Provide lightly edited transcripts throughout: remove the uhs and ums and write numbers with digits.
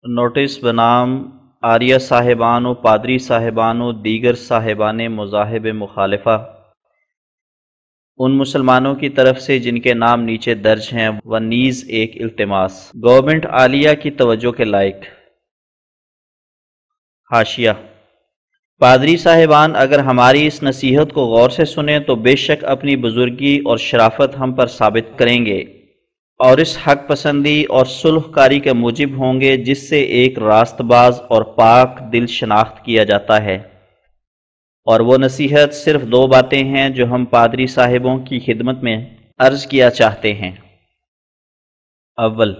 Notice بنام عاریہ صاحبان و پادری صاحبان و دیگر صاحبان مذاہب مخالفہ ان مسلمانوں کی طرف سے جن کے نام نیچے درج ہیں و نیز ایک التماس گورنمنٹ عالیہ کی توجہ کے لائق۔ حاشیہ: پادری صاحبان اگر ہماری اس نصیحت کو غور سے سنیں تو بے شک اپنی بزرگی اور شرافت ہم پر ثابت کریں گے اور اس حق پسندی اور صلح کاری کے موجب ہوں گے جس سے ایک راست باز اور پاک دل شناخت کیا جاتا ہے، اور وہ نصیحت صرف دو باتیں ہیں جو ہم پادری صاحبوں کی خدمت میں عرض کیا چاہتے ہیں۔ اول،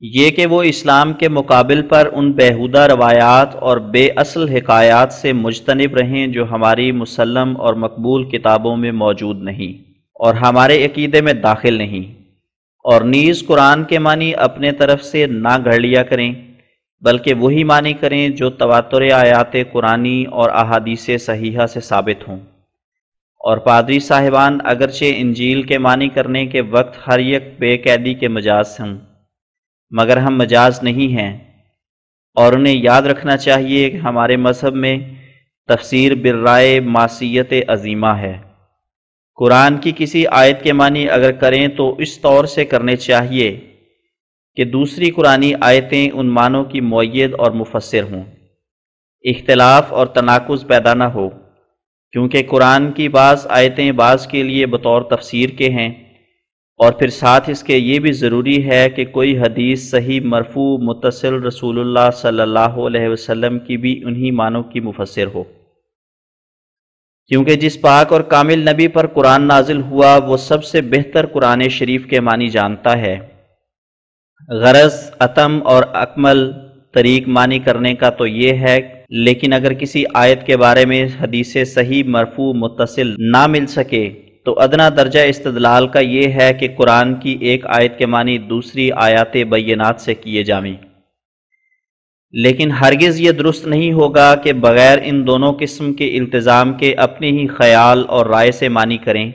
یہ کہ وہ اسلام کے مقابل پر ان بیہودہ روایات اور بے اصل حکایات سے مجتنب رہیں جو ہماری مسلم اور مقبول کتابوں میں موجود نہیں اور ہمارے عقیدے میں داخل نہیں، اور نیز قرآن کے معنی اپنے طرف سے نہ گھڑ لیا کریں بلکہ وہی معنی کریں جو تواتر آیات قرآنی اور احادیث صحیحہ سے ثابت ہوں۔ اور پادری صاحبان اگرچہ انجیل کے معنی کرنے کے وقت ہر یک بے قیدی کے مجاز ہوں، مگر ہم مجاز نہیں ہیں، اور انہیں یاد رکھنا چاہیے کہ ہمارے مذہب میں تفسیر بالرائے معصیت عظیمہ ہے۔ قرآن کی کسی آیت کے معنی اگر کریں تو اس طور سے کرنے چاہیے کہ دوسری قرآنی آیتیں ان معنوں کی مؤید اور مفسر ہوں، اختلاف اور تناقض پیدا نہ ہو، کیونکہ قرآن کی بعض آیتیں بعض کے لیے بطور تفسیر کے ہیں، اور پھر ساتھ اس کے یہ بھی ضروری ہے کہ کوئی حدیث صحیح مرفوع متصل رسول اللہ صلی اللہ علیہ وسلم کی بھی انہی معنوں کی مفسر ہو، کیونکہ جس پاک اور کامل نبی پر قرآن نازل ہوا وہ سب سے بہتر قرآن شریف کے معنی جانتا ہے۔ غرض اتم اور اکمل طریق معنی کرنے کا تو یہ ہے، لیکن اگر کسی آیت کے بارے میں حدیث صحیح مرفوع متصل نہ مل سکے تو ادنا درجہ استدلال کا یہ ہے کہ قرآن کی ایک آیت کے معنی دوسری آیات بینات سے کیے جائیں، لیکن ہرگز یہ درست نہیں ہوگا کہ بغیر ان دونوں قسم کے التزام کے اپنے ہی خیال اور رائے سے معنی کریں۔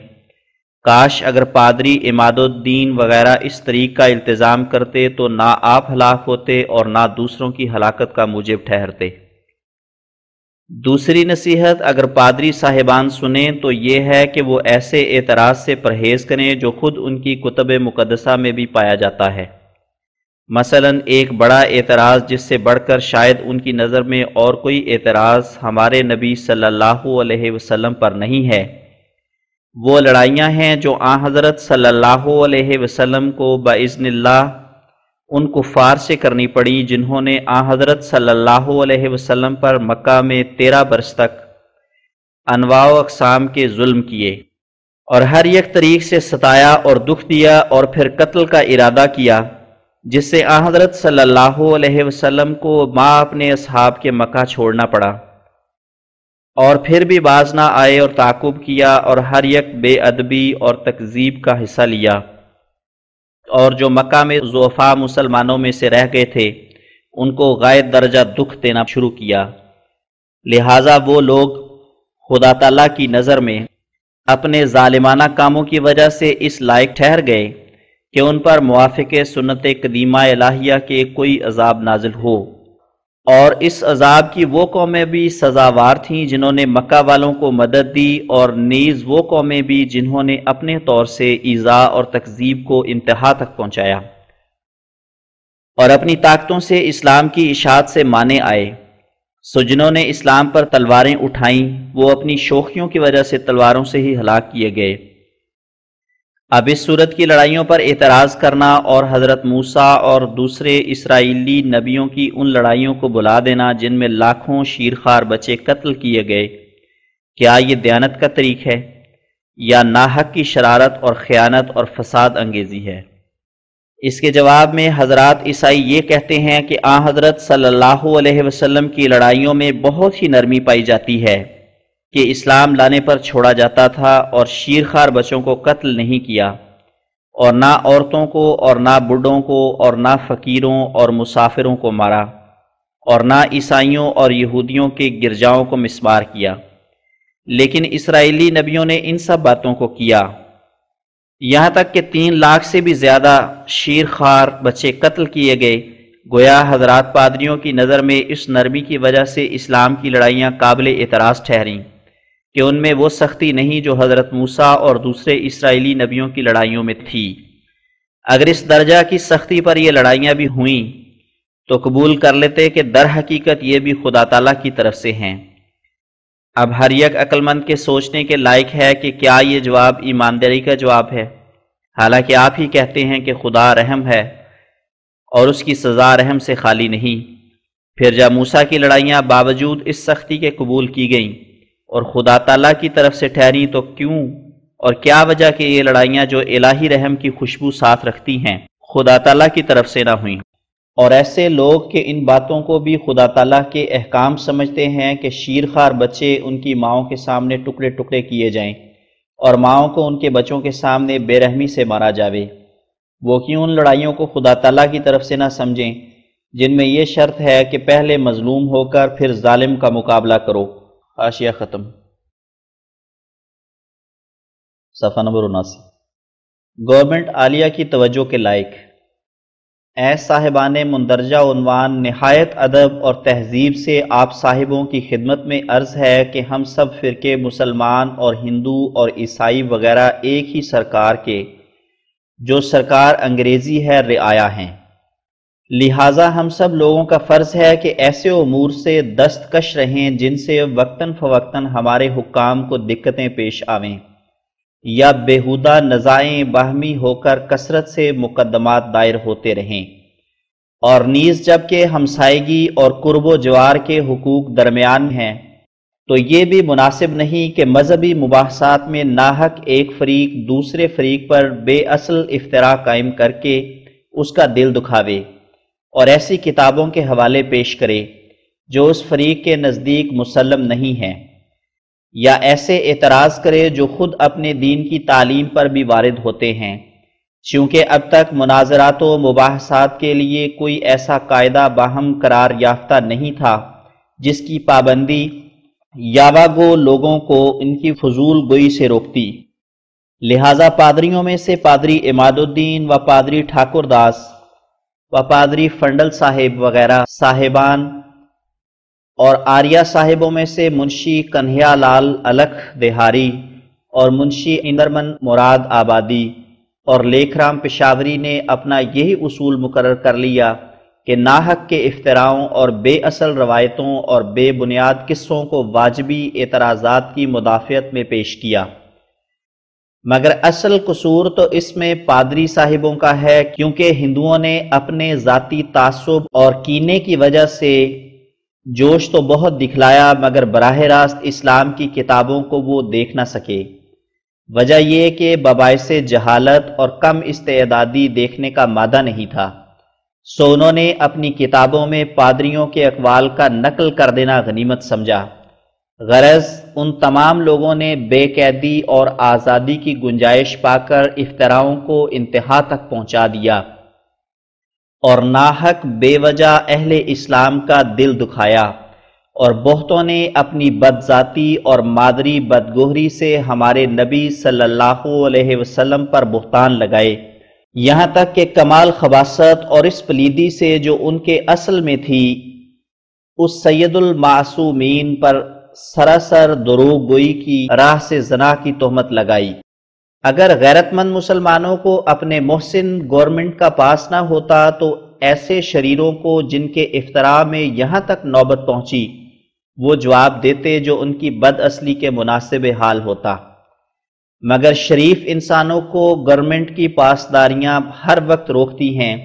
کاش اگر پادری عماد الدین وغیرہ اس طریق کا التزام کرتے تو نہ آپ ہلاک ہوتے اور نہ دوسروں کی ہلاکت کا موجب ٹھہرتے۔ دوسری نصیحت اگر پادری صاحبان سنیں تو یہ ہے کہ وہ ایسے اعتراض سے پرہیز کریں جو خود ان کی کتب مقدسہ میں بھی پایا جاتا ہے۔ مثلا ایک بڑا اعتراض جس سے بڑھ کر شاید ان کی نظر میں اور کوئی اعتراض ہمارے نبی صلی اللہ علیہ وسلم پر نہیں ہے، وہ لڑائیاں ہیں جو آن حضرت صلی اللہ علیہ وسلم کو باذن اللہ ان کفار سے کرنی پڑی جنہوں نے آن حضرت صلی اللہ علیہ وسلم پر مکہ میں 13 برس تک انواع و اقسام کے ظلم کیے اور ہر یک طریق سے ستایا اور دکھ دیا اور پھر قتل کا ارادہ کیا، جس سے آن حضرت صلی اللہ علیہ وسلم کو ماں اپنے اصحاب کے مکہ چھوڑنا پڑا، اور پھر بھی باز نہ آئے اور تعاقب کیا اور ہر یک بے ادبی اور تکذیب کا حصہ لیا، اور جو مکہ میں ضعفاء مسلمانوں میں سے رہ گئے تھے ان کو غائب درجہ دکھ دینا شروع کیا۔ لہٰذا وہ لوگ خدا تعالیٰ کی نظر میں اپنے ظالمانہ کاموں کی وجہ سے اس لائق ٹھہر گئے کہ ان پر موافق سنت قدیمہ الہیہ کے کوئی عذاب نازل ہو، اور اس عذاب کی وہ قومیں بھی سزاوار تھیں جنہوں نے مکہ والوں کو مدد دی، اور نیز وہ قومیں بھی جنہوں نے اپنے طور سے ایذاء اور تکذیب کو انتہا تک پہنچایا اور اپنی طاقتوں سے اسلام کی اشاعت سے مانے آئے۔ سو جنہوں نے اسلام پر تلواریں اٹھائیں وہ اپنی شوخیوں کی وجہ سے تلواروں سے ہی ہلاک کیے گئے۔ اب اس صورت کی لڑائیوں پر اعتراض کرنا اور حضرت موسیٰ اور دوسرے اسرائیلی نبیوں کی ان لڑائیوں کو بلا دینا جن میں لاکھوں شیرخوار بچے قتل کیے گئے، کیا یہ دیانت کا طریق ہے یا ناحق کی شرارت اور خیانت اور فساد انگیزی ہے؟ اس کے جواب میں حضرات عیسائی یہ کہتے ہیں کہ آن حضرت صلی اللہ علیہ وسلم کی لڑائیوں میں بہت ہی نرمی پائی جاتی ہے کہ اسلام لانے پر چھوڑا جاتا تھا اور شیرخوار بچوں کو قتل نہیں کیا، اور نہ عورتوں کو اور نہ بوڑھوں کو اور نہ فقیروں اور مسافروں کو مارا، اور نہ عیسائیوں اور یہودیوں کے گرجاؤں کو مسمار کیا، لیکن اسرائیلی نبیوں نے ان سب باتوں کو کیا، یہاں تک کہ 3 لاکھ سے بھی زیادہ شیرخوار بچے قتل کیے گئے، گویا حضرات پادریوں کی نظر میں اس نرمی کی وجہ سے اسلام کی لڑائیاں قابل اعتراض ٹھہریں کہ ان میں وہ سختی نہیں جو حضرت موسیٰ اور دوسرے اسرائیلی نبیوں کی لڑائیوں میں تھی۔ اگر اس درجہ کی سختی پر یہ لڑائیاں بھی ہوئیں تو قبول کر لیتے کہ در حقیقت یہ بھی خدا تعالیٰ کی طرف سے ہیں۔ اب ہر یک عقل مند کے سوچنے کے لائق ہے کہ کیا یہ جواب ایمانداری کا جواب ہے، حالانکہ آپ ہی کہتے ہیں کہ خدا رحم ہے اور اس کی سزا رحم سے خالی نہیں۔ پھر جب موسیٰ کی لڑائیاں باوجود اس سختی کے قبول کی گئیں اور خدا تعالیٰ کی طرف سے ٹھہری تو کیوں اور کیا وجہ کہ یہ لڑائیاں جو الہی رحم کی خوشبو ساتھ رکھتی ہیں خدا تعالیٰ کی طرف سے نہ ہوئیں؟ اور ایسے لوگ کہ ان باتوں کو بھی خدا تعالیٰ کے احکام سمجھتے ہیں کہ شیرخوار بچے ان کی ماؤں کے سامنے ٹکڑے ٹکڑے کیے جائیں اور ماؤں کو ان کے بچوں کے سامنے بے رحمی سے مارا جاوے، وہ کیوں ان لڑائیوں کو خدا تعالیٰ کی طرف سے نہ سمجھیں جن میں یہ شرط ہے کہ پہلے مظلوم ہو کر پھر ظالم کا مقابلہ کرو؟ حاشیہ ختم۔ صفحہ نمبر 79۔ گورنمنٹ عالیہ کی توجہ کے لائق۔ اے صاحبان مندرجہ عنوان، نہایت ادب اور تہذیب سے آپ صاحبوں کی خدمت میں عرض ہے کہ ہم سب فرقے مسلمان اور ہندو اور عیسائی وغیرہ ایک ہی سرکار کے، جو سرکار انگریزی ہے، رعایا ہیں، لہٰذا ہم سب لوگوں کا فرض ہے کہ ایسے امور سے دستکش رہیں جن سے وقتاً فوقتاً ہمارے حکام کو دقتیں پیش آویں یا بیہودہ نزاعیں باہمی ہو کر کثرت سے مقدمات دائر ہوتے رہیں، اور نیز جب کہ ہمسائیگی اور قرب و جوار کے حقوق درمیان ہیں تو یہ بھی مناسب نہیں کہ مذہبی مباحثات میں ناحق ایک فریق دوسرے فریق پر بے اصل افتراء قائم کر کے اس کا دل دکھاوے اور ایسی کتابوں کے حوالے پیش کرے جو اس فریق کے نزدیک مسلم نہیں ہیں، یا ایسے اعتراض کرے جو خود اپنے دین کی تعلیم پر بھی وارد ہوتے ہیں، چونکہ اب تک مناظرات و مباحثات کے لیے کوئی ایسا قاعدہ باہم قرار یافتہ نہیں تھا جس کی پابندی یاوہ لوگوں کو ان کی فضول گوئی سے روکتی۔ لہٰذا پادریوں میں سے پادری عماد الدین و پادری ٹھاکر داس و پادری فنڈل صاحب وغیرہ صاحبان اور آریہ صاحبوں میں سے منشی کنہیا لال الکھ دہاری اور منشی اندرمن مراد آبادی اور لیکھ رام پشاوری نے اپنا یہی اصول مقرر کر لیا کہ ناحق کے افتراؤں اور بے اصل روایتوں اور بے بنیاد قصوں کو واجبی اعتراضات کی مدافعت میں پیش کیا، مگر اصل قصور تو اس میں پادری صاحبوں کا ہے، کیونکہ ہندوؤں نے اپنے ذاتی تعصب اور کینے کی وجہ سے جوش تو بہت دکھلایا مگر براہ راست اسلام کی کتابوں کو وہ دیکھ نہ سکے۔ وجہ یہ کہ بباعث جہالت اور کم استعدادی دیکھنے کا مادہ نہیں تھا، سو انہوں نے اپنی کتابوں میں پادریوں کے اقوال کا نقل کر دینا غنیمت سمجھا۔ غرض ان تمام لوگوں نے بے قیدی اور آزادی کی گنجائش پا کر افتراؤں کو انتہا تک پہنچا دیا اور ناحق بے وجہ اہل اسلام کا دل دکھایا، اور بہتوں نے اپنی بدذاتی اور مادری بدگوہری سے ہمارے نبی صلی اللہ علیہ وسلم پر بہتان لگائے، یہاں تک کہ کمال خباثت اور اس پلیدی سے جو ان کے اصل میں تھی اس سید المعصومین پر سراسر دروغ گوئی کی راہ سے زنا کی تہمت لگائی۔ اگر غیرت مند مسلمانوں کو اپنے محسن گورنمنٹ کا پاس نہ ہوتا تو ایسے شریروں کو جن کے افتراء میں یہاں تک نوبت پہنچی وہ جواب دیتے جو ان کی بد اصلی کے مناسب حال ہوتا، مگر شریف انسانوں کو گورنمنٹ کی پاسداریاں ہر وقت روکتی ہیں،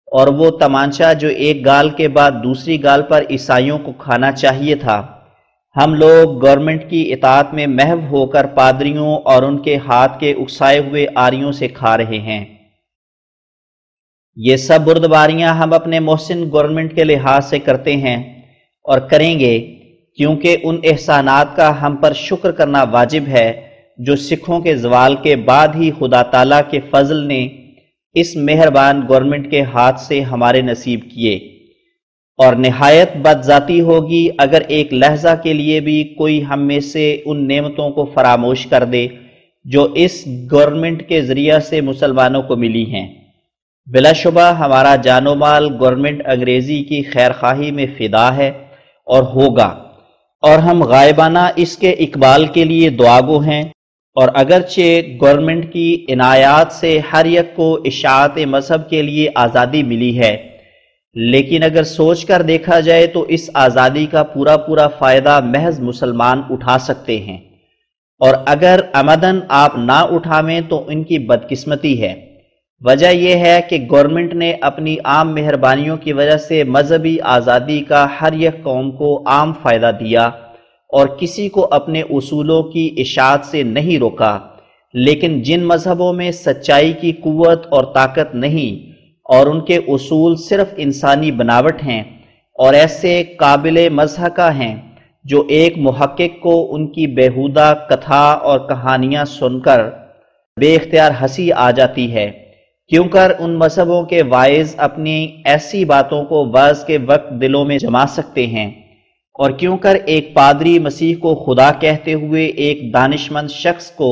اور وہ تمانچہ جو ایک گال کے بعد دوسری گال پر عیسائیوں کو کھانا چاہیے تھا، ہم لوگ گورنمنٹ کی اطاعت میں محو ہو کر پادریوں اور ان کے ہاتھ کے اکسائے ہوئے آریوں سے کھا رہے ہیں۔ یہ سب بردباریاں ہم اپنے محسن گورنمنٹ کے لحاظ سے کرتے ہیں اور کریں گے، کیونکہ ان احسانات کا ہم پر شکر کرنا واجب ہے جو سکھوں کے زوال کے بعد ہی خدا تعالیٰ کے فضل نے اس مہربان گورنمنٹ کے ہاتھ سے ہمارے نصیب کیے، اور نہایت بدذاتی ہوگی اگر ایک لحظہ کے لیے بھی کوئی ہم میں سے ان نعمتوں کو فراموش کر دے جو اس گورنمنٹ کے ذریعہ سے مسلمانوں کو ملی ہیں۔ بلا شبہ ہمارا جان و مال گورنمنٹ انگریزی کی خیر خواہی میں فدا ہے اور ہوگا، اور ہم غائبانہ اس کے اقبال کے لیے دعاگو ہیں، اور اگرچہ گورنمنٹ کی عنایات سے ہر یک کو اشاعت مذہب کے لیے آزادی ملی ہے، لیکن اگر سوچ کر دیکھا جائے تو اس آزادی کا پورا فائدہ محض مسلمان اٹھا سکتے ہیں، اور اگر عمدن آپ نہ اٹھاویں تو ان کی بدقسمتی ہے۔ وجہ یہ ہے کہ گورنمنٹ نے اپنی عام مہربانیوں کی وجہ سے مذہبی آزادی کا ہر یک قوم کو عام فائدہ دیا اور کسی کو اپنے اصولوں کی اشاعت سے نہیں روکا، لیکن جن مذہبوں میں سچائی کی قوت اور طاقت نہیں اور ان کے اصول صرف انسانی بناوٹ ہیں اور ایسے قابل مضحکہ ہیں جو ایک محقق کو ان کی بیہودہ کتھا اور کہانیاں سن کر بے اختیار ہنسی آ جاتی ہے، کیوں کر ان مذہبوں کے واعظ اپنی ایسی باتوں کو وعظ کے وقت دلوں میں جما سکتے ہیں، اور کیوں کر ایک پادری مسیح کو خدا کہتے ہوئے ایک دانشمند شخص کو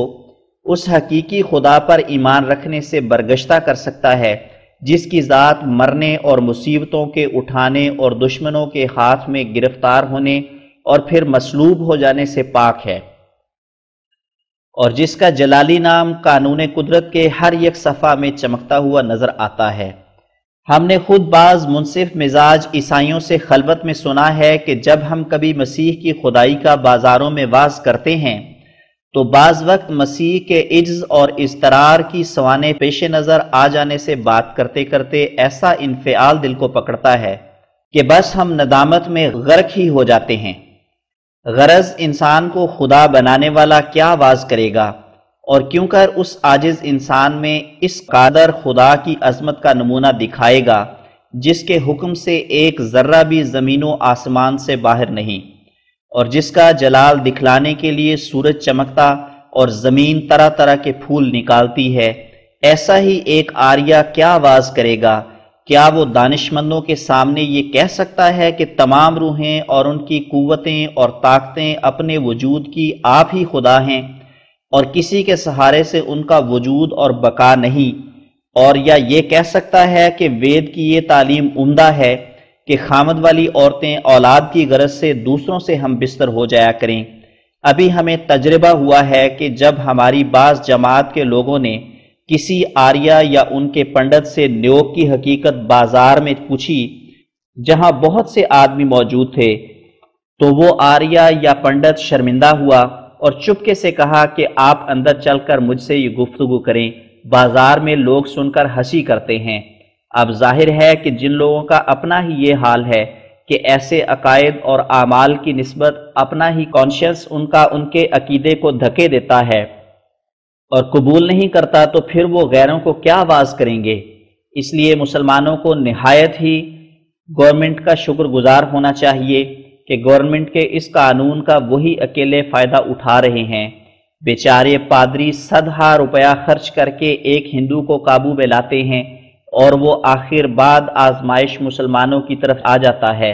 اس حقیقی خدا پر ایمان رکھنے سے برگشتہ کر سکتا ہے جس کی ذات مرنے اور مصیبتوں کے اٹھانے اور دشمنوں کے ہاتھ میں گرفتار ہونے اور پھر مصلوب ہو جانے سے پاک ہے، اور جس کا جلالی نام قانون قدرت کے ہر یک صفحہ میں چمکتا ہوا نظر آتا ہے۔ ہم نے خود بعض منصف مزاج عیسائیوں سے خلوت میں سنا ہے کہ جب ہم کبھی مسیح کی خدائی کا بازاروں میں واز کرتے ہیں تو بعض وقت مسیح کے عجز اور اضطرار کی سوانح پیش نظر آ جانے سے بات کرتے کرتے ایسا انفعال دل کو پکڑتا ہے کہ بس ہم ندامت میں غرق ہی ہو جاتے ہیں۔ غرض انسان کو خدا بنانے والا کیا واز کرے گا، اور کیوں کر اس عاجز انسان میں اس قادر خدا کی عظمت کا نمونہ دکھائے گا جس کے حکم سے ایک ذرہ بھی زمین و آسمان سے باہر نہیں، اور جس کا جلال دکھلانے کے لیے سورج چمکتا اور زمین طرح طرح کے پھول نکالتی ہے، ایسا ہی ایک آریہ کیا واز کرے گا؟ کیا وہ دانشمندوں کے سامنے یہ کہہ سکتا ہے کہ تمام روحیں اور ان کی قوتیں اور طاقتیں اپنے وجود کی آپ ہی خدا ہیں اور کسی کے سہارے سے ان کا وجود اور بقا نہیں؟ اور یا یہ کہہ سکتا ہے کہ وید کی یہ تعلیم عمدہ ہے کہ خامد والی عورتیں اولاد کی غرض سے دوسروں سے ہم بستر ہو جایا کریں؟ ابھی ہمیں تجربہ ہوا ہے کہ جب ہماری بعض جماعت کے لوگوں نے کسی آریہ یا ان کے پنڈت سے نیوگ کی حقیقت بازار میں پوچھی جہاں بہت سے آدمی موجود تھے، تو وہ آریہ یا پنڈت شرمندہ ہوا اور چپکے سے کہا کہ آپ اندر چل کر مجھ سے یہ گفتگو کریں، بازار میں لوگ سن کر ہنسی کرتے ہیں۔ اب ظاہر ہے کہ جن لوگوں کا اپنا ہی یہ حال ہے کہ ایسے عقائد اور اعمال کی نسبت اپنا ہی کانشنس ان کے عقیدے کو دھکے دیتا ہے اور قبول نہیں کرتا، تو پھر وہ غیروں کو کیا واز کریں گے؟ اس لیے مسلمانوں کو نہایت ہی گورنمنٹ کا شکر گزار ہونا چاہیے کہ گورنمنٹ کے اس قانون کا وہی اکیلے فائدہ اٹھا رہے ہیں۔ بیچارے پادری 100,000 روپیہ خرچ کر کے ایک ہندو کو قابو میں لاتے ہیں اور وہ آخر بعد آزمائش مسلمانوں کی طرف آ جاتا ہے،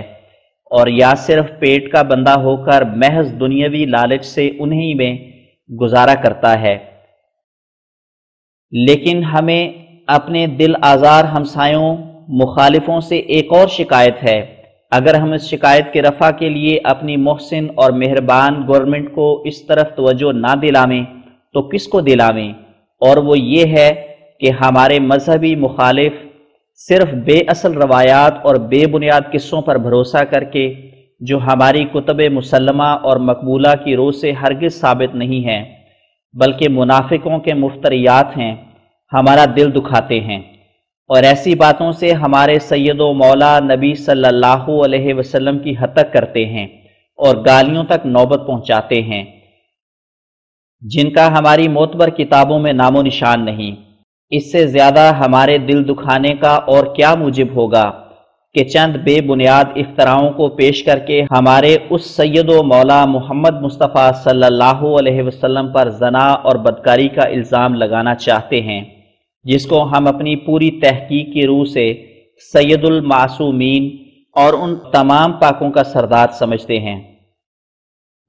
اور یا صرف پیٹ کا بندہ ہو کر محض دنیاوی لالچ سے انہی میں گزارا کرتا ہے۔ لیکن ہمیں اپنے دل آزار ہمسایوں مخالفوں سے ایک اور شکایت ہے۔ اگر ہم اس شکایت کے رفع کے لیے اپنی محسن اور مہربان گورنمنٹ کو اس طرف توجہ نہ دلاویں تو کس کو دلاویں؟ اور وہ یہ ہے کہ ہمارے مذہبی مخالف صرف بے اصل روایات اور بے بنیاد قصوں پر بھروسہ کر کے جو ہماری کتب مسلمہ اور مقبولہ کی روح سے ہرگز ثابت نہیں ہیں بلکہ منافقوں کے مفتریات ہیں، ہمارا دل دکھاتے ہیں، اور ایسی باتوں سے ہمارے سید و مولا نبی صلی اللہ علیہ وسلم کی ہتک کرتے ہیں اور گالیوں تک نوبت پہنچاتے ہیں، جن کا ہماری معتبر کتابوں میں نام و نشان نہیں۔ اس سے زیادہ ہمارے دل دکھانے کا اور کیا موجب ہوگا کہ چند بے بنیاد افتراؤں کو پیش کر کے ہمارے اس سید و مولا محمد مصطفیٰ صلی اللہ علیہ وسلم پر زنا اور بدکاری کا الزام لگانا چاہتے ہیں، جس کو ہم اپنی پوری تحقیق کی روح سے سید المعصومین اور ان تمام پاکوں کا سردار سمجھتے ہیں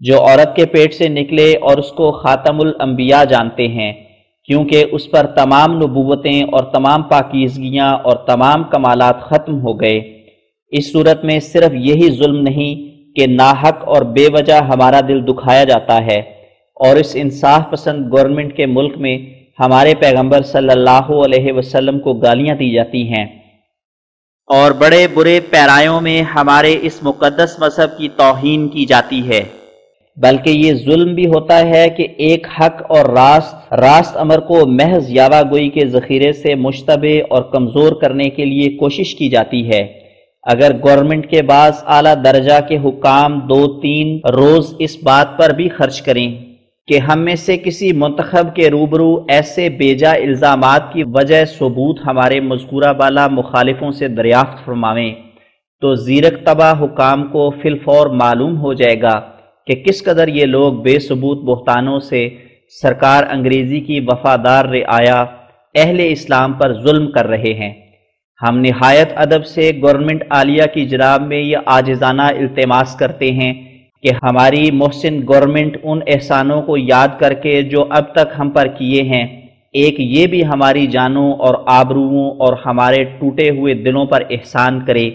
جو عورت کے پیٹ سے نکلے، اور اس کو خاتم الانبیاء جانتے ہیں، کیونکہ اس پر تمام نبوتیں اور تمام پاکیزگیاں اور تمام کمالات ختم ہو گئے۔ اس صورت میں صرف یہی ظلم نہیں کہ ناحق اور بے وجہ ہمارا دل دکھایا جاتا ہے، اور اس انصاف پسند گورنمنٹ کے ملک میں ہمارے پیغمبر صلی اللہ علیہ وسلم کو گالیاں دی جاتی ہیں، اور بڑے برے پیرایوں میں ہمارے اس مقدس مذہب کی توہین کی جاتی ہے۔ بلکہ یہ ظلم بھی ہوتا ہے کہ ایک حق اور راست امر کو محض یاوہ گوئی کے ذخیرے سے مشتبہ اور کمزور کرنے کے لیے کوشش کی جاتی ہے۔ اگر گورنمنٹ کے بعض اعلیٰ درجہ کے حکام 2-3 روز اس بات پر بھی خرچ کریں کہ ہم میں سے کسی منتخب کے روبرو ایسے بیجا الزامات کی وجہ ثبوت ہمارے مذکورہ بالا مخالفوں سے دریافت فرماویں، تو زیرک طبع حکام کو فی الفور معلوم ہو جائے گا کہ کس قدر یہ لوگ بے ثبوت بہتانوں سے سرکار انگریزی کی وفادار رعایا اہل اسلام پر ظلم کر رہے ہیں۔ ہم نہایت ادب سے گورنمنٹ عالیہ کی جناب میں یہ عاجزانہ التماس کرتے ہیں کہ ہماری محسن گورنمنٹ ان احسانوں کو یاد کر کے جو اب تک ہم پر کیے ہیں، ایک یہ بھی ہماری جانوں اور آبروؤں اور ہمارے ٹوٹے ہوئے دلوں پر احسان کرے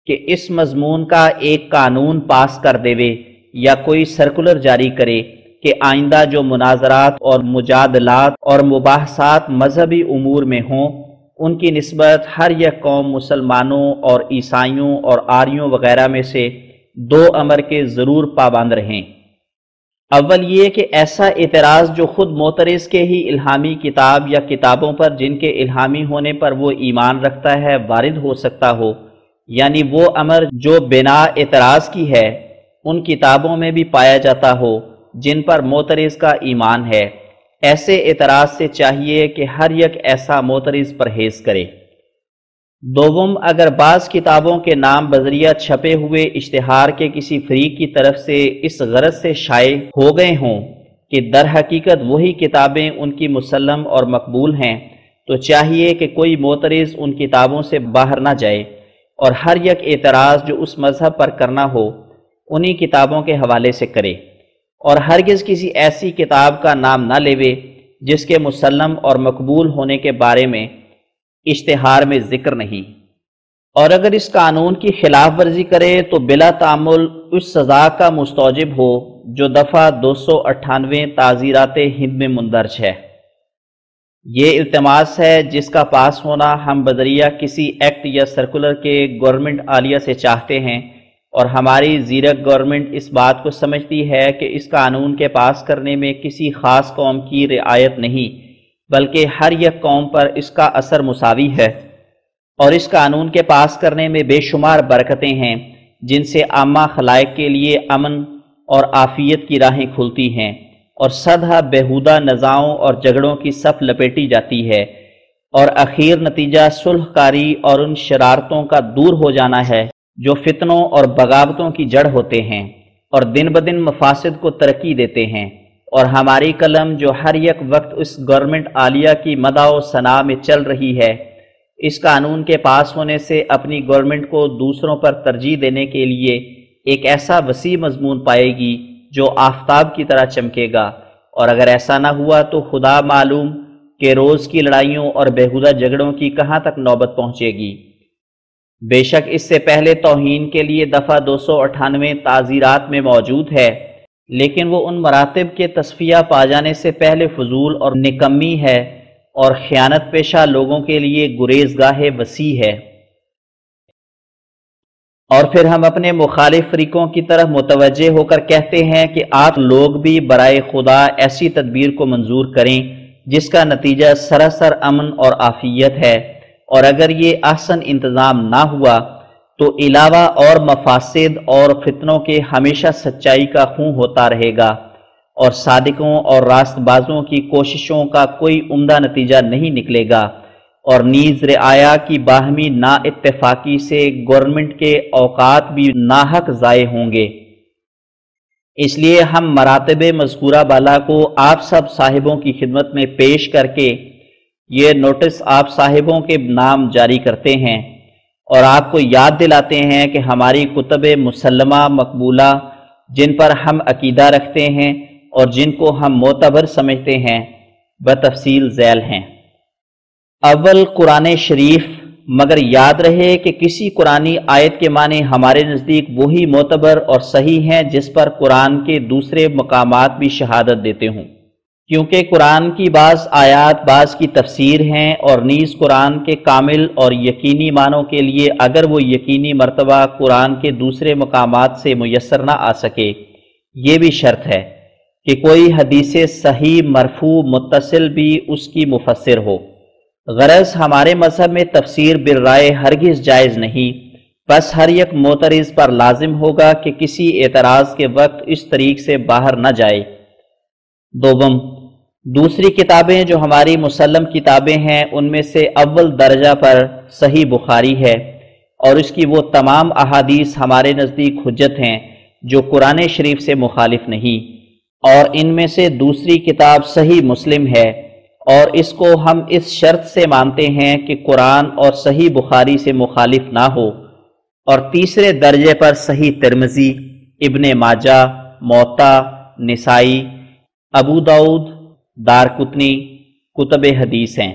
کہ اس مضمون کا ایک قانون پاس کر دیوے یا کوئی سرکولر جاری کرے کہ آئندہ جو مناظرات اور مجادلات اور مباحثات مذہبی امور میں ہوں، ان کی نسبت ہر یک قوم مسلمانوں اور عیسائیوں اور آریوں وغیرہ میں سے 2 امر کے ضرور پابند رہیں۔ اول یہ کہ ایسا اعتراض جو خود معترض کے ہی الہامی کتاب یا کتابوں پر جن کے الہامی ہونے پر وہ ایمان رکھتا ہے وارد ہو سکتا ہو، یعنی وہ امر جو بنا اعتراض کی ہے ان کتابوں میں بھی پایا جاتا ہو جن پر معترض کا ایمان ہے۔ ایسے اعتراض سے چاہیے کہ ہر یک ایسا معترض پرہیز کرے۔ دوم، اگر بعض کتابوں کے نام بذریعہ چھپے ہوئے اشتہار کے کسی فریق کی طرف سے اس غرض سے شائع ہو گئے ہوں کہ در حقیقت وہی کتابیں ان کی مسلم اور مقبول ہیں، تو چاہیے کہ کوئی معترض ان کتابوں سے باہر نہ جائے اور ہر یک اعتراض جو اس مذہب پر کرنا ہو انہی کتابوں کے حوالے سے کرے، اور ہرگز کسی ایسی کتاب کا نام نہ لیوے جس کے مسلم اور مقبول ہونے کے بارے میں اشتہار میں ذکر نہیں، اور اگر اس قانون کی خلاف ورزی کرے تو بلا تعمل اس سزا کا مستوجب ہو جو دفعہ 298 تعزیرات ہند میں مندرج ہے۔ یہ التماس ہے جس کا پاس ہونا ہم بذریعہ کسی ایکٹ یا سرکولر کے گورنمنٹ عالیہ سے چاہتے ہیں، اور ہماری زیرک گورنمنٹ اس بات کو سمجھتی ہے کہ اس قانون کے پاس کرنے میں کسی خاص قوم کی رعایت نہیں بلکہ ہر یک قوم پر اس کا اثر مساوی ہے، اور اس قانون کے پاس کرنے میں بے شمار برکتیں ہیں جن سے عامہ خلائق کے لیے امن اور عافیت کی راہیں کھلتی ہیں، اور صدہ بیہودہ نزاعوں اور جھگڑوں کی صف لپیٹی جاتی ہے، اور اخیر نتیجہ صلح کاری اور ان شرارتوں کا دور ہو جانا ہے جو فتنوں اور بغاوتوں کی جڑ ہوتے ہیں اور دن بدن مفاسد کو ترقی دیتے ہیں۔ اور ہماری قلم جو ہر یک وقت اس گورنمنٹ عالیہ کی مدح و ثنا میں چل رہی ہے، اس قانون کے پاس ہونے سے اپنی گورنمنٹ کو دوسروں پر ترجیح دینے کے لیے ایک ایسا وسیع مضمون پائے گی جو آفتاب کی طرح چمکے گا، اور اگر ایسا نہ ہوا تو خدا معلوم کہ روز کی لڑائیوں اور بیہودہ جھگڑوں کی کہاں تک نوبت پہنچے گی۔ بے شک اس سے پہلے توہین کے لیے دفعہ 298 تعزیرات میں موجود ہے، لیکن وہ ان مراتب کے تصفیہ پا جانے سے پہلے فضول اور نکمی ہے اور خیانت پیشہ لوگوں کے لیے گریزگاہ وسیع ہے۔ اور پھر ہم اپنے مخالف فریقوں کی طرف متوجہ ہو کر کہتے ہیں کہ آپ لوگ بھی برائے خدا ایسی تدبیر کو منظور کریں جس کا نتیجہ سراسر امن اور عافیت ہے، اور اگر یہ احسن انتظام نہ ہوا تو علاوہ اور مفاسد اور فتنوں کے ہمیشہ سچائی کا خون ہوتا رہے گا، اور صادقوں اور راست بازوں کی کوششوں کا کوئی عمدہ نتیجہ نہیں نکلے گا، اور نیز رعایا کی باہمی نا اتفاقی سے گورنمنٹ کے اوقات بھی ناحق ضائع ہوں گے۔ اس لیے ہم مراتب مذکورہ بالا کو آپ سب صاحبوں کی خدمت میں پیش کر کے یہ نوٹس آپ صاحبوں کے نام جاری کرتے ہیں، اور آپ کو یاد دلاتے ہیں کہ ہماری کتب مسلمہ مقبولہ جن پر ہم عقیدہ رکھتے ہیں اور جن کو ہم معتبر سمجھتے ہیں، بتفصیل ذیل ہیں۔ اول قرآن شریف، مگر یاد رہے کہ کسی قرآنی آیت کے معنی ہمارے نزدیک وہی معتبر اور صحیح ہیں جس پر قرآن کے دوسرے مقامات بھی شہادت دیتے ہوں، کیونکہ قرآن کی بعض آیات بعض کی تفسیر ہیں، اور نیز قرآن کے کامل اور یقینی معنوں کے لیے اگر وہ یقینی مرتبہ قرآن کے دوسرے مقامات سے میسر نہ آ سکے، یہ بھی شرط ہے کہ کوئی حدیث صحیح مرفوع متصل بھی اس کی مفسر ہو۔ غرض ہمارے مذہب میں تفسیر بالرائے ہرگز جائز نہیں، بس ہر یک معترض پر لازم ہوگا کہ کسی اعتراض کے وقت اس طریق سے باہر نہ جائے۔ دوم، دوسری کتابیں جو ہماری مسلم کتابیں ہیں ان میں سے اول درجہ پر صحیح بخاری ہے، اور اس کی وہ تمام احادیث ہمارے نزدیک حجت ہیں جو قرآن شریف سے مخالف نہیں، اور ان میں سے دوسری کتاب صحیح مسلم ہے، اور اس کو ہم اس شرط سے مانتے ہیں کہ قرآن اور صحیح بخاری سے مخالف نہ ہو، اور تیسرے درجے پر صحیح ترمذی، ابن ماجہ، موطا، نسائی، ابو داؤد، دارقطنی کتب حدیث ہیں،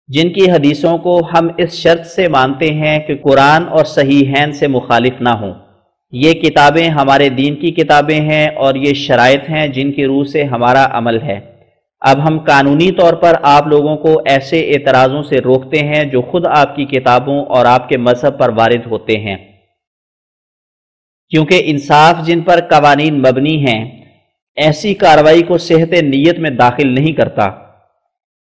جن کی حدیثوں کو ہم اس شرط سے مانتے ہیں کہ قرآن اور صحیحین سے مخالف نہ ہوں۔ یہ کتابیں ہمارے دین کی کتابیں ہیں، اور یہ شرائط ہیں جن کی روح سے ہمارا عمل ہے۔ اب ہم قانونی طور پر آپ لوگوں کو ایسے اعتراضوں سے روکتے ہیں جو خود آپ کی کتابوں اور آپ کے مذہب پر وارد ہوتے ہیں، کیونکہ انصاف جن پر قوانین مبنی ہیں ایسی کارروائی کو صحت نیت میں داخل نہیں کرتا،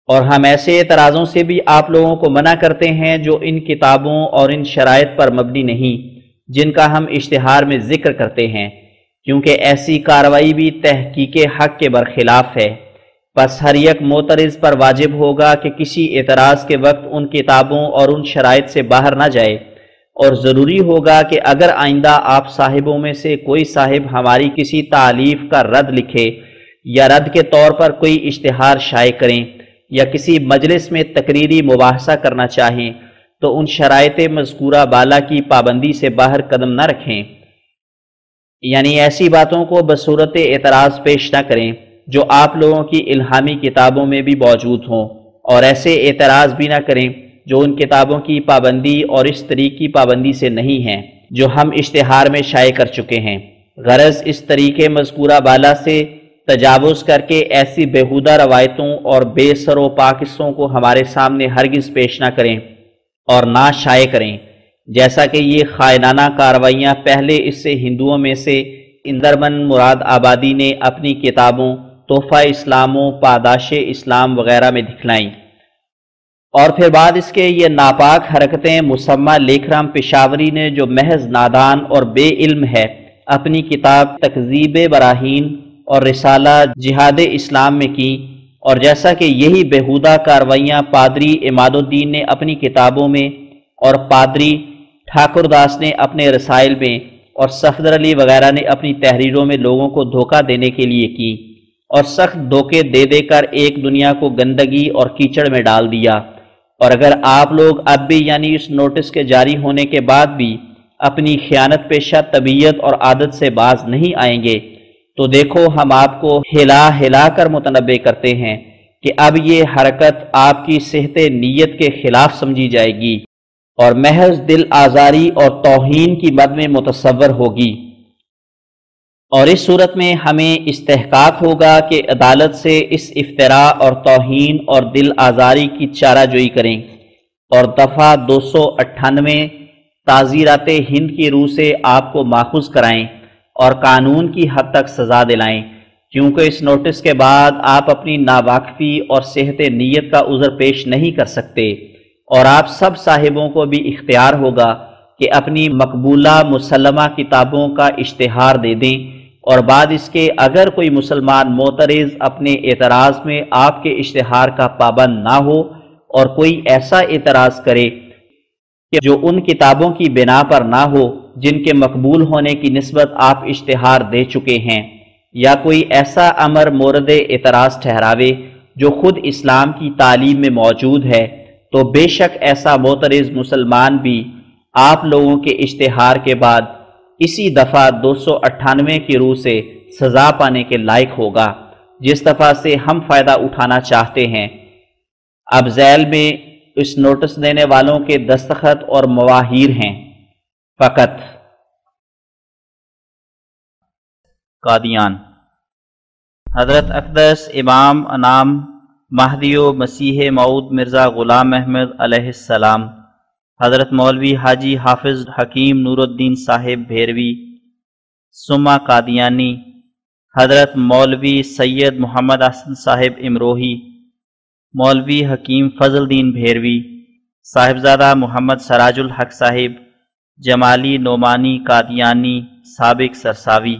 اور ہم ایسے اعتراضوں سے بھی آپ لوگوں کو منع کرتے ہیں جو ان کتابوں اور ان شرائط پر مبنی نہیں جن کا ہم اشتہار میں ذکر کرتے ہیں، کیونکہ ایسی کارروائی بھی تحقیق حق کے برخلاف ہے۔ پس ہر یک معترض پر واجب ہوگا کہ کسی اعتراض کے وقت ان کتابوں اور ان شرائط سے باہر نہ جائے، اور ضروری ہوگا کہ اگر آئندہ آپ صاحبوں میں سے کوئی صاحب ہماری کسی تعلیف کا رد لکھے یا رد کے طور پر کوئی اشتہار شائع کریں یا کسی مجلس میں تقریری مباحثہ کرنا چاہیں تو ان شرائط مذکورہ بالا کی پابندی سے باہر قدم نہ رکھیں، یعنی ایسی باتوں کو بصورت اعتراض پیش نہ کریں جو آپ لوگوں کی الہامی کتابوں میں بھی موجود ہوں، اور ایسے اعتراض بھی نہ کریں جو ان کتابوں کی پابندی اور اس طریق کی پابندی سے نہیں ہیں جو ہم اشتہار میں شائع کر چکے ہیں۔ غرض اس طریقے مذکورہ بالا سے تجاوز کر کے ایسی بیہودہ روایتوں اور بے سر و پا قصوں کو ہمارے سامنے ہرگز پیش نہ کریں اور نہ شائع کریں، جیسا کہ یہ خائنانہ کارروائیاں پہلے اس سے ہندوؤں میں سے اندرمن مراد آبادی نے اپنی کتابوں تحفہ اسلام و پاداش اسلام وغیرہ میں دکھلائیں، اور پھر بعد اس کے یہ ناپاک حرکتیں مسمہ لیکھرام پشاوری نے جو محض نادان اور بے علم ہے اپنی کتاب تکذیب براہین اور رسالہ جہاد اسلام میں کی، اور جیسا کہ یہی بیہودہ کارروائیاں پادری عماد الدین نے اپنی کتابوں میں اور پادری ٹھاکر داس نے اپنے رسائل میں اور صفدر علی وغیرہ نے اپنی تحریروں میں لوگوں کو دھوکہ دینے کے لیے کی، اور سخت دھوکے دے دے کر ایک دنیا کو گندگی اور کیچڑ میں ڈال دیا، اور اگر آپ لوگ اب بھی یعنی اس نوٹس کے جاری ہونے کے بعد بھی اپنی خیانت پیشہ طبیعت اور عادت سے باز نہیں آئیں گے تو دیکھو ہم آپ کو ہلا ہلا کر متنبع کرتے ہیں کہ اب یہ حرکت آپ کی صحت نیت کے خلاف سمجھی جائے گی اور محض دل آزاری اور توہین کی مد میں متصور ہوگی، اور اس صورت میں ہمیں استحقاق ہوگا کہ عدالت سے اس افتراء اور توہین اور دل آزاری کی چارہ جوئی کریں، اور دفعہ 298 تعزیرات ہند کی روح سے آپ کو ماخوذ کرائیں اور قانون کی حد تک سزا دلائیں، کیونکہ اس نوٹس کے بعد آپ اپنی ناواقفی اور صحت نیت کا عذر پیش نہیں کر سکتے، اور آپ سب صاحبوں کو بھی اختیار ہوگا کہ اپنی مقبولہ مسلمہ کتابوں کا اشتہار دے دیں، اور بعد اس کے اگر کوئی مسلمان معترض اپنے اعتراض میں آپ کے اشتہار کا پابند نہ ہو اور کوئی ایسا اعتراض کرے کہ جو ان کتابوں کی بنا پر نہ ہو جن کے مقبول ہونے کی نسبت آپ اشتہار دے چکے ہیں، یا کوئی ایسا امر مورد اعتراض ٹھہراوے جو خود اسلام کی تعلیم میں موجود ہے، تو بے شک ایسا معترض مسلمان بھی آپ لوگوں کے اشتہار کے بعد اسی دفعہ 298 کی روح سے سزا پانے کے لائق ہوگا، جس دفعہ سے ہم فائدہ اٹھانا چاہتے ہیں۔ اب ذیل میں اس نوٹس دینے والوں کے دستخط اور مواہیر ہیں فقط۔ قادیان، حضرت اقدس امام انام مہدی و مسیح موعود مرزا غلام احمد علیہ السلام، حضرت مولوی حاجی حافظ حکیم نور الدین صاحب بھیروی سما قادیانی، حضرت مولوی سید محمد حسن صاحب امروہی، مولوی حکیم فضل دین بھیروی، صاحبزادہ محمد سراج الحق صاحب، جمالی نعمانی قادیانی سابق سرساوی،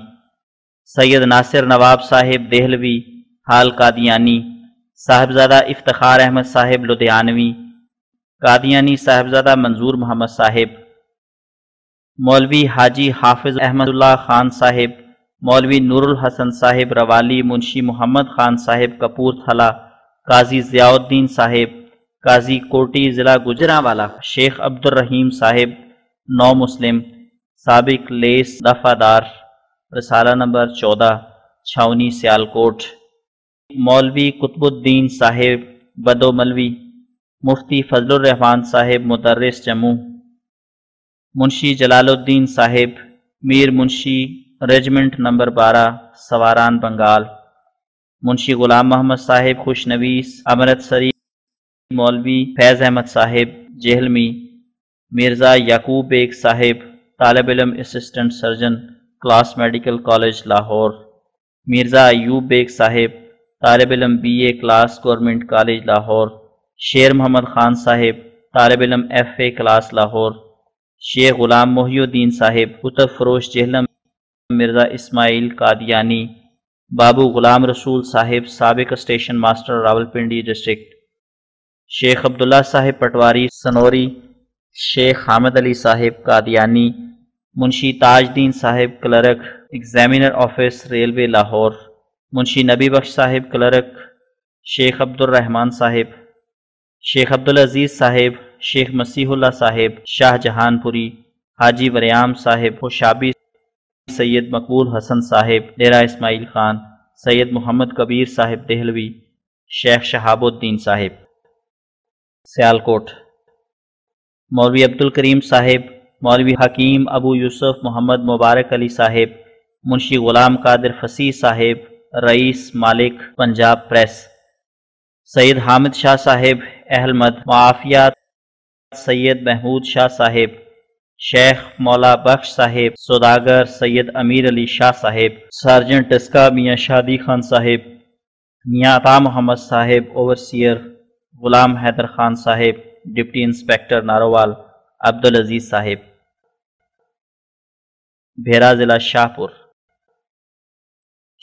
سید ناصر نواب صاحب دہلوی حال قادیانی، صاحبزادہ افتخار احمد صاحب لدھیانوی قادیانی، صاحبزادہ منظور محمد صاحب، مولوی حاجی حافظ احمد اللہ خان صاحب، مولوی نور الحسن صاحب روالی، منشی محمد خان صاحب کپورتھلا، قاضی ضیاء الدین صاحب، قاضی کوٹی ضلع گجرانوالہ، شیخ عبد الرحیم صاحب نو مسلم، سابق لیس دفعہ دار، رسالہ نمبر 14 چھاونی سیالکوٹ، مولوی قطب الدین صاحب بدو ملوی، مفتی فضل الرحمان صاحب مدرس جموں، منشی جلال الدین صاحب میر منشی ریجمنٹ نمبر 12 سواران بنگال، منشی غلام محمد صاحب خوشنویس امرتسری، مولوی فیض احمد صاحب جہلمی، مرزا یعقوب بیگ صاحب طالب علم assistant surgeon class medical college Lahore, Mirza Ayub Baig صاحب طالب علم B A class government college Lahore, Sher Muhammad Khan صاحب طالب علم F a class Lahore, Sheikh Ghulam Mohiuddin صاحب کتب فروش جہلم، مرزا اسماعیل قادیانی، بابو غلام رسول صاحب سابق اسٹیشن ماسٹر راولپنڈی ڈسٹرکٹ، شیخ عبداللہ صاحب پٹواری سنوری، شیخ حامد علی صاحب قادیانی، منشی Taj Din Sahib clerk examiner office railway Lahore, Munshi Nabi Bakhsh صاحب کلرک، شیخ عبد الرحمن صاحب، شیخ عبدالعزیز صاحب، شیخ مسیح اللہ صاحب شاہ جہان پوری، حاجی وریام صاحب خوشابی، سید مقبول حسن صاحب ڈیرہ اسماعیل خان، سید محمد کبیر صاحب دہلوی، شیخ شہاب الدین صاحب سیالکوٹ، مولوی عبد الکریم صاحب، مولوی حکیم ابو یوسف محمد مبارک علی صاحب، منشی غلام قادر فصیح صاحب رئیس مالک پنجاب پریس، سید حامد شاہ صاحب احمد معافیات، سید محمود شاہ صاحب، شیخ مولا بخش صاحب سوداگر، سید امیر علی شاہ صاحب، سارجنٹ ڈسکا میاں شادی خان صاحب، میاں عطا محمد صاحب اوورسیئر، غلام حیدر خان صاحب ڈپٹی انسپیکٹر ناروال، عبدالعزیز صاحب بھیرا ضلع شاہپور،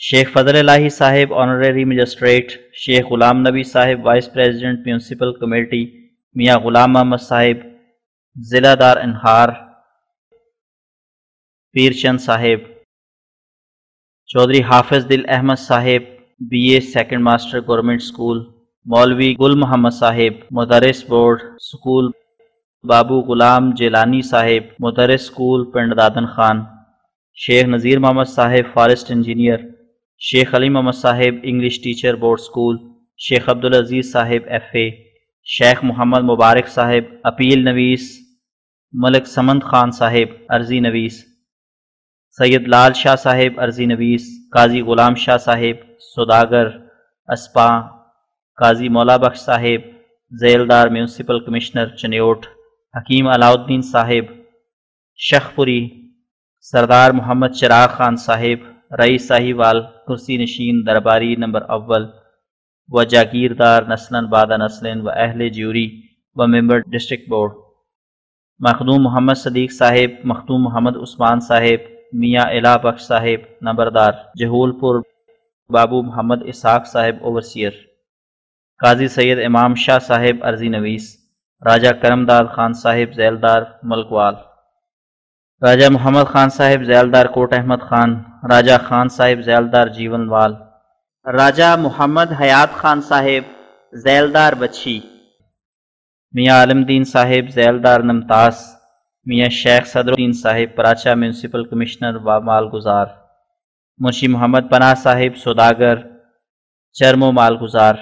شیخ فضل الہی صاحب آنریری مجسٹریٹ، شیخ غلام نبی صاحب وائس پریزیڈنٹ میونسپل کمیٹی، میاں غلام محمد صاحب ضلع دار انہار، پیر چند صاحب، چودھری حافظ دل احمد صاحب B A second master government school, Maulvi Gul محمد صاحب مدرس بورڈ اسکول، بابو غلام جیلانی صاحب مدرس اسکول پنڈ دادن خان، شیخ نذیر محمد صاحب فارسٹ انجینئر، شیخ علی محمد صاحب انگلش ٹیچر بورڈ اسکول، شیخ عبدالعزیز صاحب ایف اے، شیخ محمد مبارک صاحب اپیل نویس، ملک سمند خان صاحب عرضی نویس، سید لال شاہ صاحب عرضی نویس، قاضی غلام شاہ صاحب سوداگر اسپا، قاضی مولا بخش صاحب ذیلدار میونسپل کمشنر چنیوٹ، حکیم علاء الدین صاحب شخپوری، سردار محمد چراغ خان صاحب رئیس ساہیوال کرسی نشین درباری نمبر اول و جاگیردار نسلاً بعد نسلاً و اہل جیوری و ممبر ڈسٹرکٹ بورڈ، مخدوم محمد صدیق صاحب، مخدوم محمد عثمان صاحب، میاں الہ بخش صاحب نمبردار جہول پور، بابو محمد اسحاق صاحب اوورسیئر، قاضی سید امام شاہ صاحب عرضی نویس، راجہ کرم داد خان صاحب ذیلدار ملکوال، راجہ محمد خان صاحب ذیلدار کوٹ احمد خان، راجہ خان صاحب ذیلدار جیون وال، راجہ محمد حیات خان صاحب ذیلدار بچھی، میاں عالم دین صاحب ذیلدار نمتاس، میاں شیخ صدر الدین صاحب پراچہ میونسپل کمشنر و مال گزار، منشی محمد پناہ صاحب سوداگر، چرم و مالگزار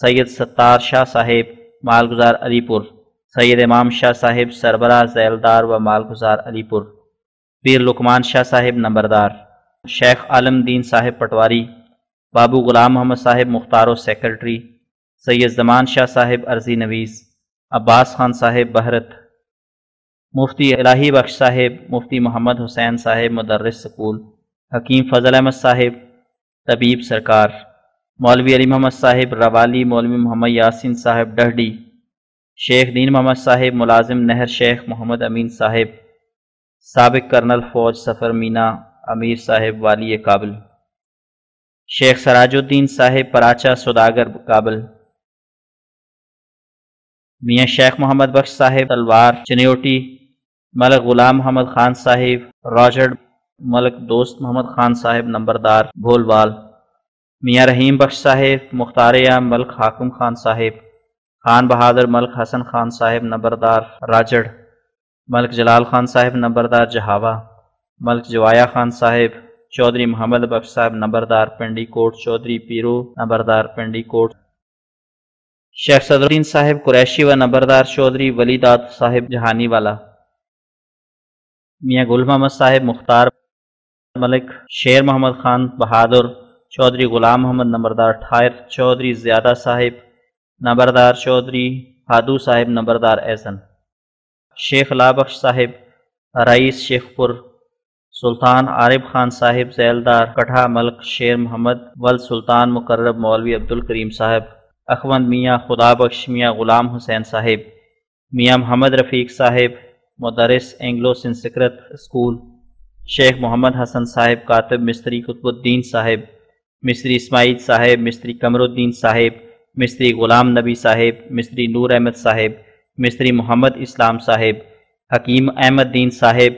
سید ستار شاہ صاحب مالگزار علی پور، سید امام شاہ صاحب سربراہ ذیلدار و مالگزار علی پور، پیر لکمان شاہ صاحب نمبردار، شیخ عالم دین صاحب پٹواری، بابو غلام محمد صاحب مختار و سیکرٹری، سید زمان شاہ صاحب عرضی نویس، عباس خان صاحب بہرت، مفتی الہی بخش صاحب، مفتی محمد حسین صاحب مدرس سکول، حکیم فضل احمد صاحب طبیب سرکار، مولوی علی محمد صاحب روالی، مولوی محمد یاسین صاحب ڈہڈی، شیخ دین محمد صاحب ملازم نہر، شیخ محمد امین صاحب سابق کرنل فوج سفر مینا، امیر صاحب والی کابل، شیخ سراج الدین صاحب پراچہ سوداگر کابل، میاں شیخ محمد بخش صاحب تلوار چنیوٹی، ملک غلام محمد خان صاحب راجڑ، ملک دوست محمد خان صاحب نمبردار بھولوال، میاں رحیم بخش صاحب مختاریہ، ملک حاکم خان صاحب، خان بہادر ملک حسن خان صاحب نمبردار راجڑ، ملک جلال خان صاحب نمبردار جہاوا، ملک جوایا خان صاحب، چودھری محمد بخش صاحب نمبردار پنڈی کوٹ، چودھری پیرو نمبردار پنڈی کوٹ، شیخ صدر الدین صاحب قریشی و نمبردار چودھری ولی داد صاحب جہانی والا، میاں گل محمد صاحب مختار، ملک شیر محمد خان بہادر، چودھری غلام محمد نمبردار ٹھائر، چودھری زیادہ صاحب نمبردار، چودھری ہادو صاحب نمبردار ایزن، شیخ لا بخش صاحب رئیس شیخ پور، سلطان عارف خان صاحب ذیلدار کٹھا، ملک شیر محمد ول سلطان مقرب مولوی عبدالکریم صاحب، اخوند میاں خدا بخش، میاں غلام حسین صاحب، میاں محمد رفیق صاحب مدرس اینگلو سنسکرت اسکول، شیخ محمد حسن صاحب کاتب، مستری قطب الدین صاحب، مستری اسماعیل صاحب، مستری قمر الدین صاحب، مستری غلام نبی صاحب، مستری نور احمد صاحب، مستری محمد اسلام صاحب، حکیم احمد دین صاحب،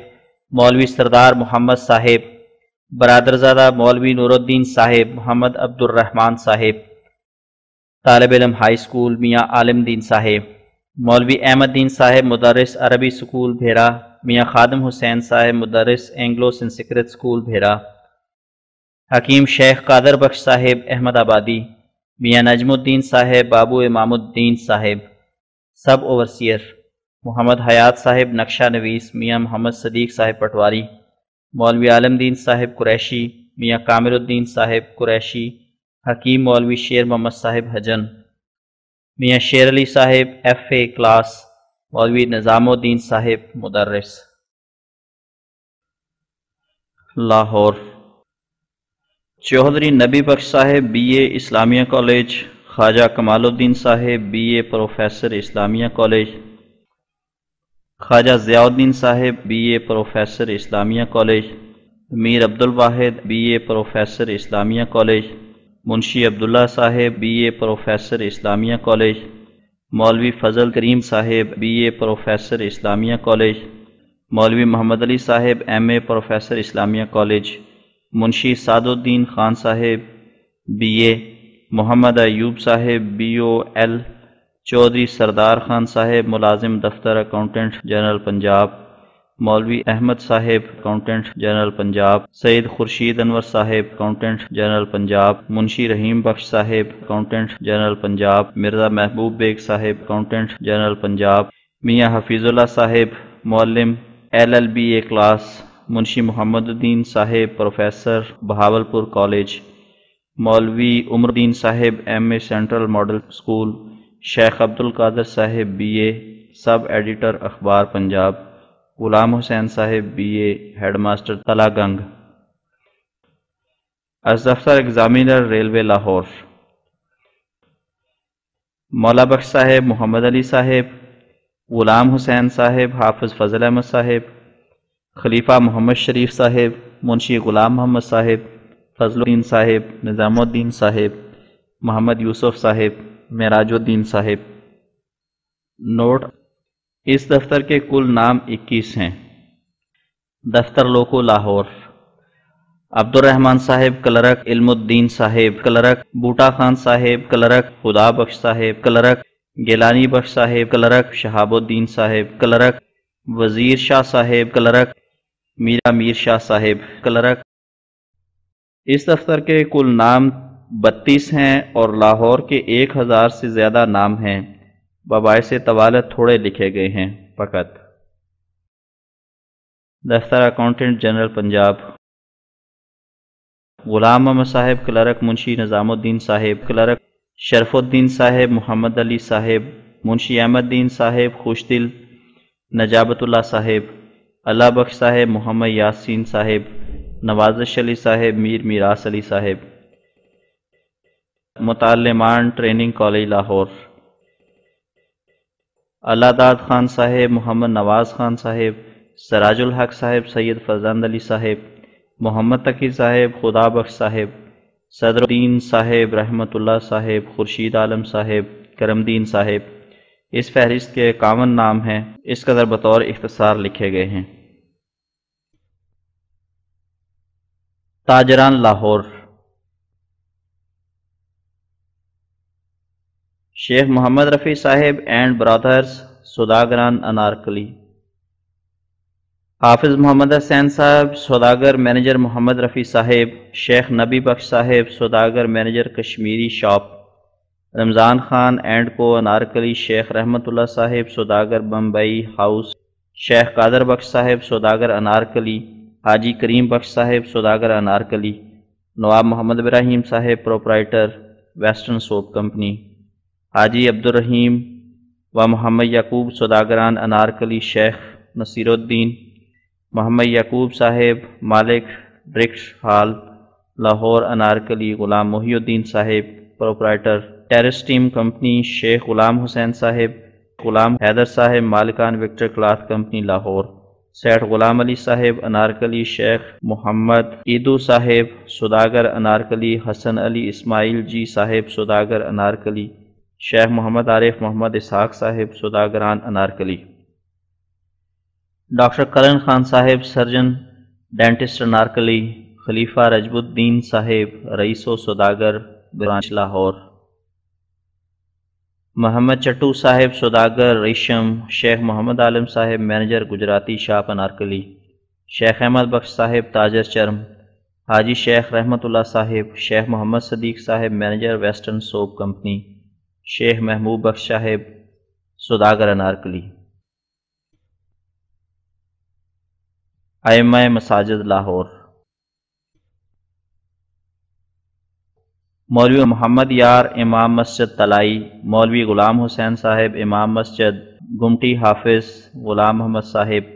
مولوی سردار محمد صاحب، برادرزادہ مولوی نور الدین صاحب، محمد عبد الرحمن صاحب، طالب علم ہائی اسکول میاں عالم دین صاحب، مولوی احمد دین صاحب مدرس عربی سکول بھیرا، میاں خادم حسین صاحب مدرس اینگلو سنسکرت سکول بھیرا، حکیم شیخ قادر بخش صاحب احمد آبادی، میاں نجم الدین صاحب بابو امام الدین صاحب، سب اوورسیئر محمد حیات صاحب نقشہ نویس، میاں محمد صدیق صاحب پٹواری، مولوی عالم دین صاحب قریشی، میاں کامل الدین صاحب قریشی، حکیم مولوی شیر محمد صاحب حجن، میاں شیر علی صاحب ایف اے کلاس، مولوی نظام الدین صاحب مدرس، لاہور، چودھری نبی بخش صاحب B a Islamia college, Khwaja Kamaluddin Sahib B A professor Islamia college, Khwaja Ziauddin Sahib B A professor Islamia college, Mir Abdul Wahid B A professor Islamia college, Munshi Abdullah Sahib B A professor Islamia college, Maulvi Fazal Karim Sahib B A professor Islamia college, Maulvi Muhammad Ali Sahib M A professor Islamia college, Munshi Saaduddin Khan صاحب B اے، محمد ایوب صاحب B O L, Chaudhry Sardar Khan صاحب ملازم دفتر accountant general Punjab, مولوی احمد صاحب accountant general Punjab, سید خورشید انور صاحب accountant general Punjab, منشی رحیم بخش صاحب accountant general Punjab, Mirza محبوب بیگ صاحب اکاؤنٹنٹ جنرل پنجاب، میاں حفیظ اللہ صاحب معلم L L B A class, Munshi Muhammaduddin Sahib professor Bahawalpur college, Maulvi Umaruddin Sahib M A central model school, Sheikh Abdul القادر صاحب بی اے سب ایڈیٹر اخبار پنجاب، غلام حسین صاحب بی اے ہیڈ ماسٹر تلا گنگ، از دفتر ایگزامینر ریلوے لاہور، مولا بخش صاحب محمد علی صاحب، غلام حسین صاحب حافظ فضل احمد صاحب، خلیفہ محمد شریف صاحب، منشی غلام محمد صاحب، فضل الدین صاحب، نظام الدین صاحب، محمد یوسف صاحب، معراج الدین صاحب۔ نوٹ: اس دفتر کے کل نام 21 ہیں۔ دفتر لوکو لاہور: عبد الرحمن صاحب کلرک، علم الدین صاحب کلرک، بوٹا خان صاحب کلرک، خدا بخش صاحب کلرک، گیلانی بخش صاحب کلرک، شہاب الدین صاحب کلرک، وزیر شاہ صاحب کلرک، میرا میر شاہ صاحب کلرک۔ اس دفتر کے کل نام 32 ہیں اور لاہور کے 1000 سے زیادہ نام ہیں، بباعث طوالت تھوڑے لکھے گئے ہیں فقط۔ دفتر اکاؤنٹنٹ جنرل پنجاب، غلام محمد صاحب کلرک، منشی نظام الدین صاحب کلرک، شرف الدین صاحب، محمد علی صاحب، منشی احمد دین صاحب خوشدل، نجابت اللہ صاحب، اللہ بخش صاحب، محمد یاسین صاحب، نوازش علی صاحب، میر میراث علی صاحب، متعلمان ٹریننگ کالج لاہور، اللہ داد خان صاحب، محمد نواز خان صاحب، سراج الحق صاحب، سید فرزند علی صاحب، محمد تقی صاحب، خدا بخش صاحب، صدر الدین صاحب، رحمت اللہ صاحب، خورشید عالم صاحب، کرم دین صاحب۔ اس فہرست کے 51 نام ہیں، اس قدر بطور اختصار لکھے گئے ہیں۔ تاجران لاہور، شیخ محمد رفیع صاحب اینڈ برادرز، سوداگران انارکلی، حافظ محمد حسین صاحب، سوداگر مینیجر محمد رفیع صاحب، شیخ نبی بخش صاحب، سوداگر manager Kashmiri shop, Ramzan Khan and کو انارکلی، شیخ رحمت اللہ صاحب، سوداگر بمبئی ہاؤس، شیخ قادر بخش صاحب، سوداگر انارکلی، حاجی کریم بخش صاحب، سوداگر انارکلی، نواب محمد ابراہیم صاحب، پروپرائٹر ویسٹرن سوپ کمپنی، حاجی عبد الرحیم و محمد یعقوب، سوداگران انارکلی، شیخ نصیر الدین، محمد یعقوب صاحب، مالک BRICS hall Lahore Anarkali, Ghulam Mohiuddin صاحب، proprietor terrace team company, Sheikh Ghulam حسین صاحب، غلام حیدر صاحب، مالکان وکٹر کلاتھ کمپنی لاہور، سیٹھ غلام علی صاحب انارکلی، شیخ محمد عیدو صاحب، سوداگر انارکلی، حسن علی اسماعیل جی صاحب، سوداگر انارکلی، شیخ محمد عارف محمد اسحاق صاحب، سوداگران انارکلی، ڈاکٹر کرن خان صاحب، سرجن ڈینٹسٹ انارکلی، خلیفہ رجب الدین صاحب، رئیس و سوداگر برانچ لاہور، محمد چٹو صاحب، سوداگر ریشم، شیخ محمد عالم صاحب، مینیجر گجراتی شاپ انارکلی، شیخ احمد بخش صاحب، تاجر چرم، حاجی شیخ رحمت اللہ صاحب، شیخ محمد صدیق صاحب، مینیجر ویسٹرن سوپ کمپنی، شیخ محبوب بخش صاحب، سوداگر انارکلی، ائمہ مساجد لاہور، مولوی محمد یار امام مسجد طلائی، مولوی غلام حسین صاحب امام مسجد گمٹی، حافظ غلام محمد صاحب،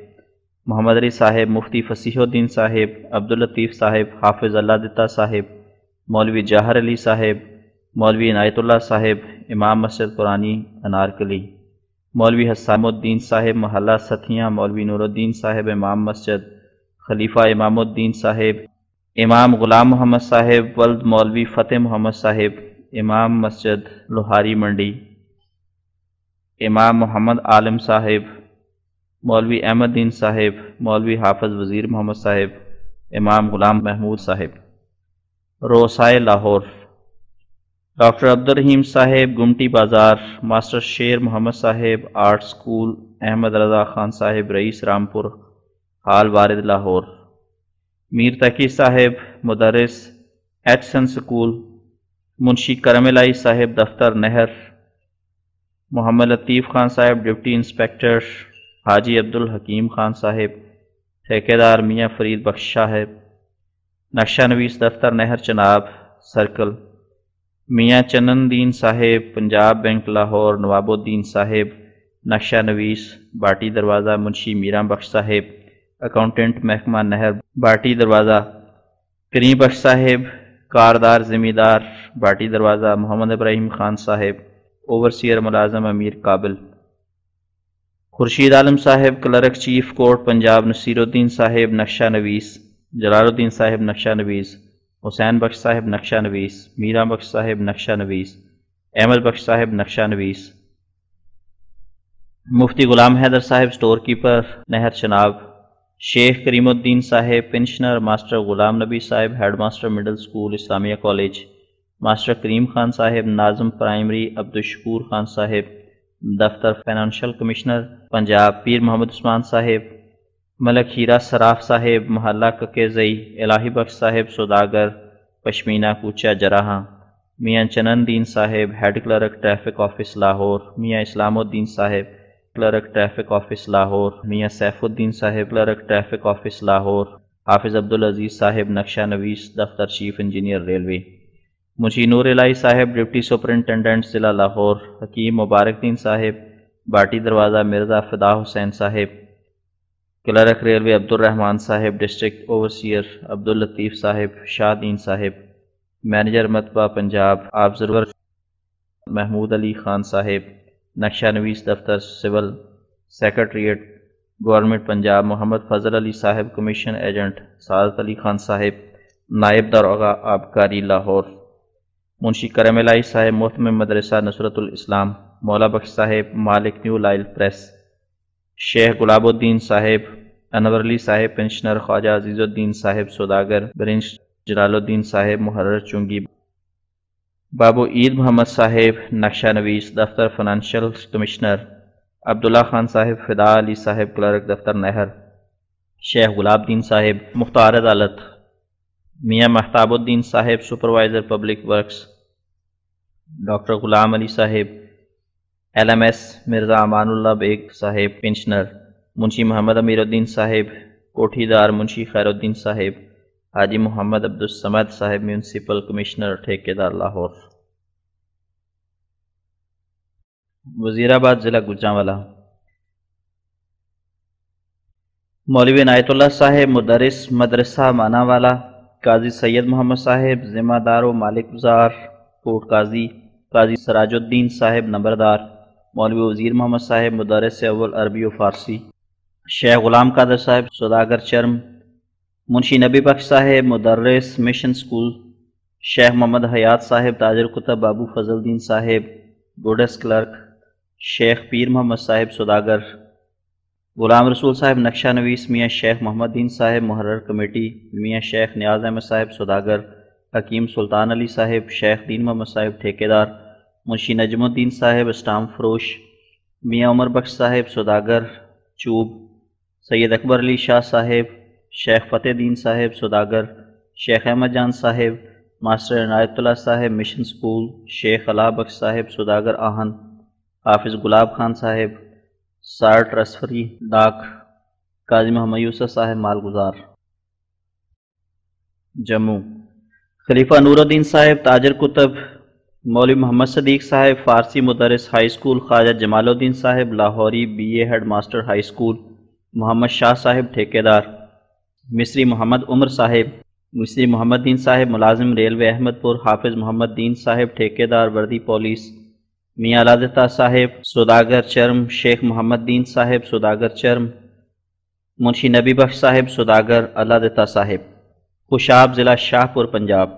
محمد علی صاحب، مفتی فصیح الدین صاحب، عبداللطیف صاحب، حافظ اللہ دتا صاحب، مولوی جاہر علی صاحب، مولوی عنایت اللہ صاحب امام مسجد پرانی انارکلی، مولوی حسام الدین صاحب محلہ ستھیاں، مولوی نور الدین صاحب امام مسجد، خلیفہ امام الدین صاحب، امام غلام محمد صاحب ولد مولوی فتح محمد صاحب امام مسجد لوہاری منڈی، امام محمد عالم صاحب، مولوی احمد دین صاحب، مولوی حافظ وزیر محمد صاحب، امام غلام محمود صاحب، روسائے لاہور، ڈاکٹر عبد الرحیم صاحب گمٹی بازار، ماسٹر شیر محمد صاحب آرٹ سکول، احمد رضا خان صاحب رئیس رامپور حال وارد لاہور، میر تقی صاحب مدرس ایچسن سکول، منشی کرم الہی صاحب دفتر نہر، محمد لطیف خان صاحب ڈپٹی انسپیکٹر، حاجی عبد الحکیم خان صاحب، ٹھیکیدار میاں فرید بخش صاحب، نقشہ نویس دفتر نہر چناب سرکل، میاں چنن دین صاحب پنجاب بینک لاہور، نواب الدین صاحب نقشہ نویس باٹی دروازہ، منشی میراں بخش صاحب اکاؤنٹنٹ محکمہ نہر باٹی دروازہ، کریم بخش صاحب کاردار زمیندار باٹی دروازہ، محمد ابراہیم خان صاحب اوورسیئر ملازم امیر کابل، خورشید عالم صاحب clerk chief court Punjab, Nasir uddin صاحب نقشہ نویس، جلال الدین صاحب نقشہ نویس، حسین بخش صاحب نقشہ نویس، میراں بخش صاحب نقشہ نویس، احمد بخش صاحب نقشہ نویس، مفتی غلام حیدر صاحب سٹور کیپر نہر چناب، شیخ کریم الدین صاحب پنشنر، ماسٹر غلام نبی صاحب ہیڈ ماسٹر مڈل سکول اسلامیہ کالج، ماسٹر کریم خان صاحب ناظم پرائمری، عبدالشکور خان صاحب دفتر فائنانشل کمشنر پنجاب، پیر محمد عثمان صاحب، ملک ہیرا سراف صاحب محلہ ککے زئی، الہی بخش صاحب سوداگر پشمینہ کوچہ جراحاں، میاں چنن دین صاحب head clerk traffic office Lahore, Mian Islam الدین صاحب کلرک ٹریفک آفس لاہور، میاں سیف الدین صاحب کلرک ٹریفک آفس لاہور، حافظ عبدالعزیز صاحب نقشہ نویس دفتر چیف انجینئر ریلوے، منشی نور الہی صاحب ڈپٹی سپرنٹنڈنٹ ضلع لاہور، حکیم مبارک دین صاحب باٹی دروازہ مرزا فدا حسین صاحب، کلرک ریلوے عبد الرحمان صاحب ڈسٹرکٹ اوورسیئر عبداللطیف صاحب شاہ دین صاحب، مینیجر مطبعہ پنجاب آبزرور محمود علی خان صاحب، نقشہ نویس دفتر سول سیکرٹریٹ گورنمنٹ پنجاب محمد فضل علی صاحب کمیشن ایجنٹ سعادت علی خان صاحب، نائب داروغہ آبکاری لاہور، منشی کرم الہی صاحب محتمم مدرسہ نصرت الاسلام، مولا بخش صاحب مالک نیو لائل پریس، شیخ گلاب الدین صاحب انور علی صاحب پنشنر، خواجہ عزیز الدین صاحب سوداگر برنج، جلال الدین صاحب محرر چنگی، بابو عید محمد صاحب نقشہ نویس دفتر فنانشل کمشنر، عبداللہ خان صاحب فدا علی صاحب کلرک دفتر نہر، شیخ گلاب دین صاحب مختار عدالت، میاں مہتاب الدین صاحب supervisor public works, doctor Ghulam علی صاحب L M S, Mirza Aman Ullah bag صاحب پنشنر، منشی محمد امیر الدین صاحب کوٹھی دار، منشی خیر الدین صاحب، حاجی محمد عبدالصمد صاحب میونسپل کمشنر ٹھیکیدار لاہور، وزیرآباد ضلع گوجرانوالا، مولوی عنایت اللہ صاحب مدرس مدرسہ مانا والا، قاضی سید محمد صاحب ذمہ دار و مالک گزار کوٹ قاضی، قاضی سراج الدین صاحب نمبردار، مولوی وزیر محمد صاحب مدرس اول عربی و فارسی، شیخ غلام قادر صاحب سوداگر چرم، منشی نبی بخش صاحب مدرس مشن سکول، شیخ محمد حیات صاحب تاجر کتب بابو فضل الدین صاحب گوڈس کلرک، شیخ پیر محمد صاحب سوداگر، غلام رسول صاحب نقشہ نویس، میاں شیخ محمد دین صاحب محرر کمیٹی، میاں شیخ نیاز احمد صاحب سوداگر، حکیم سلطان علی صاحب شیخ دین محمد صاحب ٹھیکیدار، منشی نجم الدین صاحب اسٹام فروش، میاں عمر بخش صاحب سوداگر چوب، سید اکبر علی شاہ صاحب، شیخ فتح دین صاحب سوداگر، شیخ احمد جان صاحب ماسٹر عنایت اللہ صاحب مشن سکول، شیخ علا بخش صاحب سوداگر آہن، حافظ گلاب خان صاحب سارٹ رسفری ڈاک، قاضی محمد یوسف صاحب مالگزار، جموں، خلیفہ نور الدین صاحب تاجر کتب، مولوی محمد صدیق صاحب فارسی مدرس high school, Khwaja Jamaluddin Sahib Lahori B A head master high school, Muhammad Shah Sahib ٹھیکیدار، مصری محمد عمر صاحب، مصری محمد دین صاحب ملازم ریلوے احمد پور، حافظ محمد دین صاحب ٹھیکیدار وردی پولیس، میاں علادتہ صاحب سوداگر چرم، شیخ محمد دین صاحب سوداگر چرم، منشی نبی بخش صاحب سوداگر علادتہ صاحب، خوشاب ضلع شاہپور پنجاب،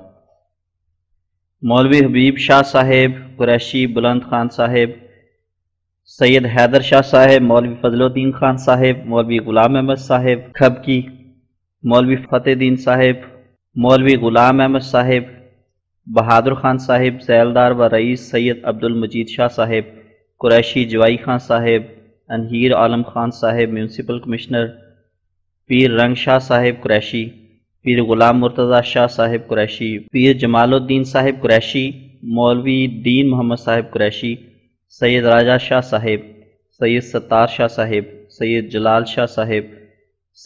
مولوی حبیب شاہ صاحب قریشی بلند خان صاحب، سید حیدر شاہ صاحب، مولوی فضل الدین خان صاحب، مولوی غلام احمد صاحب کھبکی، مولوی فتح دین صاحب، مولوی غلام احمد صاحب، بہادر خان صاحب ذیلدار و رئیس سید عبد المجید شاہ صاحب، قریشی جوائی خان صاحب، انہیر عالم خان صاحب میونسپل کمشنر، پیر رنگ شاہ صاحب قریشی، پیر غلام مرتضی شاہ صاحب قریشی، پیر جمال الدین صاحب قریشی، مولوی دین محمد صاحب قریشی، سید راجہ شاہ صاحب، سید ستار شاہ صاحب، سید جلال شاہ صاحب،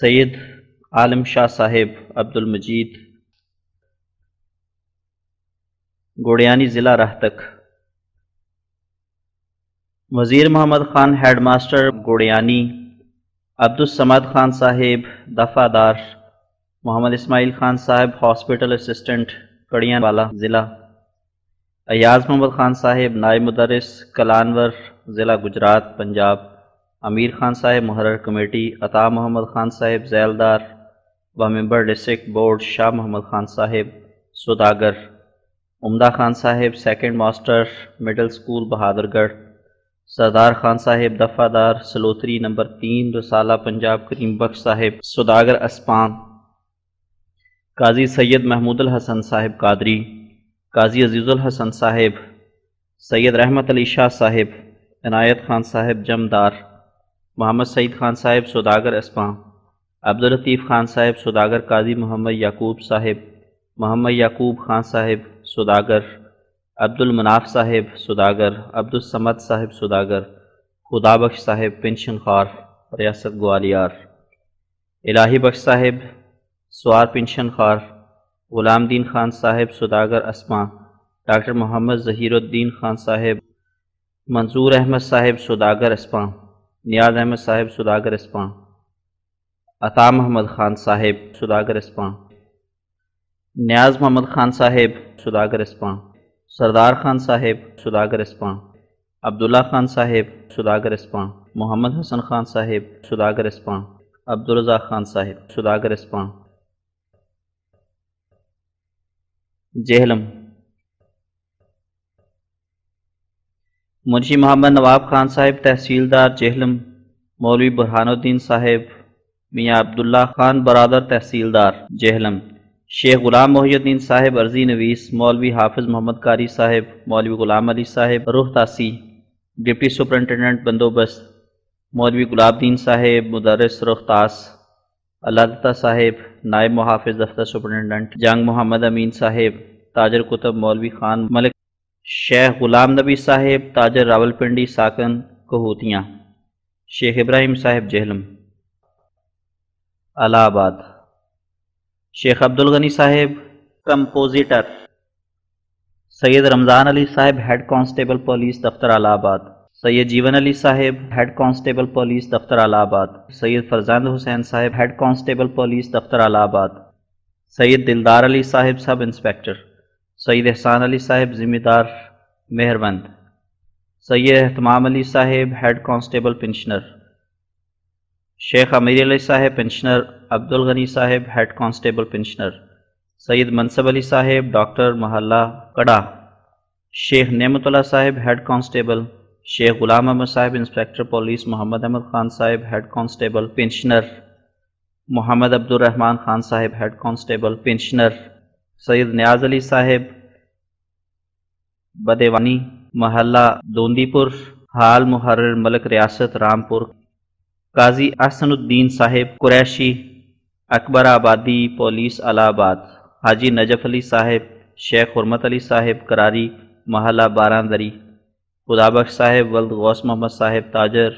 سید عالم شاہ صاحب عبد المجید، گوڑیانی ضلع راہ تک، وزیر محمد خان ہیڈ ماسٹر گوڑیانی، عبدالصمد خان صاحب دفعہ دار، محمد اسماعیل خان صاحب ہاسپٹل اسسٹنٹ کڑیاں والا ضلع، ایاز محمد خان صاحب نائب مدرس کلانور ضلع گجرات پنجاب، امیر خان صاحب محرر کمیٹی، عطا محمد خان صاحب ذیلدار و ممبر ڈسٹرکٹ بورڈ شاہ محمد خان صاحب سوداگر، عمدہ خان صاحب سیکنڈ ماسٹر مڈل سکول بہادر گڑھ، سردار خان صاحب دفعہ دار سلوتری نمبر 3 رسالہ پنجاب کریم بخش صاحب سوداگر اسپان، قاضی سید محمود الحسن صاحب قادری، قاضی عزیز الحسن صاحب، سید رحمت علی شاہ صاحب، عنایت خان صاحب جمدار، محمد سعید خان صاحب سوداگر اسپان، عبداللطیف خان صاحب سوداگر، قاضی محمد یعقوب صاحب، محمد یعقوب خان صاحب سوداگر، عبد المناف صاحب سوداگر، عبد الصمد صاحب سوداگر، خدا بخش صاحب پنشن خوار ریاست گوالیار، الہی بخش صاحب سوار پنشن خوار، غلام دین خان صاحب سوداگر اسماں، ڈاکٹر محمد ظہیر الدین خان صاحب، منظور احمد صاحب سوداگر اسپاں، نیاز احمد صاحب سوداگر اسپاں، عطا محمد خان صاحب سوداگر اسپاں، نیاز محمد خان صاحب سوداگر اسپاں، سردار خان صاحب سوداگر اسپاں، عبداللہ خان صاحب سوداگر اسپاں، محمد حسن خان صاحب سوداگر اسپاں، عبدالرزاق خان صاحب سوداگر اسپاں، جہلم منشی محمد نواب خان صاحب تحصیلدار جہلم، مولوی برہان الدین صاحب، میاں عبداللہ خان برادر تحصیلدار جہلم، شیخ غلام محی الدین صاحب عرضی نویس، مولوی حافظ محمد قاری صاحب، مولوی غلام علی صاحب روہتاسی ڈپٹی سپرنٹنڈنٹ بندوبست، مولوی گلاب دین صاحب مدرس روہتاس، اللہ دتہ صاحب نائب محافظ دفتر سپرنٹنڈنٹ، جنگ محمد امین صاحب تاجر کتب، مولوی خان ملک، شیخ غلام نبی صاحب تاجر راولپنڈی ساکن کہوتیاں، شیخ ابراہیم صاحب جہلم، الہ آباد، شیخ عبدالغنی صاحب کمپوزیٹر، سید رمضان علی صاحب ہیڈ کانسٹیبل پولیس دفتر الہ آباد، سید جیون علی صاحب ہیڈ کانسٹیبل پولیس دفتر الہ آباد، سید فرزند حسین صاحب ہیڈ کانسٹیبل پولیس دفتر الہ آباد، سید دلدار علی صاحب سب انسپیکٹر، سید احسان علی صاحب ذمہ دار مہربند، سید اہتمام علی صاحب ہیڈ کانسٹیبل پنشنر، شیخ امیر علی صاحب پنشنر، عبدالغنی صاحب ہیڈ کانسٹیبل پنشنر، سید منصب علی صاحب ڈاکٹر محلہ کڑا، شیخ نعمت اللہ صاحب ہیڈ کانسٹیبل، شیخ غلام احمد صاحب انسپیکٹر پولیس، محمد احمد خان صاحب ہیڈ کانسٹیبل پنشنر، محمد عبد الرحمن خان صاحب ہیڈ کانسٹیبل پنشنر، سید نیاز علی صاحب بدیوانی محلہ دوندی پور حال محرر ملک ریاست رامپور، قاضی احسن الدین صاحب قریشی اکبر آبادی پولیس الہ آباد، حاجی نجف علی صاحب شیخ حرمت علی صاحب کراری محلہ باراندری، خدا بخش صاحب ولد غوث محمد صاحب تاجر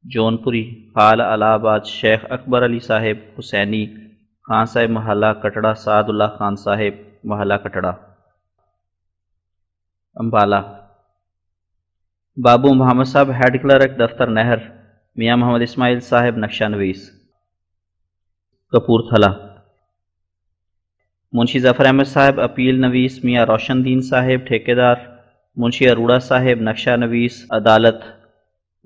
جون پوری حال الہ آباد، شیخ اکبر علی صاحب حسینی خان صاحب محلہ کٹڑا، سعد اللہ خان صاحب محلہ کٹڑا، امبالہ، بابو محمد صاحب ہیڈ کلرک دفتر نہر، میاں محمد اسماعیل صاحب نقشہ نویس، کپورتھلا، منشی ظفر احمد صاحب اپیل نویس، میاں روشن دین صاحب ٹھیکیدار، منشی اروڑا صاحب نقشہ نویس عدالت،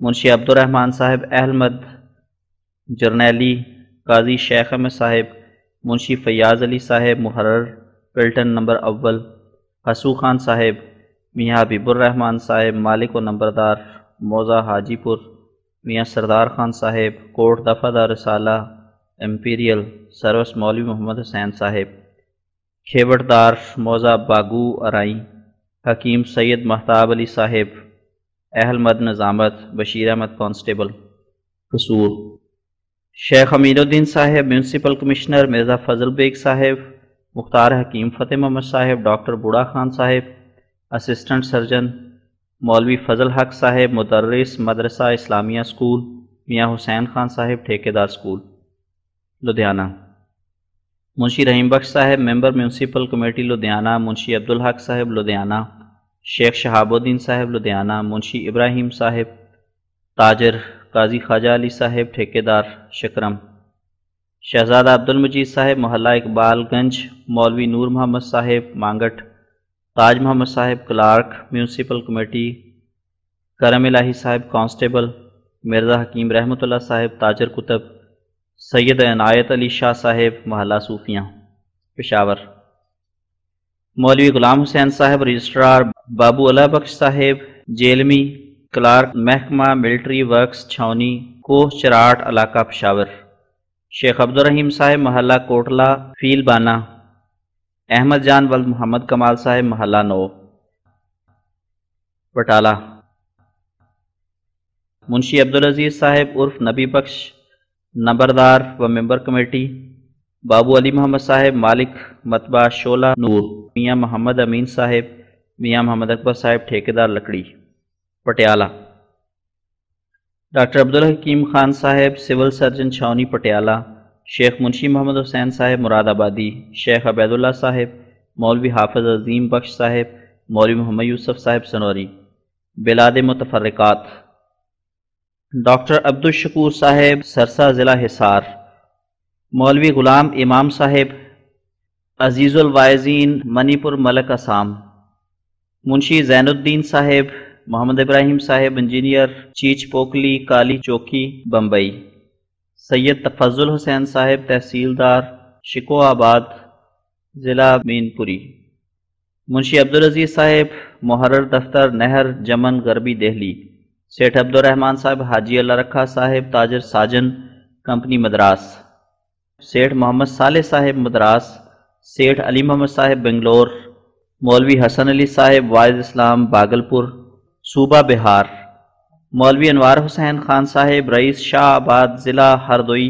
منشی عبد الرحمن صاحب احمد جرنیلی قاضی شیخ احمد صاحب، منشی فیاض علی صاحب محرر پلٹن نمبر اول، حسو خان صاحب، میاں حبیب الرحمن صاحب مالک و نمبردار موضع حاجی پور، میاں سردار خان صاحب کوٹ دفعہ دار رسالہ امپیریل سروس، مولوی محمد حسین صاحب کھیوڑ دار موضع باگو ارائی، حکیم سید مہتاب علی صاحب اہل مد نظامت، بشیر احمد کانسٹیبل قصور، شیخ امین الدین صاحب میونسپل کمشنر، مرزا فضل بیگ صاحب، مختار حکیم فتح محمد صاحب، ڈاکٹر بوڑھا خان صاحب اسسٹنٹ سرجن، مولوی فضل حق صاحب مدرس مدرسہ اسلامیہ اسکول، میاں حسین خان صاحب ٹھیکیدار اسکول لدھیانہ، منشی رحیم بخش صاحب ممبر میونسپل کمیٹی لدھیانہ، منشی عبدالحق صاحب لدھیانہ، شیخ شہاب الدین صاحب لدھیانہ، منشی ابراہیم صاحب تاجر، قاضی خواجہ علی صاحب ٹھیکیدار شکرم، شہزادہ عبد المجید صاحب محلہ اقبال گنج، مولوی نور محمد صاحب مانگٹ، تاج محمد صاحب کلارک میونسپل کمیٹی، کرم الہی صاحب کانسٹیبل، مرزا حکیم رحمۃ اللہ صاحب تاجر کتب، سید عنایت علی شاہ صاحب محلہ صوفیاں پشاور، مولوی غلام حسین صاحب رجسٹرار، بابو اللہ بخش صاحب جیلمی کلارک محکمہ ملٹری ورکس چھاونی کوہ چراٹ علاقہ پشاور، شیخ عبد الرحیم صاحب محلہ کوٹلہ فیل بانا، احمد جان ولد محمد کمال صاحب محلہ نو بٹالہ، منشی عبدالعزیز صاحب عرف نبی بخش نمبردار و ممبر کمیٹی، بابو علی محمد صاحب مالک مطبع شعلہ نور، میاں محمد امین صاحب میاں محمد اکبر صاحب ٹھیکیدار لکڑی پٹیالہ، ڈاکٹر عبدالحکیم خان صاحب سول سرجن چھاؤنی پٹیالہ، شیخ منشی محمد حسین صاحب مراد آبادی، شیخ عبید اللہ صاحب، مولوی حافظ عظیم بخش صاحب، مولوی محمد یوسف صاحب سنوری بلاد متفرقات، ڈاکٹر عبدالشکور صاحب سرسا ضلع حصار، مولوی غلام امام صاحب عزیز الواعظین منی پور ملک اسام، منشی زین الدین صاحب محمد ابراہیم صاحب انجینئر چیچ پوکلی کالی چوکی بمبئی، سید تفضل حسین صاحب تحصیلدار شکو آباد ضلع مین پوری، منشی عبدالعزیز صاحب محرر دفتر نہر جمن غربی دہلی، سیٹھ عبدالرحمان صاحب حاجی اللہ رکھا صاحب تاجر ساجن کمپنی مدراس، سیٹھ محمد صالح صاحب مدراس، سیٹھ علی محمد صاحب بنگلور، مولوی حسن علی صاحب واعظ اسلام باگلپور صوبہ بہار، مولوی انوار حسین خان صاحب رئیس شاہ آباد ضلع ہردوئی،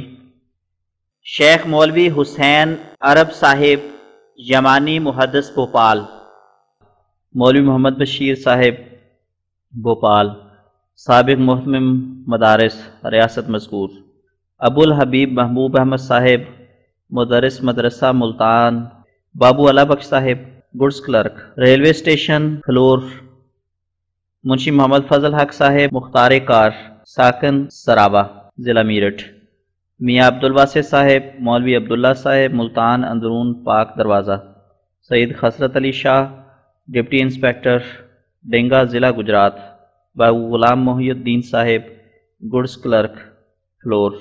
شیخ مولوی حسین عرب صاحب یمانی محدث بھوپال، مولوی محمد بشیر صاحب بھوپال سابق محتمم مدارس ریاست مذکور، ابو الحبیب محبوب احمد صاحب مدرس مدرسہ ملتان، بابو Allah Bakhsh Sahib goods clerk railway station Phillaur, Munshi Muhammad Fazal Haq صاحب مختار کار ساکن سرابہ ضلع میرٹھ، میاں عبدالواسع صاحب مولوی عبداللہ صاحب ملتان اندرون پاک دروازہ، سید خسرت علی شاہ ڈپٹی انسپیکٹر ڈنگا ضلع گجرات، بابو Ghulam Mohiuddin Sahib goods clerk Phillaur,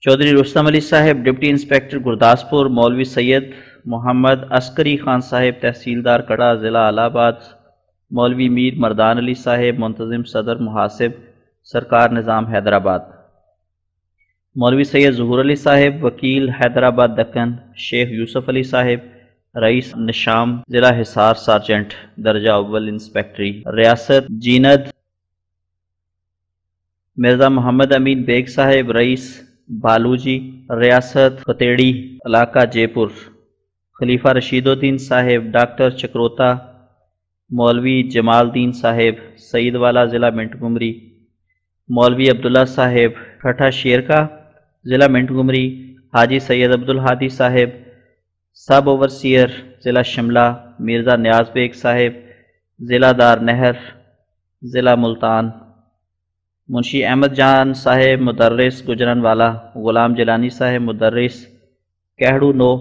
Chaudhry Rustam Ali Sahib deputy inspector Gurdaspur, مولوی سید محمد عسکری خان صاحب تحصیلدار کڑا ضلع الہ آباد، مولوی میر مردان علی صاحب منتظم صدر محاسب سرکار نظام حیدرآباد، مولوی سید ظہور علی صاحب وکیل حیدرآباد دکن، شیخ یوسف علی صاحب رئیس نشام ضلع حصار سارجنٹ درجہ اول انسپیکٹری ریاست جیند، مرزا محمد امین بیگ صاحب رئیس بالوجی ریاست فتیڑی علاقہ جے پور، خلیفہ رشید الدین صاحب ڈاکٹر چکروتا، مولوی جمال الدین صاحب سعید والا ضلع منٹگمری، مولوی عبداللہ صاحب ٹھٹھا شیرکا ضلع منٹگمری، حاجی سید عبدالحادی صاحب سب اوورسیئر ضلع شملہ، مرزا نیاز بیگ صاحب ضلع دار نہر ضلع ملتان، منشی احمد جان صاحب مدرس گجران والا، غلام جیلانی صاحب مدرس کہڑو نو،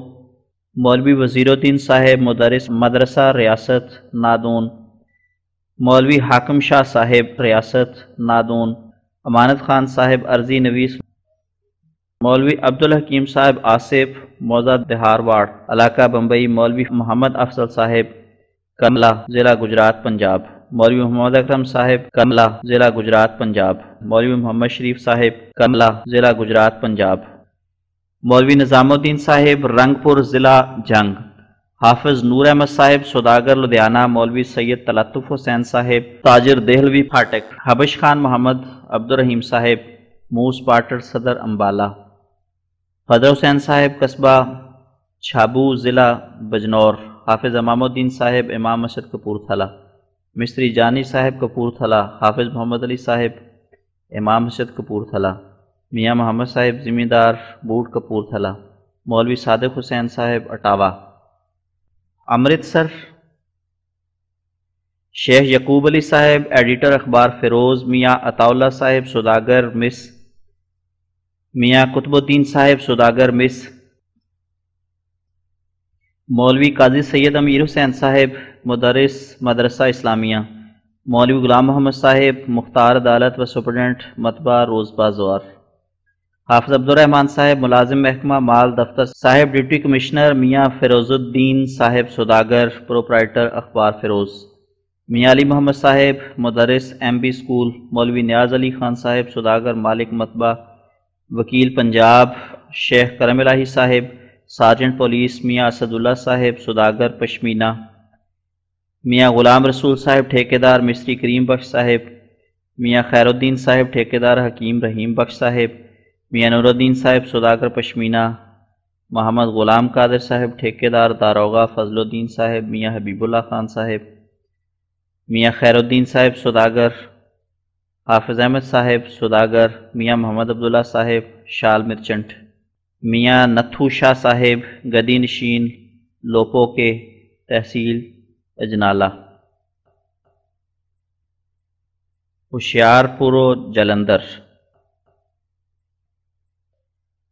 مولوی وزیر الدین صاحب مدرس مدرسہ ریاست نادون، مولوی حاکم شاہ صاحب ریاست نادون، امانت خان صاحب عرضی نویس، مولوی عبدالحکیم صاحب آصف موضع دہارواڑ علاقہ بمبئی، مولوی محمد افضل صاحب کملا ضلع گجرات پنجاب، مولوی محمد اکرم صاحب کملا ضلع گجرات پنجاب، مولوی محمد شریف صاحب کملا ضلع گجرات پنجاب، مولوی نظام الدین صاحب رنگ پور ضلع جنگ، حافظ نور احمد صاحب سوداگر لدھیانہ، مولوی سید تلطف حسین صاحب تاجر دہلوی پھاٹک، حبش خان محمد عبدالرحیم صاحب موس پاٹر صدر امبالہ، فضل حسین صاحب قصبہ چھابو ضلع بجنور، حافظ امام الدین صاحب امام مسجد کپورتھلا، مستری جانی صاحب کپورتھلا، حافظ محمد علی صاحب امام مسجد کپورتھلا، میاں محمد صاحب زمیندار بوٹ کپورتھلا، مولوی صادق حسین صاحب اٹاوہ، امرتسر شیخ یعقوب علی صاحب ایڈیٹر اخبار فیروز، میاں عطا اللہ صاحب سوداگر مس، میاں قطب الدین صاحب سوداگر مس، مولوی قاضی سید امیر حسین صاحب مدرس مدرسہ اسلامیہ، مولوی غلام محمد صاحب مختار عدالت و سپرڈنٹ مطبعہ روز بازار، حافظ عبدالرحمان صاحب ملازم محکمہ مال دفتر صاحب ڈپٹی کمشنر، میاں فیروز الدین صاحب سوداگر پروپرائٹر اخبار فیروز، میاں علی محمد صاحب مدرس ایم بی اسکول، مولوی نیاز علی خان صاحب سوداگر مالک مطبعہ وکیل پنجاب، شیخ کرم الہی صاحب سارجنٹ پولیس، میاں اسد اللہ صاحب سوداگر پشمینہ، میاں غلام رسول صاحب ٹھیکیدار مستری کریم بخش صاحب، میاں خیر الدین صاحب ٹھیکیدار حکیم رحیم بخش صاحب، میاں نور الدین صاحب سوداگر پشمینہ، محمد غلام قادر صاحب ٹھیکیدار داروغہ فضل الدین صاحب، میاں حبیب اللہ خان صاحب، میاں خیر الدین صاحب سوداگر، حافظ احمد صاحب سوداگر، میاں محمد عبداللہ صاحب شال مرچنٹ، میاں نتھو شاہ صاحب گدی نشین لوپو کے تحصیل اجنالہ، ہوشیارپور جلندر۔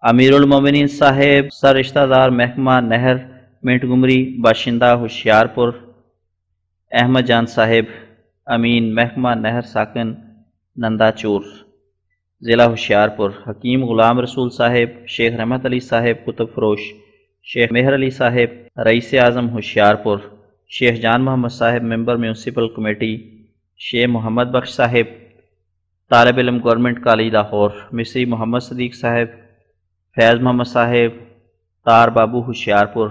امیر المومنین صاحب سر رشتہ دار محکمہ نہر منٹگمری باشندہ ہوشیارپور، احمد جان صاحب امین محکمہ نہر ساکن ننداچور ضلع ہوشیارپور، حکیم غلام رسول صاحب، شیخ رحمت علی صاحب کتب فروش، شیخ مہر علی صاحب رئیس اعظم ہوشیارپور، شیخ جان محمد صاحب ممبر میونسپل کمیٹی، شیخ محمد بخش صاحب طالب علم گورنمنٹ کالج لاہور، مصری محمد صدیق صاحب، فیض محمد صاحب تار بابو ہوشیارپور،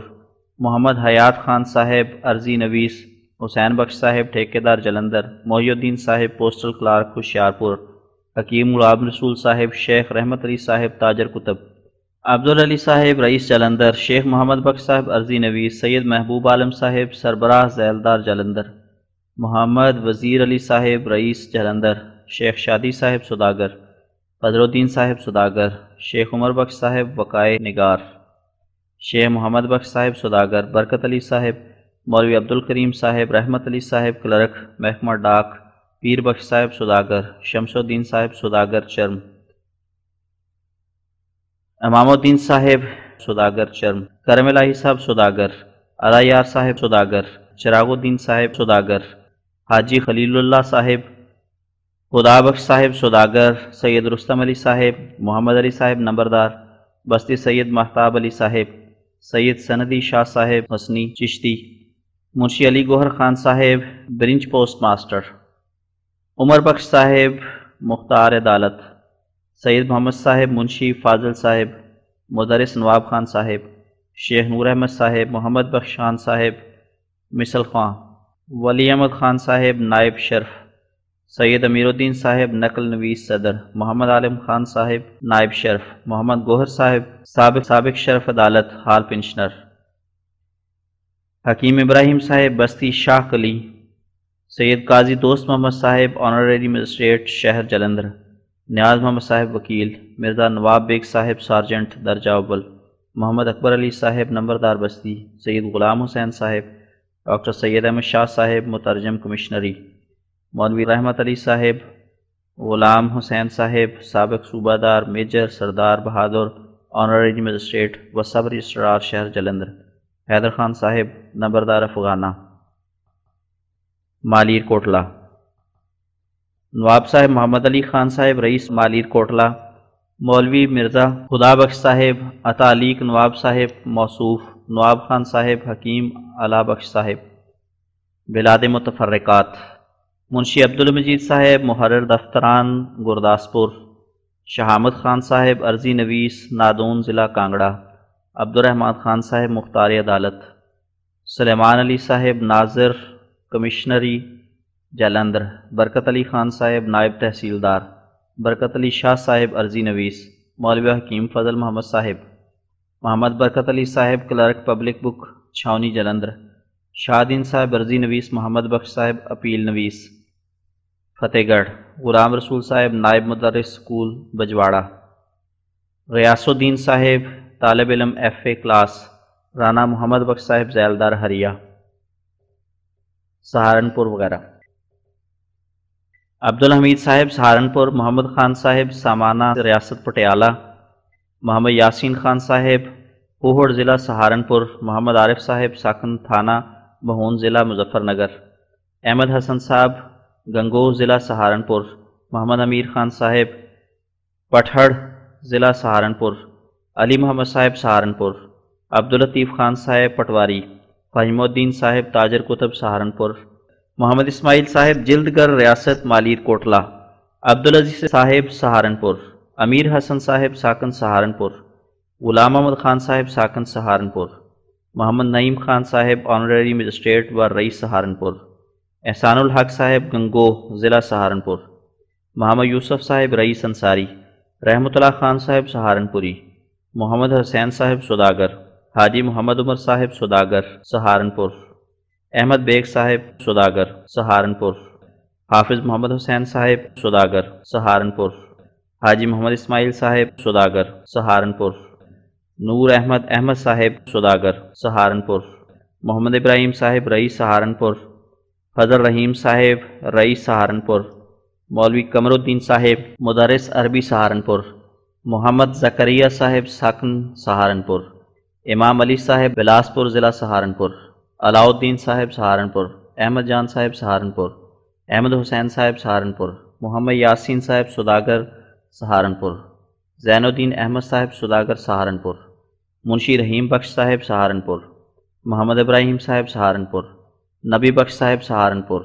محمد حیات خان صاحب عرضی نویس، حسین بخش صاحب ٹھیکیدار جلندر، محی الدین صاحب پوسٹل کلارک ہوشیارپور، حکیم غلام رسول صاحب، شیخ رحمت علی صاحب تاجر کتب، عبدالعلی صاحب رئیس جلندر، شیخ محمد بخش صاحب عرضی نویس، سید محبوب عالم صاحب سربراہ ذیلدار جلندر، محمد وزیر علی صاحب رئیس جلندر، شیخ شادی صاحب سوداگر، بدر الدین صاحب سوداگر، شیخ عمر بخش صاحب وقائے نگار، شیخ محمد بخش صاحب سوداگر، برکت علی صاحب، مولوی عبدالکریم صاحب رحمت علی صاحب کلرک محکمہ ڈاک، پیر بخش صاحب سوداگر، شمس الدین صاحب سوداگر چرم، امام الدین صاحب سوداگر چرم، کرم الہی صاحب سوداگر، علا یار صاحب سوداگر، چراغ الدین صاحب سوداگر، حاجی خلیل اللہ صاحب، خدا بخش صاحب سوداگر، سید رستم علی صاحب، محمد علی صاحب نمبردار، بستی سید مہتاب علی صاحب، سید سندی شاہ صاحب حسنی چشتی، منشی علی گوہر خان صاحب برنج پوسٹ ماسٹر، عمر بخش صاحب مختار عدالت، سید محمد صاحب منشی فاضل صاحب، مدرس نواب خان صاحب، شیخ نور احمد صاحب، محمد بخش خان صاحب مثل خواں، ولی احمد خان صاحب نائب شرف، سید امیر الدین صاحب نقل نویس صدر، محمد عالم خان صاحب نائب شرف، محمد گوہر صاحب سابق شرف عدالت حال پنشنر، حکیم ابراہیم صاحب بستی شاہ کلی، سید قاضی دوست محمد صاحب آنریری مجسٹریٹ شہر جلندر، نیاز محمد صاحب وکیل، مرزا نواب بیگ صاحب سارجنٹ درجہ اول، محمد اکبر علی صاحب نمبردار بستی، سید غلام حسین صاحب، ڈاکٹر سید احمد شاہ صاحب مترجم کمشنری، مولوی رحمت علی صاحب، غلام حسین صاحب سابق صوبہ دار میجر سردار بہادر آنریری مجسٹریٹ و سب رجسٹرار شہر جلندر، حیدر خان صاحب نمبردار افغانہ، مالیر کوٹلہ، نواب صاحب محمد علی خان صاحب رئیس مالیر کوٹلہ، مولوی مرزا خدا بخش صاحب عطالیق نواب صاحب موصوف، نواب خان صاحب حکیم علا بخش صاحب، بلاد متفرقات، منشی عبدالمجید صاحب محرر دفتران گرداسپور، شہامت خان صاحب عرضی نویس نادون ضلع کانگڑا، عبدالرحمن خان صاحب مختار عدالت، سلیمان علی صاحب ناظر کمشنری جلندر، برکت علی خان صاحب نائب تحصیلدار، برکت علی شاہ صاحب عرضی نویس، مولوی حکیم فضل محمد صاحب، محمد برکت علی صاحب کلرک پبلک بک چھاونی جلندر، شاہدین صاحب عرضی نویس، محمد بخش صاحب اپیل نویس فتح گڑھ، غلام رسول صاحب نائب مدرس اسکول بجواڑہ، غیاث الدین صاحب طالب علم F a class, Rana Muhammad Bakhsh صاحب ذیلدار ہریا سہارنپور وغیرہ، عبدالحمید صاحب سہارنپور، محمد خان صاحب سامانہ ریاست پٹیالہ، محمد یاسین خان صاحب پوہڑ ضلع سہارنپور، محمد عارف صاحب ساکن تھانہ بہون ضلع مظفر نگر، احمد حسن صاحب گنگوہ ضلع سہارنپور، محمد امیر خان صاحب پٹھڑ ضلع سہارنپور، علی محمد صاحب سہارنپور، عبداللطیف خان صاحب پٹواری، فہیم الدین صاحب تاجر کتب سہارنپور، محمد اسماعیل صاحب جلد گر ریاست مالیر کوٹلہ، عبدالعزیز صاحب سہارنپور، امیر حسن صاحب ساکن سہارنپور، غلام محمد خان صاحب ساکن سہارنپور، محمد نعیم خان صاحب آنریری مجسٹریٹ و رئیس سہارنپور، احسان الحق صاحب گنگوہ ضلع سہارنپور، محمد یوسف صاحب رئیس انصاری، رحمت اللہ خان صاحب سہارنپوری، محمد حسین صاحب سوداگر، حاجی محمد عمر صاحب سوداگر سہارنپور، احمد بیگ صاحب سوداگر سہارنپور، حافظ محمد حسین صاحب سوداگر سہارنپور، حاجی محمد اسماعیل صاحب سوداگر سہارنپور، نور احمد صاحب سوداگر سہارنپور، محمد ابراہیم صاحب رئیس سہارنپور، فضل رحیم صاحب رئیس سہارنپور، مولوی قمر الدین صاحب مدرس عربی سہارنپور، محمد زکریہ صاحب ساکن سہارنپور، امام علی صاحب بلاسپور ضلع سہارنپور، علاء الدین صاحب سہارنپور، احمد جان صاحب سہارنپور، احمد حسین صاحب سہارنپور، محمد یاسین صاحب سوداگر سہارنپور، زین الدین احمد صاحب سوداگر سہارنپور، منشی رحیم بخش صاحب سہارنپور، محمد ابراہیم صاحب سہارنپور، نبی بخش صاحب سہارنپور،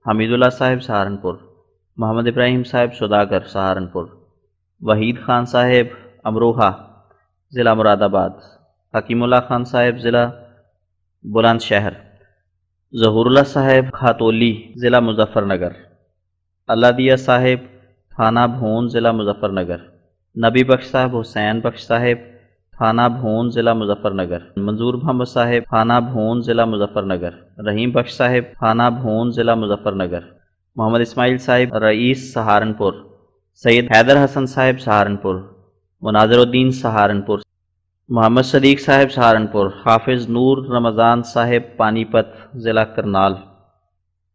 حمید اللہ صاحب سہارنپور، محمد ابراہیم صاحب سوداگر سہارنپور، وحید خان صاحب امروہہ ضلع مراد آباد، حکیم اللہ خان صاحب ضلع بلند شہر، ظہور اللہ صاحب کھاتولی ضلع مظفر نگر، اللہ دیا صاحب تھانہ بھون ضلع مظفر نگر، نبی بخش صاحب حسین بخش صاحب تھانہ بھون ضلع مظفر نگر، منظور محمد صاحب تھانہ بھون ضلع مظفر نگر، رحیم بخش صاحب تھانہ بھون ضلع مظفر نگر، محمد اسماعیل صاحب رئیس سہارنپور، سید حیدر حسن صاحب سہارنپور، مناظر الدین سہارنپور، محمد صدیق صاحب سہارنپور، حافظ نور رمضان صاحب پانی پت ضلع کرنال،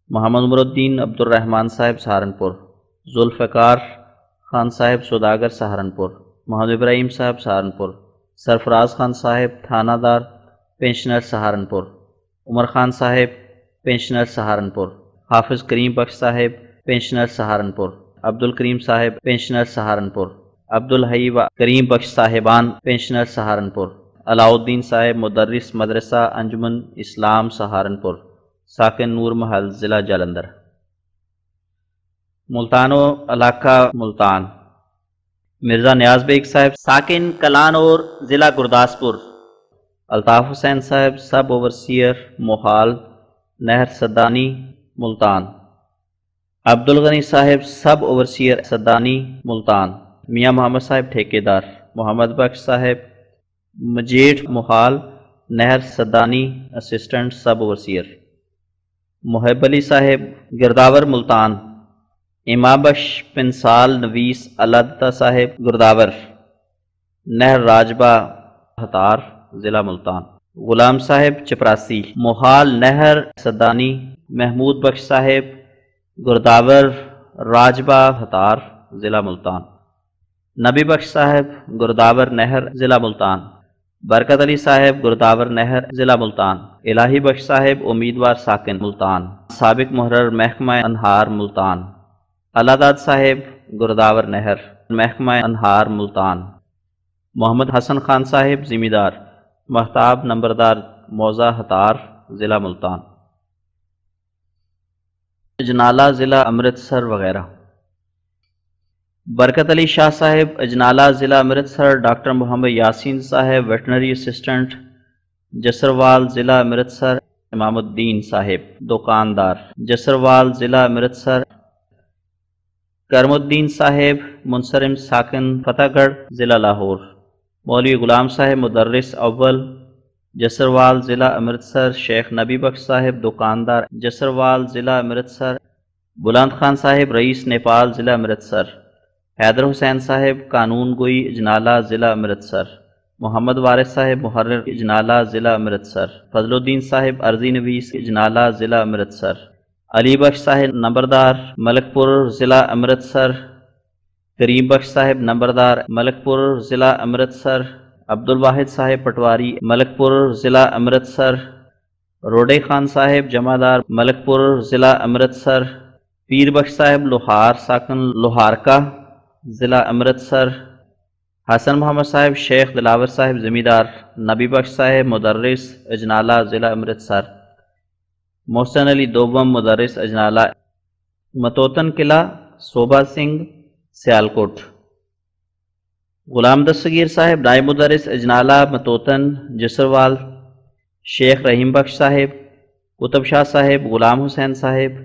محمد عمر الدین عبد الرحمن صاحب سہارنپور، ذوالفقار خان صاحب سوداگر سہارنپور، محمد ابراہیم صاحب سہارنپور، سرفراز خان صاحب تھانہ دار پنشنر سہارنپور، عمر خان صاحب پنشنر سہارنپور، حافظ کریم بخش صاحب پنشنر سہارنپور، عبد الکریم صاحب پنشنر سہارنپور، عبد الحی و کریم بخش صاحبان پنشنر سہارنپور، علاء الدین صاحب مدرس مدرسہ انجمن اسلام سہارنپور، ساکن نور محل ضلع جلندھر، ملتان و علاقہ ملتان، مرزا نیاز بیگ صاحب ساکن کلانور ضلع گرداسپور، الطاف حسین صاحب سب اوورسیئر موحال نہر سدانی ملتان، عبد الغنی صاحب سب اوورسیئر سدانی ملتان، میاں محمد صاحب ٹھیکیدار، محمد بخش صاحب مجیٹھ موحال نہر سدانی اسسٹنٹ سب اوورسیئر، محب علی صاحب گرداور ملتان، امام بخش پنسال نویس علادتہ صاحب گرداور، نہر راجبہ ہتار ضلع ملتان، غلام صاحب چپراسی موحال نہر سدانی، محمود بخش صاحب گرداور راجبہ ہتار ضلع ملتان، نبی بخش صاحب گرداور نہر ضلع ملتان، برکت علی صاحب گرداور نہر ضلع ملتان، الہی بخش صاحب امیدوار ساکن ملتان، سابق محرر محکمہ انہار ملتان، اللہ داد صاحب گرداور نہر محکمہ انہار ملتان، محمد حسن خان صاحب زمیندار محتاب نمبردار موضع ہتار ضلع ملتان، اجنالہ ضلع امرتسر وغیرہ، برکت علی شاہ صاحب اجنالہ ضلع امرتسر، ڈاکٹر محمد یاسین صاحب ویٹنری اسسٹنٹ جسروال ضلع امرتسر، امام الدین صاحب دکاندار جسروال ضلع امرتسر، کرم الدین صاحب منصرم ساکن فتح گڑھ ضلع لاہور، مولوی غلام صاحب مدرس اول جسروال ضلع امرتسر، شیخ نبی بخش صاحب دکاندار جسروال ضلع امرتسر، بلند خان صاحب رئیس نیپال ضلع امرتسر، حیدر حسین صاحب قانون گوئی اجنالہ ضلع امرتسر، محمد وارث صاحب محرر اجنالہ ضلع امرتسر، فضل الدین صاحب عرضی نویس اجنالہ ضلع امرتسر، علی بخش صاحب نمبردار ملک پور ضلع امرتسر، کریم بخش صاحب نمبردار ملک پور ضلع امرتسر، عبد الواحد صاحب پٹواری ملک پور ضلع امرتسر، روڈے خان صاحب جمعدار ملک پور ضلع امرتسر، پیر بخش صاحب لوہار ساکن لوہارکا ضلع امرتسر، حسن محمد صاحب شیخ دلاور صاحب زمیندار، نبی بخش صاحب مدرس اجنالہ ضلع امرتسر، محسن علی دوم مدرس اجنالہ، متوتن قلعہ صوبہ سنگھ سیالکوٹ، غلام دستگیر صاحب نائب مدرس اجنالہ متوتن جسروال، شیخ رحیم بخش صاحب، قطب شاہ صاحب غلام حسین صاحب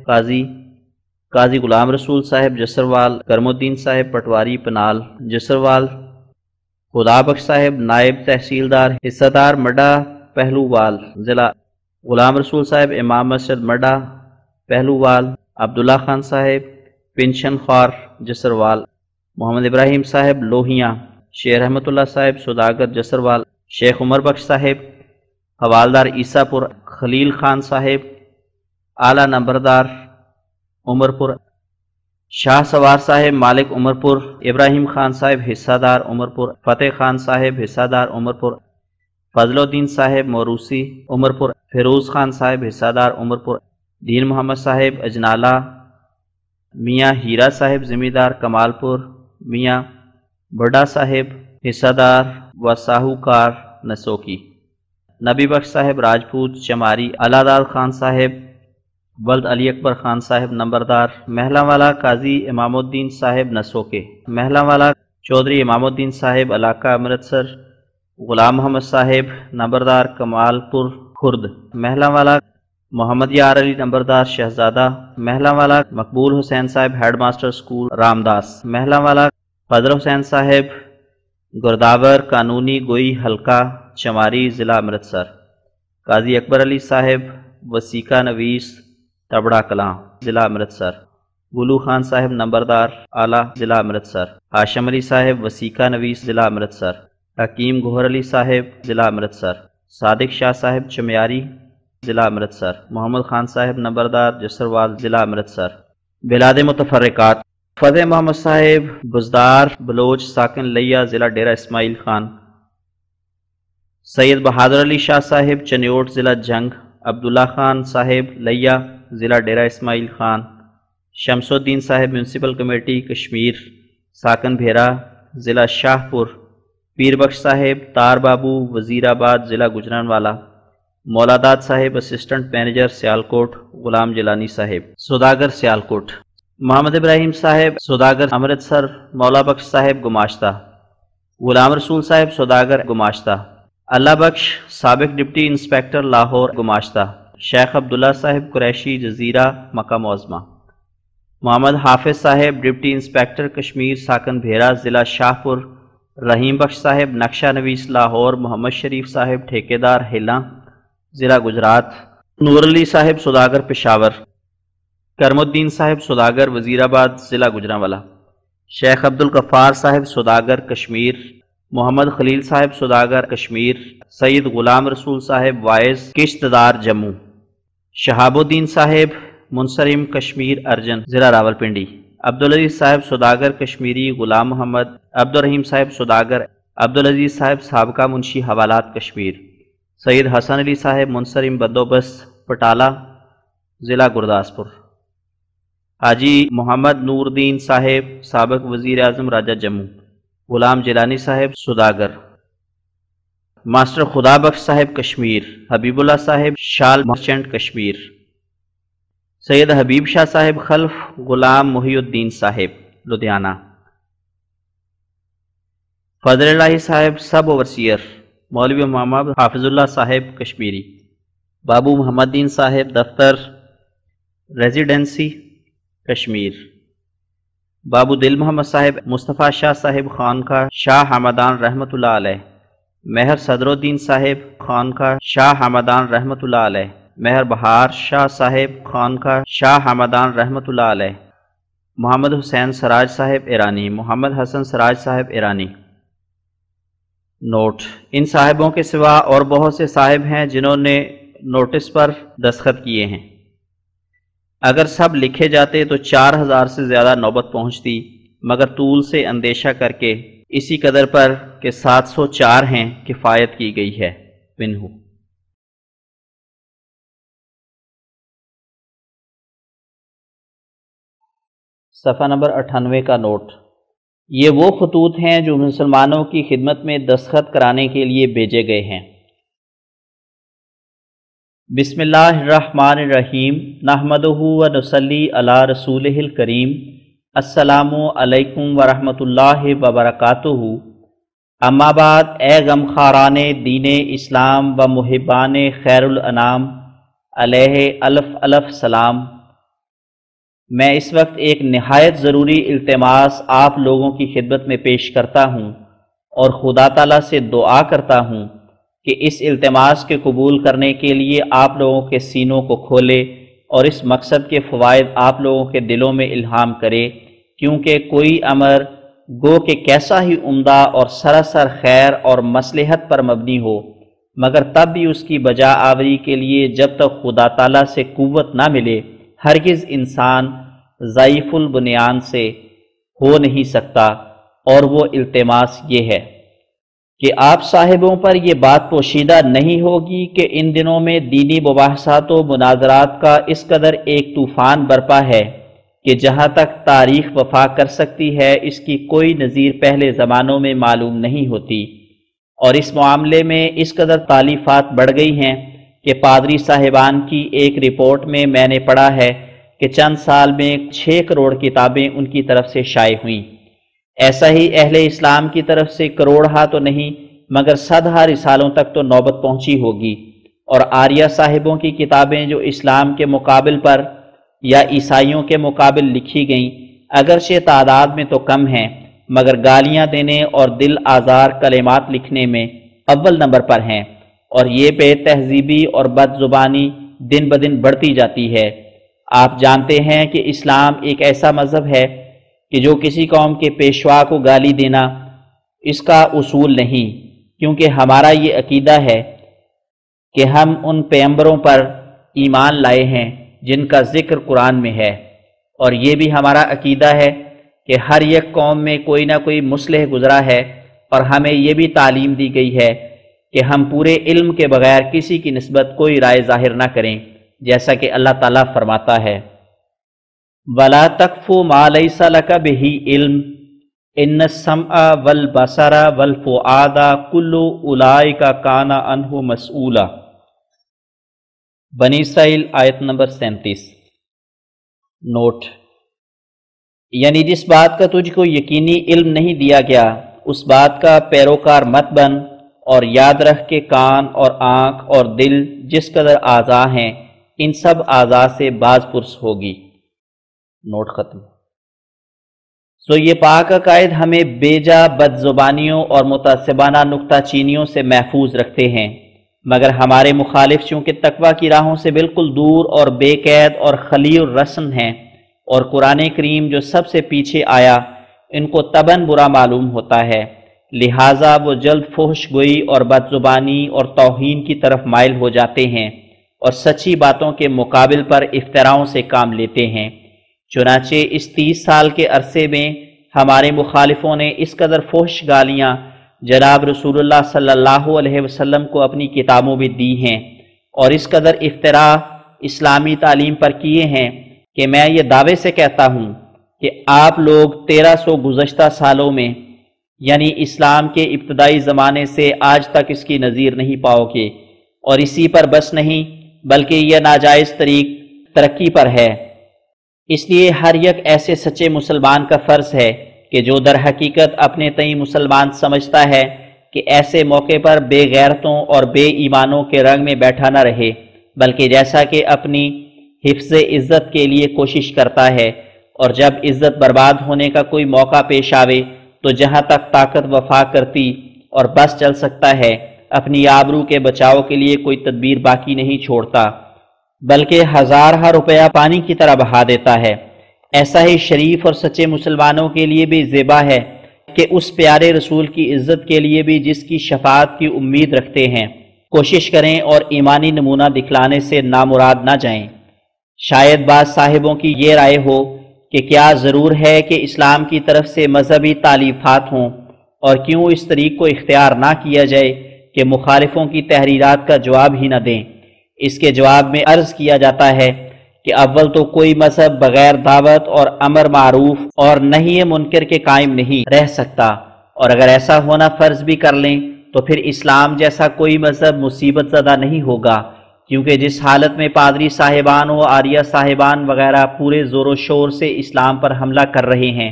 قاضی غلام رسول صاحب جسروال، کرم الدین صاحب پٹواری پنال جسروال، خدا بخش صاحب نائب تحصیلدار حصہ دار مڈا پہلووال ضلع، غلام رسول صاحب امام مسجد مڈا پہلووال، عبداللہ خان صاحب پنشن خوار جسروال، محمد ابراہیم صاحب لوہیاں، شیر احمد اللہ صاحب سوداگر جسروال، شیخ عمر بخش صاحب حوالدار عیسیٰ پور، خلیل خان صاحب اعلیٰ نمبردار عمرپور، شاہ سوار صاحب مالک عمرپور، ابراہیم خان صاحب حصہ دار عمرپور، فتح خان صاحب حصہ دار عمرپور، فضل الدین صاحب موروثی عمرپور، فیروز خان صاحب حصہ دار عمرپور، دین محمد صاحب اجنالہ، میاں ہیرا صاحب زمیندار کمال پور، میاں بڑا صاحب حصہ دار و ساہوکار نسوکی، نبی بخش صاحب راجپوت چماری، علاداد خان صاحب ولد علی اکبر خان صاحب نمبردار، محلہ والا قاضی امام الدین صاحب نسوکے، محلہ والا چودھری امام الدین صاحب علاقہ امرتسر، غلام محمد صاحب نمبردار کمال پور خرد، محلہ والا محمد یار علی نمبردار شہزادہ، محلہ والا مقبول حسین صاحب ہیڈ ماسٹر اسکول رامداس، محلہ والا فضل حسین صاحب گرداور قانونی گوئی حلقہ چماری ضلع امرتسر، قاضی اکبر علی صاحب وسیقہ نویس تبڑا کلاں ضلع امرتسر، گلو خان صاحب نمبردار اعلیٰ ضلع امرتسر، ہاشم علی صاحب وسیقہ نویس ضلع امرتسر، حکیم گوہر علی صاحب ضلع امرتسر، صادق شاہ صاحب چمیاری ضلع امرتسر، محمد خان صاحب نمبردار جسروال ضلع امرتسر۔ بلاد متفرقات: فتح محمد صاحب بزدار بلوچ ساکن لیا ضلع ڈیرہ اسماعیل خان، سید بہادر علی شاہ صاحب چنیوٹ ضلع جنگ، عبداللہ خان صاحب لیا ضلع ڈیرہ اسماعیل خان، شمس الدین صاحب میونسپل کمیٹی کشمیر ساکن بھیرا ضلع شاہ پور، پیر بخش صاحب تار بابو وزیر آباد ضلع گجرانوالہ، مولاداد صاحب اسسٹنٹ مینیجر سیالکوٹ، غلام جیلانی صاحب سوداگر سیالکوٹ، محمد ابراہیم صاحب سوداگر امرتسر، مولا بخش صاحب گماشتہ، غلام رسول صاحب سوداگر گماشتہ، اللہ بخش سابق ڈپٹی انسپیکٹر لاہور گماشتہ، شیخ عبداللہ صاحب قریشی جزیرہ مکہ معظمہ، محمد حافظ صاحب ڈپٹی انسپیکٹر کشمیر ساکن بھیرا ضلع شاہ پور، رحیم بخش صاحب نقشہ نویس لاہور، محمد شریف صاحب ٹھیکیدار ہیلاں ضلع گجرات، نور علی صاحب سوداگر پشاور، کرم الدین صاحب سوداگر وزیر آباد ضلع گجرانوالہ، شیخ عبدالغفار صاحب سوداگر کشمیر، محمد خلیل صاحب سوداگر کشمیر، سید غلام رسول صاحب وائز کشتدار جموں، شہاب الدین صاحب منصرم کشمیر ارجن ضلع راولپنڈی، عبدالعزیز صاحب سوداگر کشمیری، غلام محمد عبدالرحیم صاحب سوداگر، عبدالعزیز صاحب سابقہ منشی حوالات کشمیر، سید حسن علی صاحب منصرم بندوبست پٹالہ ضلع گرداسپور، حاجی محمد نور الدین صاحب سابق وزیر اعظم راجہ جموں، غلام جیلانی صاحب سوداگر، ماسٹر خدا بخش صاحب کشمیر، حبیب اللہ صاحب شال مرچنٹ کشمیر، سید حبیب شاہ صاحب خلف، غلام محی الدین صاحب لدھیانہ، فضل اللہ صاحب سب اوورسیئر، مولوی محمد حافظ اللہ صاحب کشمیری، بابو محمد دین صاحب دفتر ریزیڈنسی کشمیر، بابو دل محمد صاحب مصطفیٰ شاہ صاحب خانقاہ شاہ حمدان رحمۃ اللہ علیہ، مہر صدر الدین صاحب خانقاہ شاہ حمدان رحمۃ اللہ علیہ، مہر بہار شاہ صاحب خانقاہ شاہ حمدان رحمۃ اللہ علیہ، محمد حسین سراج صاحب ایرانی، محمد حسن سراج صاحب ایرانی۔ نوٹ: ان صاحبوں کے سوا اور بہت سے صاحب ہیں جنہوں نے نوٹس پر دستخط کیے ہیں۔ اگر سب لکھے جاتے تو 4000 سے زیادہ نوبت پہنچتی، مگر طول سے اندیشہ کر کے اسی قدر پر کہ 704 ہیں کفایت کی گئی ہے۔ ونہو۔ صفحہ نمبر 98 کا نوٹ: یہ وہ خطوط ہیں جو مسلمانوں کی خدمت میں دستخط کرانے کے لیے بھیجے گئے ہیں۔ بسم اللہ الرحمن الرحیم، نحمدہ و نصلی علی رسولہ الکریم، السلام علیکم ورحمۃ اللہ وبرکاتہ۔ اما بعد، اے غمخواران دین اسلام و محبان خیر الانام، علیہ الف الف سلام۔ میں اس وقت ایک نہایت ضروری التماس آپ لوگوں کی خدمت میں پیش کرتا ہوں، اور خدا تعالیٰ سے دعا کرتا ہوں کہ اس التماس کے قبول کرنے کے لیے آپ لوگوں کے سینوں کو کھولے اور اس مقصد کے فوائد آپ لوگوں کے دلوں میں الہام کرے، کیونکہ کوئی امر گو کہ کیسا ہی عمدہ اور سراسر خیر اور مصلحت پر مبنی ہو، مگر تب بھی اس کی بجا آوری کے لیے جب تک خدا تعالیٰ سے قوت نہ ملے ہرگز انسان ضعیف البنیان سے ہو نہیں سکتا۔ اور وہ التماس یہ ہے کہ آپ صاحبوں پر یہ بات پوشیدہ نہیں ہوگی کہ ان دنوں میں دینی مباحثات و مناظرات کا اس قدر ایک طوفان برپا ہے کہ جہاں تک تاریخ وفا کر سکتی ہے اس کی کوئی نظیر پہلے زمانوں میں معلوم نہیں ہوتی، اور اس معاملے میں اس قدر تالیفات بڑھ گئی ہیں کہ پادری صاحبان کی ایک رپورٹ میں میں نے پڑھا ہے کہ چند سال میں 6 کروڑ کتابیں ان کی طرف سے شائع ہوئیں۔ ایسا ہی اہل اسلام کی طرف سے کروڑہا تو نہیں مگر 100 رسالوں تک تو نوبت پہنچی ہوگی، اور آریہ صاحبوں کی کتابیں جو اسلام کے مقابل پر یا عیسائیوں کے مقابل لکھی گئیں اگرچہ تعداد میں تو کم ہیں مگر گالیاں دینے اور دل آزار کلمات لکھنے میں اول نمبر پر ہیں، اور یہ بے تہذیبی اور بد زبانی دن بدن بڑھتی جاتی ہے۔ آپ جانتے ہیں کہ اسلام ایک ایسا مذہب ہے کہ جو کسی قوم کے پیشوا کو گالی دینا اس کا اصول نہیں، کیونکہ ہمارا یہ عقیدہ ہے کہ ہم ان پیغمبروں پر ایمان لائے ہیں جن کا ذکر قرآن میں ہے، اور یہ بھی ہمارا عقیدہ ہے کہ ہر ایک قوم میں کوئی نہ کوئی مصلح گزرا ہے، اور ہمیں یہ بھی تعلیم دی گئی ہے کہ ہم پورے علم کے بغیر کسی کی نسبت کوئی رائے ظاہر نہ کریں، جیسا کہ اللہ تعالیٰ فرماتا ہے وَلَا تَقْفُ مَا لَيْسَ لَكَ بِهِ عِلْمٌ إِنَّ السَّمْعَ وَالْبَصَرَ وَالْفُؤَادَ كُلُّ أُولَئِكَ كَانَ عَنْهُ مَسْئُولًا۔ بنی اسرائیل آیت نمبر 37۔ نوٹ: یعنی جس بات کا تجھ کو یقینی علم نہیں دیا گیا اس بات کا پیروکار مت بن، اور یاد رکھ کے کان اور آنکھ اور دل جس قدر اعضاء ہیں ان سب اعضاء سے باز پرس ہوگی۔ نوٹ ختم۔ یہ پاک عقائد ہمیں بیجا بد زبانیوں اور متعصبانہ نکتہ چینیوں سے محفوظ رکھتے ہیں، مگر ہمارے مخالف چونکہ تقوی کی راہوں سے بالکل دور اور بے قید اور خلی الرسم ہیں، اور قرآن کریم جو سب سے پیچھے آیا ان کو طبعاً برا معلوم ہوتا ہے، لہٰذا وہ جلد فحش گوئی اور بد زبانی اور توہین کی طرف مائل ہو جاتے ہیں، اور سچی باتوں کے مقابل پر افتراؤں سے کام لیتے ہیں۔ چنانچہ اس 30 سال کے عرصے میں ہمارے مخالفوں نے اس قدر فحش گالیاں جناب رسول اللہ صلی اللہ علیہ وسلم کو اپنی کتابوں میں دی ہیں، اور اس قدر افتراء اسلامی تعلیم پر کیے ہیں کہ میں یہ دعوے سے کہتا ہوں کہ آپ لوگ 1300 گزشتہ سالوں میں یعنی اسلام کے ابتدائی زمانے سے آج تک اس کی نظیر نہیں پاؤ گے، اور اسی پر بس نہیں بلکہ یہ ناجائز طریق ترقی پر ہے۔ اس لیے ہر یک ایسے سچے مسلمان کا فرض ہے کہ جو در حقیقت اپنے تئیں مسلمان سمجھتا ہے کہ ایسے موقع پر بے غیرتوں اور بے ایمانوں کے رنگ میں بیٹھا نہ رہے، بلکہ جیسا کہ اپنی حفظ عزت کے لیے کوشش کرتا ہے، اور جب عزت برباد ہونے کا کوئی موقع پیش آوے تو جہاں تک طاقت وفا کرتی اور بس چل سکتا ہے اپنی آبرو کے بچاؤ کے لیے کوئی تدبیر باقی نہیں چھوڑتا، بلکہ ہزارہ روپیہ پانی کی طرح بہا دیتا ہے۔ ایسا ہی شریف اور سچے مسلمانوں کے لیے بھی زیبا ہے کہ اس پیارے رسول کی عزت کے لیے بھی جس کی شفاعت کی امید رکھتے ہیں کوشش کریں اور ایمانی نمونہ دکھلانے سے نامراد نہ جائیں۔ شاید بعض صاحبوں کی یہ رائے ہو کہ کیا ضرور ہے کہ اسلام کی طرف سے مذہبی تالیفات ہوں، اور کیوں اس طریق کو اختیار نہ کیا جائے کہ مخالفوں کی تحریرات کا جواب ہی نہ دیں۔ اس کے جواب میں عرض کیا جاتا ہے کہ اول تو کوئی مذہب بغیر دعوت اور امر معروف اور نہی منکر کے قائم نہیں رہ سکتا، اور اگر ایسا ہونا فرض بھی کر لیں تو پھر اسلام جیسا کوئی مذہب مصیبت زدہ نہیں ہوگا، کیونکہ جس حالت میں پادری صاحبان و آریہ صاحبان وغیرہ پورے زور و شور سے اسلام پر حملہ کر رہے ہیں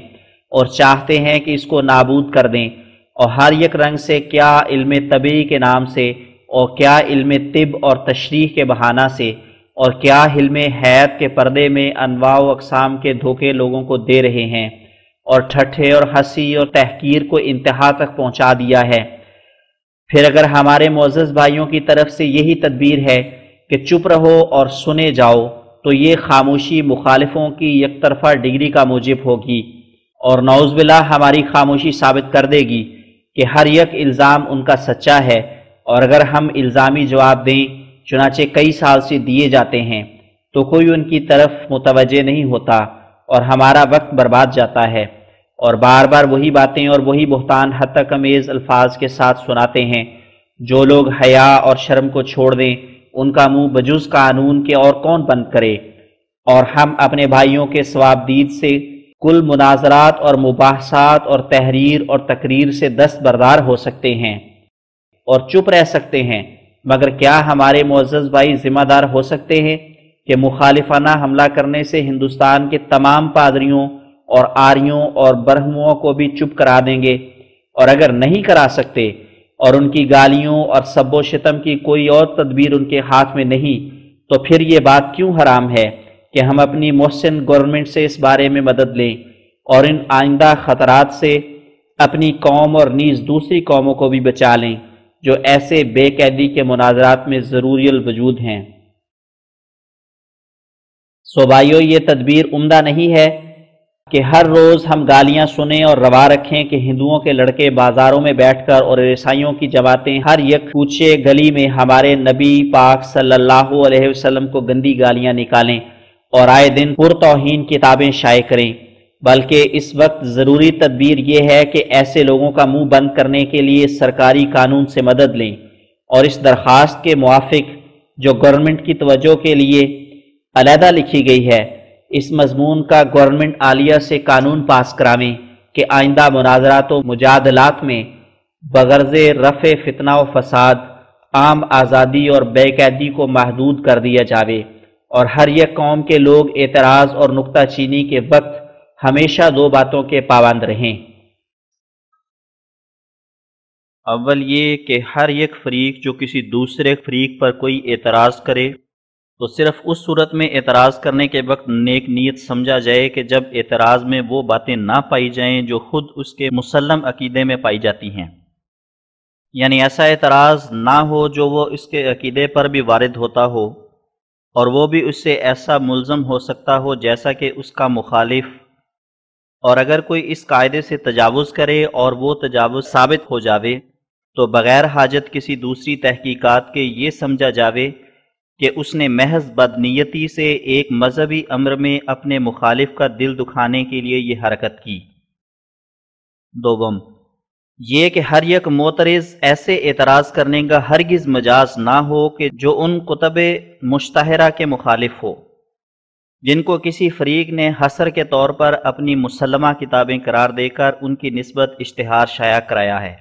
اور چاہتے ہیں کہ اس کو نابود کر دیں، اور ہر یک رنگ سے کیا علم طبی کے نام سے اور کیا علم طب اور تشریح کے بہانہ سے اور کیا علم حیات کے پردے میں انواع و اقسام کے دھوکے لوگوں کو دے رہے ہیں، اور ٹھٹھے اور ہنسی اور تحقیر کو انتہا تک پہنچا دیا ہے۔ پھر اگر ہمارے معزز بھائیوں کی طرف سے یہی تدبیر ہے کہ چپ رہو اور سنے جاؤ، تو یہ خاموشی مخالفوں کی یک طرفہ ڈگری کا موجب ہوگی، اور نعوذ باللہ ہماری خاموشی ثابت کر دے گی کہ ہر یک الزام ان کا سچا ہے، اور اگر ہم الزامی جواب دیں، چنانچہ کئی سال سے دیے جاتے ہیں، تو کوئی ان کی طرف متوجہ نہیں ہوتا اور ہمارا وقت برباد جاتا ہے، اور بار بار وہی باتیں اور وہی بہتان حتی کمیز الفاظ کے ساتھ سناتے ہیں۔ جو لوگ حیا اور شرم کو چھوڑ دیں، ان کا منہ بجز قانون کے اور کون بند کرے، اور ہم اپنے بھائیوں کے ثواب دید سے کل مناظرات اور مباحثات اور تحریر اور تقریر سے دستبردار ہو سکتے ہیں اور چپ رہ سکتے ہیں، مگر کیا ہمارے معزز بھائی ذمہ دار ہو سکتے ہیں کہ مخالفانہ حملہ کرنے سے ہندوستان کے تمام پادریوں اور آریوں اور برہموں کو بھی چپ کرا دیں گے؟ اور اگر نہیں کرا سکتے اور ان کی گالیوں اور سب و شتم کی کوئی اور تدبیر ان کے ہاتھ میں نہیں، تو پھر یہ بات کیوں حرام ہے کہ ہم اپنی محسن گورنمنٹ سے اس بارے میں مدد لیں اور ان آئندہ خطرات سے اپنی قوم اور نیز دوسری قوموں کو بھی بچا لیں جو ایسے بے قیدی کے مناظرات میں ضروری الوجود ہیں۔ سو بھائیو، یہ تدبیر عمدہ نہیں ہے کہ ہر روز ہم گالیاں سنیں اور روا رکھیں کہ ہندوؤں کے لڑکے بازاروں میں بیٹھ کر اور عیسائیوں کی جماعتیں ہر یک کوچے گلی میں ہمارے نبی پاک صلی اللہ علیہ وسلم کو گندی گالیاں نکالیں اور آئے دن پرتوہین کتابیں شائع کریں، بلکہ اس وقت ضروری تدبیر یہ ہے کہ ایسے لوگوں کا منہ بند کرنے کے لیے سرکاری قانون سے مدد لیں، اور اس درخواست کے موافق جو گورنمنٹ کی توجہ کے لیے علیحدہ لکھی گئی ہے، اس مضمون کا گورنمنٹ عالیہ سے قانون پاس کراویں کہ آئندہ مناظرات و مجادلات میں بغرض رفع فتنہ و فساد عام آزادی اور بے قیدی کو محدود کر دیا جاوے، اور ہر یک قوم کے لوگ اعتراض اور نکتہ چینی کے وقت ہمیشہ دو باتوں کے پابند رہیں۔ اول یہ کہ ہر یک فریق جو کسی دوسرے فریق پر کوئی اعتراض کرے تو صرف اس صورت میں اعتراض کرنے کے وقت نیک نیت سمجھا جائے کہ جب اعتراض میں وہ باتیں نہ پائی جائیں جو خود اس کے مسلم عقیدے میں پائی جاتی ہیں، یعنی ایسا اعتراض نہ ہو جو وہ اس کے عقیدے پر بھی وارد ہوتا ہو اور وہ بھی اس سے ایسا ملزم ہو سکتا ہو جیسا کہ اس کا مخالف، اور اگر کوئی اس قاعدے سے تجاوز کرے اور وہ تجاوز ثابت ہو جاوے تو بغیر حاجت کسی دوسری تحقیقات کے یہ سمجھا جاوے کہ اس نے محض بدنیتی سے ایک مذہبی امر میں اپنے مخالف کا دل دکھانے کے لیے یہ حرکت کی۔ دوم، یہ کہ ہر یک معترض ایسے اعتراض کرنے کا ہرگز مجاز نہ ہو کہ جو ان کتب مشتہرہ کے مخالف ہو جن کو کسی فریق نے حصر کے طور پر اپنی مسلمہ کتابیں قرار دے کر ان کی نسبت اشتہار شائع کرایا ہے،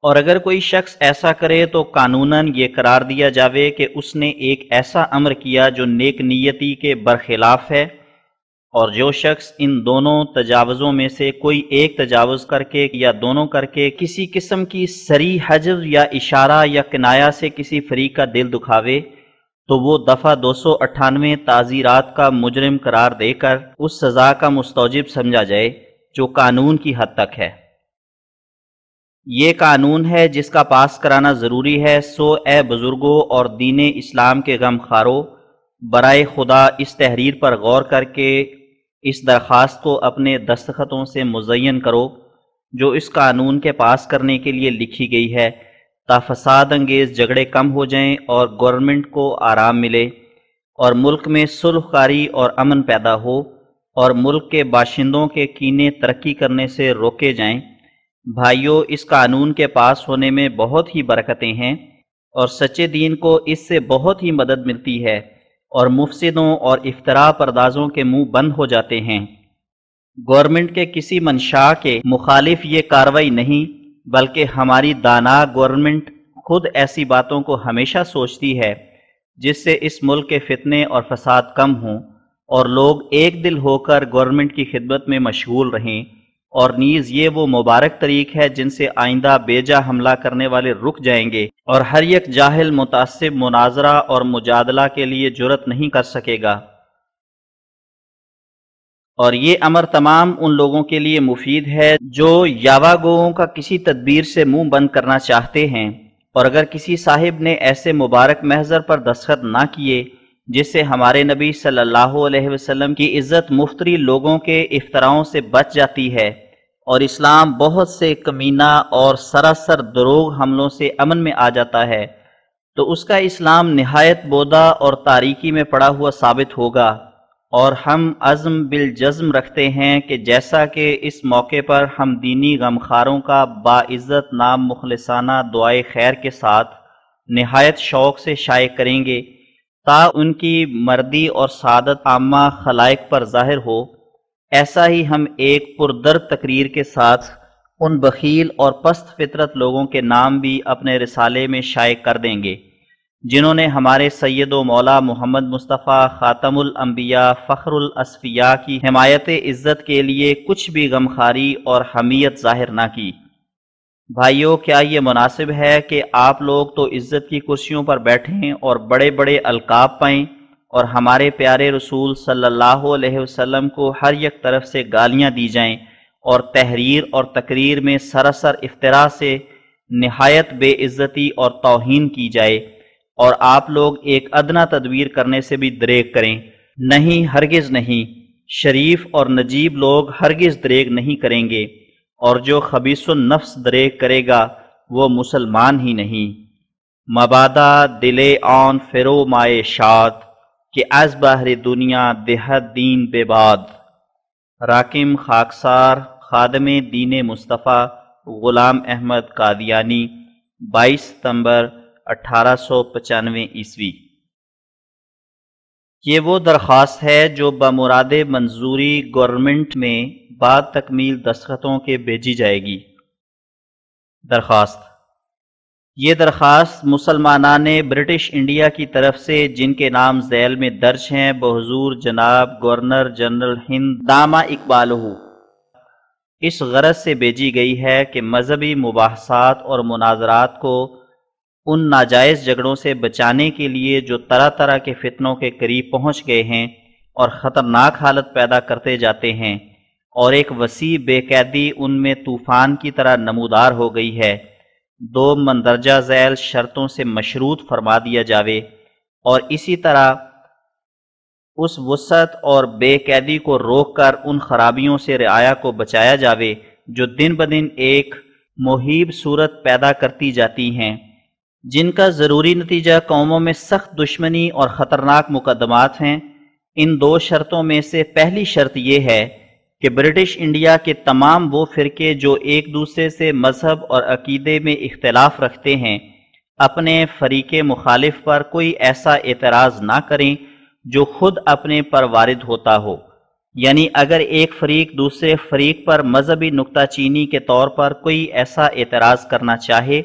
اور اگر کوئی شخص ایسا کرے تو قانوناً یہ قرار دیا جاوے کہ اس نے ایک ایسا امر کیا جو نیک نیتی کے برخلاف ہے، اور جو شخص ان دونوں تجاوزوں میں سے کوئی ایک تجاوز کر کے یا دونوں کر کے کسی قسم کی صریح حجو یا اشارہ یا کنایہ سے کسی فریق کا دل دکھاوے تو وہ دفعہ 298 تعزیرات کا مجرم قرار دے کر اس سزا کا مستوجب سمجھا جائے جو قانون کی حد تک ہے۔ یہ قانون ہے جس کا پاس کرانا ضروری ہے، سو اے بزرگوں اور دین اسلام کے غم خارو، برائے خدا اس تحریر پر غور کر کے اس درخواست کو اپنے دستخطوں سے مزین کرو جو اس قانون کے پاس کرنے کے لیے لکھی گئی ہے، تا فساد انگیز جھگڑے کم ہو جائیں اور گورنمنٹ کو آرام ملے اور ملک میں صلح کاری اور امن پیدا ہو اور ملک کے باشندوں کے کینے ترقی کرنے سے روکے جائیں۔ بھائیو، اس قانون کے پاس ہونے میں بہت ہی برکتیں ہیں اور سچے دین کو اس سے بہت ہی مدد ملتی ہے، اور مفسدوں اور افتراء پردازوں کے منہ بند ہو جاتے ہیں۔ گورنمنٹ کے کسی منشا کے مخالف یہ کارروائی نہیں، بلکہ ہماری دانا گورنمنٹ خود ایسی باتوں کو ہمیشہ سوچتی ہے جس سے اس ملک کے فتنے اور فساد کم ہوں اور لوگ ایک دل ہو کر گورنمنٹ کی خدمت میں مشغول رہیں، اور نیز یہ وہ مبارک طریق ہے جن سے آئندہ بیجا حملہ کرنے والے رک جائیں گے اور ہر یک جاہل متعصب مناظرہ اور مجادلہ کے لیے جرأت نہیں کر سکے گا۔ اور یہ امر تمام ان لوگوں کے لیے مفید ہے جو یاواگوؤں کا کسی تدبیر سے منہ بند کرنا چاہتے ہیں، اور اگر کسی صاحب نے ایسے مبارک محضر پر دستخط نہ کیے جس سے ہمارے نبی صلی اللہ علیہ وسلم کی عزت مفتری لوگوں کے افتراؤں سے بچ جاتی ہے، اور اسلام بہت سے کمینہ اور سراسر دروغ حملوں سے امن میں آ جاتا ہے، تو اس کا اسلام نہایت بودا اور تاریکی میں پڑا ہوا ثابت ہوگا۔ اور ہم عزم بالجزم رکھتے ہیں کہ جیسا کہ اس موقع پر ہم دینی غمخاروں کا باعزت نام مخلصانہ دعائے خیر کے ساتھ نہایت شوق سے شائع کریں گے تا ان کی مردی اور سعادت عامہ خلائق پر ظاہر ہو، ایسا ہی ہم ایک پردرد تقریر کے ساتھ ان بخیل اور پست فطرت لوگوں کے نام بھی اپنے رسالے میں شائع کر دیں گے جنہوں نے ہمارے سید و مولا محمد مصطفیٰ خاتم الانبیاء فخر الاصفیاء کی حمایت عزت کے لیے کچھ بھی غمخاری اور حمیت ظاہر نہ کی۔ بھائیو، کیا یہ مناسب ہے کہ آپ لوگ تو عزت کی کرسیوں پر بیٹھیں اور بڑے بڑے القاب پائیں، اور ہمارے پیارے رسول صلی اللہ علیہ وسلم کو ہر یک طرف سے گالیاں دی جائیں، اور تحریر اور تقریر میں سراسر افتراء سے نہایت بے عزتی اور توہین کی جائے، اور آپ لوگ ایک ادنا تدبیر کرنے سے بھی دریغ کریں؟ نہیں، ہرگز نہیں۔ شریف اور نجیب لوگ ہرگز دریغ نہیں کریں گے، اور جو خبیث النفس دریغ کرے گا وہ مسلمان ہی نہیں۔ مبادا دلے آن فرو مائے شاد، کہ از بہر دنیا دہد دین بے باد۔ راکم خاکسار، خادم دین مصطفیٰ غلام احمد قادیانی، 22 ستمبر 1895 عیسوی۔ یہ وہ درخواست ہے جو بمراد منظوری گورنمنٹ میں بعد تکمیل دستخطوں کے بھیجی جائے گی۔ درخواست: یہ درخواست مسلمانان برٹش انڈیا کی طرف سے جن کے نام ذیل میں درج ہیں بحضور جناب گورنر جنرل ہند دامہ اقبالہ اس غرض سے بھیجی گئی ہے کہ مذہبی مباحثات اور مناظرات کو ان ناجائز جھگڑوں سے بچانے کے لیے جو طرح طرح کے فتنوں کے قریب پہنچ گئے ہیں اور خطرناک حالت پیدا کرتے جاتے ہیں، اور ایک وسیع بے قیدی ان میں طوفان کی طرح نمودار ہو گئی ہے، دو مندرجہ ذیل شرطوں سے مشروط فرما دیا جاوے، اور اسی طرح اس وسعت اور بے قیدی کو روک کر ان خرابیوں سے رعایا کو بچایا جاوے جو دن بدن ایک مہیب صورت پیدا کرتی جاتی ہیں، جن کا ضروری نتیجہ قوموں میں سخت دشمنی اور خطرناک مقدمات ہیں۔ ان دو شرطوں میں سے پہلی شرط یہ ہے کہ برٹش انڈیا کے تمام وہ فرقے جو ایک دوسرے سے مذہب اور عقیدے میں اختلاف رکھتے ہیں اپنے فریق مخالف پر کوئی ایسا اعتراض نہ کریں جو خود اپنے پر وارد ہوتا ہو، یعنی اگر ایک فریق دوسرے فریق پر مذہبی نکتہ چینی کے طور پر کوئی ایسا اعتراض کرنا چاہے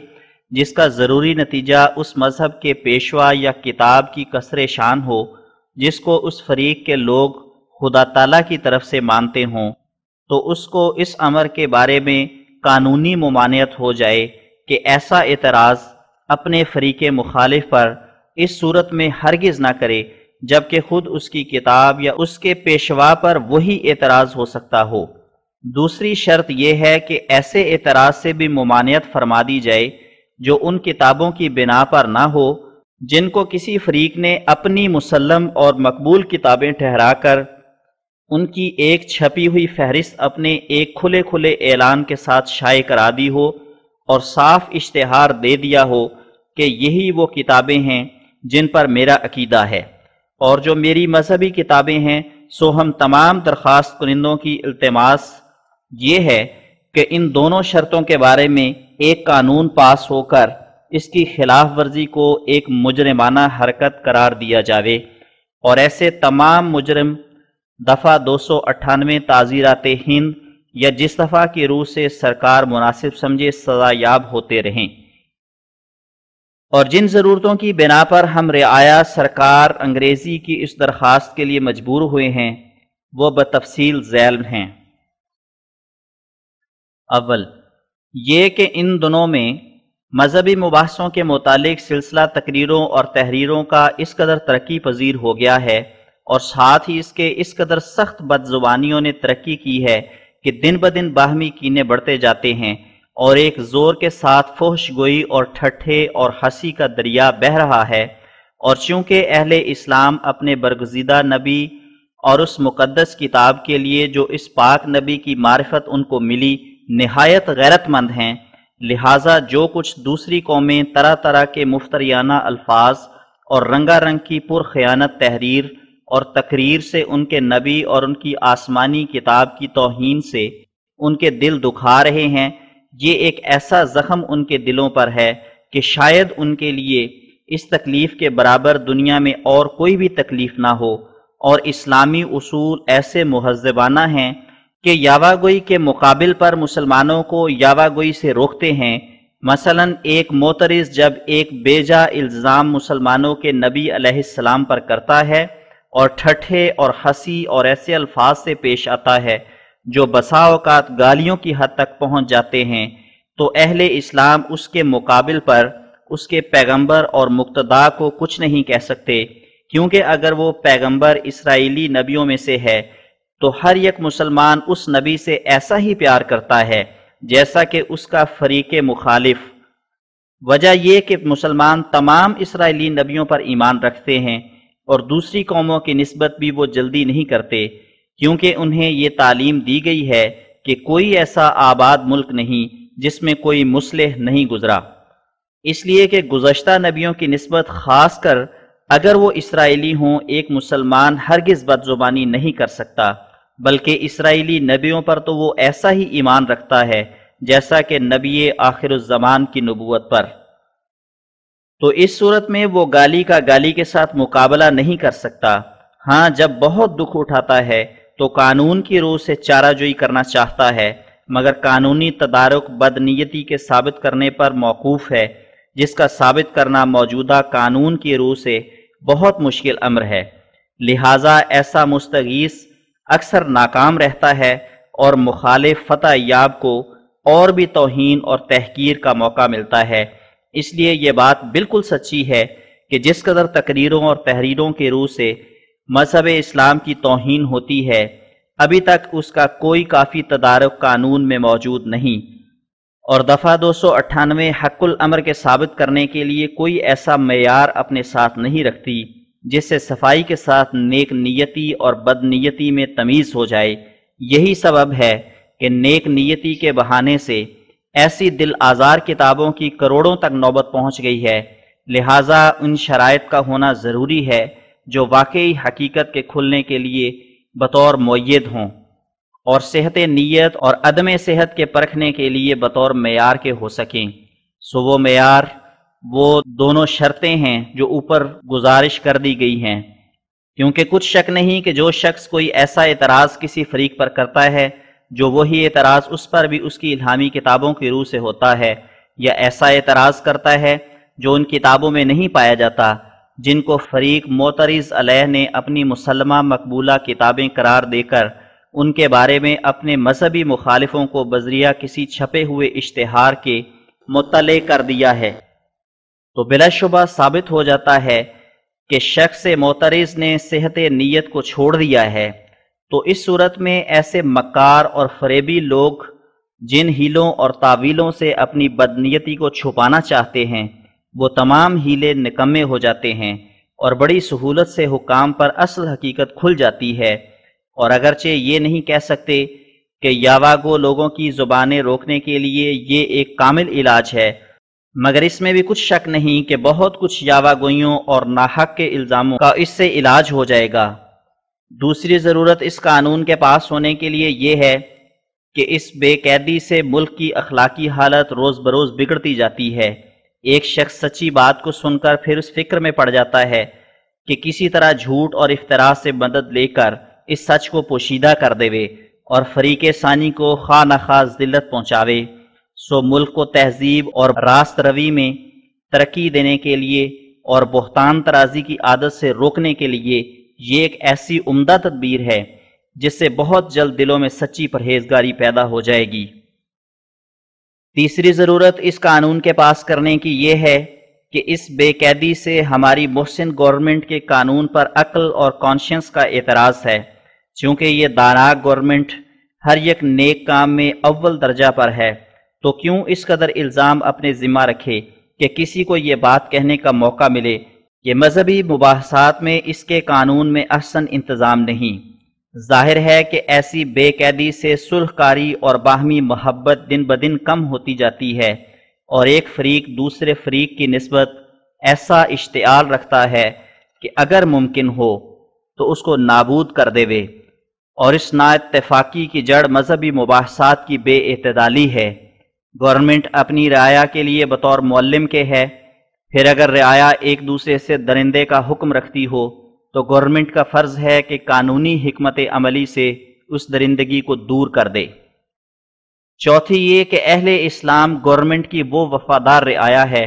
جس کا ضروری نتیجہ اس مذہب کے پیشوا یا کتاب کی کسر شان ہو جس کو اس فریق کے لوگ خدا تعالیٰ کی طرف سے مانتے ہوں، تو اس کو اس امر کے بارے میں قانونی ممانعت ہو جائے کہ ایسا اعتراض اپنے فریق مخالف پر اس صورت میں ہرگز نہ کرے جبکہ خود اس کی کتاب یا اس کے پیشوا پر وہی اعتراض ہو سکتا ہو۔ دوسری شرط یہ ہے کہ ایسے اعتراض سے بھی ممانعت فرما دی جائے جو ان کتابوں کی بنا پر نہ ہو جن کو کسی فریق نے اپنی مسلم اور مقبول کتابیں ٹھہرا کر ان کی ایک چھپی ہوئی فہرست اپنے ایک کھلے کھلے اعلان کے ساتھ شائع کرا دی ہو اور صاف اشتہار دے دیا ہو کہ یہی وہ کتابیں ہیں جن پر میرا عقیدہ ہے اور جو میری مذہبی کتابیں ہیں، سو ہم تمام درخواست کنندوں کی التماس یہ ہے کہ ان دونوں شرطوں کے بارے میں ایک قانون پاس ہو کر اس کی خلاف ورزی کو ایک مجرمانہ حرکت قرار دیا جاوے، اور ایسے تمام مجرم دفعہ 298 تعزیرات ہند یا جس دفعہ کی روح سے سرکار مناسب سمجھے سزا یاب ہوتے رہیں۔ اور جن ضرورتوں کی بنا پر ہم رعایا سرکار انگریزی کی اس درخواست کے لیے مجبور ہوئے ہیں وہ بتفصیل ذیل ہیں۔ اول یہ کہ ان دنوں میں مذہبی مباحثوں کے متعلق سلسلہ تقریروں اور تحریروں کا اس قدر ترقی پذیر ہو گیا ہے اور ساتھ ہی اس کے اس قدر سخت بدزبانیوں نے ترقی کی ہے کہ دن بدن باہمی کینے بڑھتے جاتے ہیں، اور ایک زور کے ساتھ فحش گوئی اور ٹھٹھے اور ہنسی کا دریا بہہ رہا ہے۔ اور چونکہ اہل اسلام اپنے برگزیدہ نبی اور اس مقدس کتاب کے لیے جو اس پاک نبی کی معرفت ان کو ملی نہایت غیرت مند ہیں، لہٰذا جو کچھ دوسری قومیں طرح طرح کے مفتریانہ الفاظ اور رنگا رنگ کی پرخیانت تحریر اور تقریر سے ان کے نبی اور ان کی آسمانی کتاب کی توہین سے ان کے دل دکھا رہے ہیں، یہ ایک ایسا زخم ان کے دلوں پر ہے کہ شاید ان کے لیے اس تکلیف کے برابر دنیا میں اور کوئی بھی تکلیف نہ ہو۔ اور اسلامی اصول ایسے مہذبانہ ہیں کہ یاوہ گوئی کے مقابل پر مسلمانوں کو یاوہ گوئی سے روکتے ہیں۔ مثلا ایک معترض جب ایک بیجا الزام مسلمانوں کے نبی علیہ السلام پر کرتا ہے اور ٹھٹھے اور ہنسی اور ایسے الفاظ سے پیش آتا ہے جو بسا اوقات گالیوں کی حد تک پہنچ جاتے ہیں، تو اہل اسلام اس کے مقابل پر اس کے پیغمبر اور مقتدا کو کچھ نہیں کہہ سکتے، کیونکہ اگر وہ پیغمبر اسرائیلی نبیوں میں سے ہے تو ہر یک مسلمان اس نبی سے ایسا ہی پیار کرتا ہے جیسا کہ اس کا فریق مخالف۔ وجہ یہ کہ مسلمان تمام اسرائیلی نبیوں پر ایمان رکھتے ہیں اور دوسری قوموں کی نسبت بھی وہ جلدی نہیں کرتے، کیونکہ انہیں یہ تعلیم دی گئی ہے کہ کوئی ایسا آباد ملک نہیں جس میں کوئی مصلح نہیں گزرا، اس لیے کہ گزشتہ نبیوں کی نسبت خاص کر اگر وہ اسرائیلی ہوں ایک مسلمان ہرگز بدزبانی نہیں کر سکتا، بلکہ اسرائیلی نبیوں پر تو وہ ایسا ہی ایمان رکھتا ہے جیسا کہ نبی آخر الزمان کی نبوت پر۔ تو اس صورت میں وہ گالی کا گالی کے ساتھ مقابلہ نہیں کر سکتا۔ ہاں جب بہت دکھ اٹھاتا ہے تو قانون کی روح سے چارہ جوئی کرنا چاہتا ہے، مگر قانونی تدارک بدنیتی کے ثابت کرنے پر موقوف ہے، جس کا ثابت کرنا موجودہ قانون کی روح سے بہت مشکل امر ہے، لہٰذا ایسا مستغیث اکثر ناکام رہتا ہے اور مخالف فتح یاب کو اور بھی توہین اور تحقیر کا موقع ملتا ہے۔ اس لیے یہ بات بالکل سچی ہے کہ جس قدر تقریروں اور تحریروں کے روح سے مذہب اسلام کی توہین ہوتی ہے، ابھی تک اس کا کوئی کافی تدارک قانون میں موجود نہیں، اور دفعہ 298 حق الامر کے ثابت کرنے کے لیے کوئی ایسا معیار اپنے ساتھ نہیں رکھتی جس سے صفائی کے ساتھ نیک نیتی اور بد نیتی میں تمیز ہو جائے۔ یہی سبب ہے کہ نیک نیتی کے بہانے سے ایسی دل آزار کتابوں کی کروڑوں تک نوبت پہنچ گئی ہے، لہٰذا ان شرائط کا ہونا ضروری ہے جو واقعی حقیقت کے کھلنے کے لیے بطور مؤید ہوں، اور صحت نیت اور عدم صحت کے پرکھنے کے لیے بطور معیار کے ہو سکیں۔ سو وہ معیار وہ دونوں شرطیں ہیں جو اوپر گزارش کر دی گئی ہیں، کیونکہ کچھ شک نہیں کہ جو شخص کوئی ایسا اعتراض کسی فریق پر کرتا ہے جو وہی اعتراض اس پر بھی اس کی الہامی کتابوں کی روح سے ہوتا ہے، یا ایسا اعتراض کرتا ہے جو ان کتابوں میں نہیں پایا جاتا، جن کو فریق معترض علیہ نے اپنی مسلمہ مقبولہ کتابیں قرار دے کر ان کے بارے میں اپنے مذہبی مخالفوں کو بذریعہ کسی چھپے ہوئے اشتہار کے مطلع کر دیا ہے، تو بلا شبہ ثابت ہو جاتا ہے کہ شخص معترض نے صحت نیت کو چھوڑ دیا ہے۔ تو اس صورت میں ایسے مکار اور فریبی لوگ جن ہیلوں اور تعویلوں سے اپنی بدنیتی کو چھپانا چاہتے ہیں، وہ تمام ہیلے نکمے ہو جاتے ہیں اور بڑی سہولت سے حکام پر اصل حقیقت کھل جاتی ہے۔ اور اگرچہ یہ نہیں کہہ سکتے کہ یاواگو لوگوں کی زبانیں روکنے کے لیے یہ ایک کامل علاج ہے، مگر اس میں بھی کچھ شک نہیں کہ بہت کچھ یاواگوئیوں اور ناحق کے الزاموں کا اس سے علاج ہو جائے گا۔ دوسری ضرورت اس قانون کے پاس ہونے کے لیے یہ ہے کہ اس بے قیدی سے ملک کی اخلاقی حالت روز بروز بگڑتی جاتی ہے۔ ایک شخص سچی بات کو سن کر پھر اس فکر میں پڑ جاتا ہے کہ کسی طرح جھوٹ اور افتراء سے مدد لے کر اس سچ کو پوشیدہ کر دے اور فریق ثانی کو خواہ نخواہ ذلت پہنچاوے۔ سو ملک کو تہذیب اور راست روی میں ترقی دینے کے لیے اور بہتان ترازی کی عادت سے روکنے کے لیے یہ ایک ایسی عمدہ تدبیر ہے جس سے بہت جلد دلوں میں سچی پرہیزگاری پیدا ہو جائے گی۔ تیسری ضرورت اس قانون کے پاس کرنے کی یہ ہے کہ اس بے قیدی سے ہماری محسن گورنمنٹ کے قانون پر عقل اور کانشنس کا اعتراض ہے، چونکہ یہ دانا گورنمنٹ ہر یک نیک کام میں اول درجہ پر ہے، تو کیوں اس قدر الزام اپنے ذمہ رکھے کہ کسی کو یہ بات کہنے کا موقع ملے کہ مذہبی مباحثات میں اس کے قانون میں احسن انتظام نہیں۔ ظاہر ہے کہ ایسی بے قیدی سے صلح کاری اور باہمی محبت دن بدن کم ہوتی جاتی ہے، اور ایک فریق دوسرے فریق کی نسبت ایسا اشتعال رکھتا ہے کہ اگر ممکن ہو تو اس کو نابود کر دے وے، اور اس نا اتفاقی کی جڑ مذہبی مباحثات کی بے اعتدالی ہے۔ گورنمنٹ اپنی رعایا کے لیے بطور معلم کے ہے، پھر اگر رعایا ایک دوسرے سے درندے کا حکم رکھتی ہو تو گورنمنٹ کا فرض ہے کہ قانونی حکمت عملی سے اس درندگی کو دور کر دے۔ چوتھی یہ کہ اہل اسلام گورنمنٹ کی وہ وفادار رعایا ہے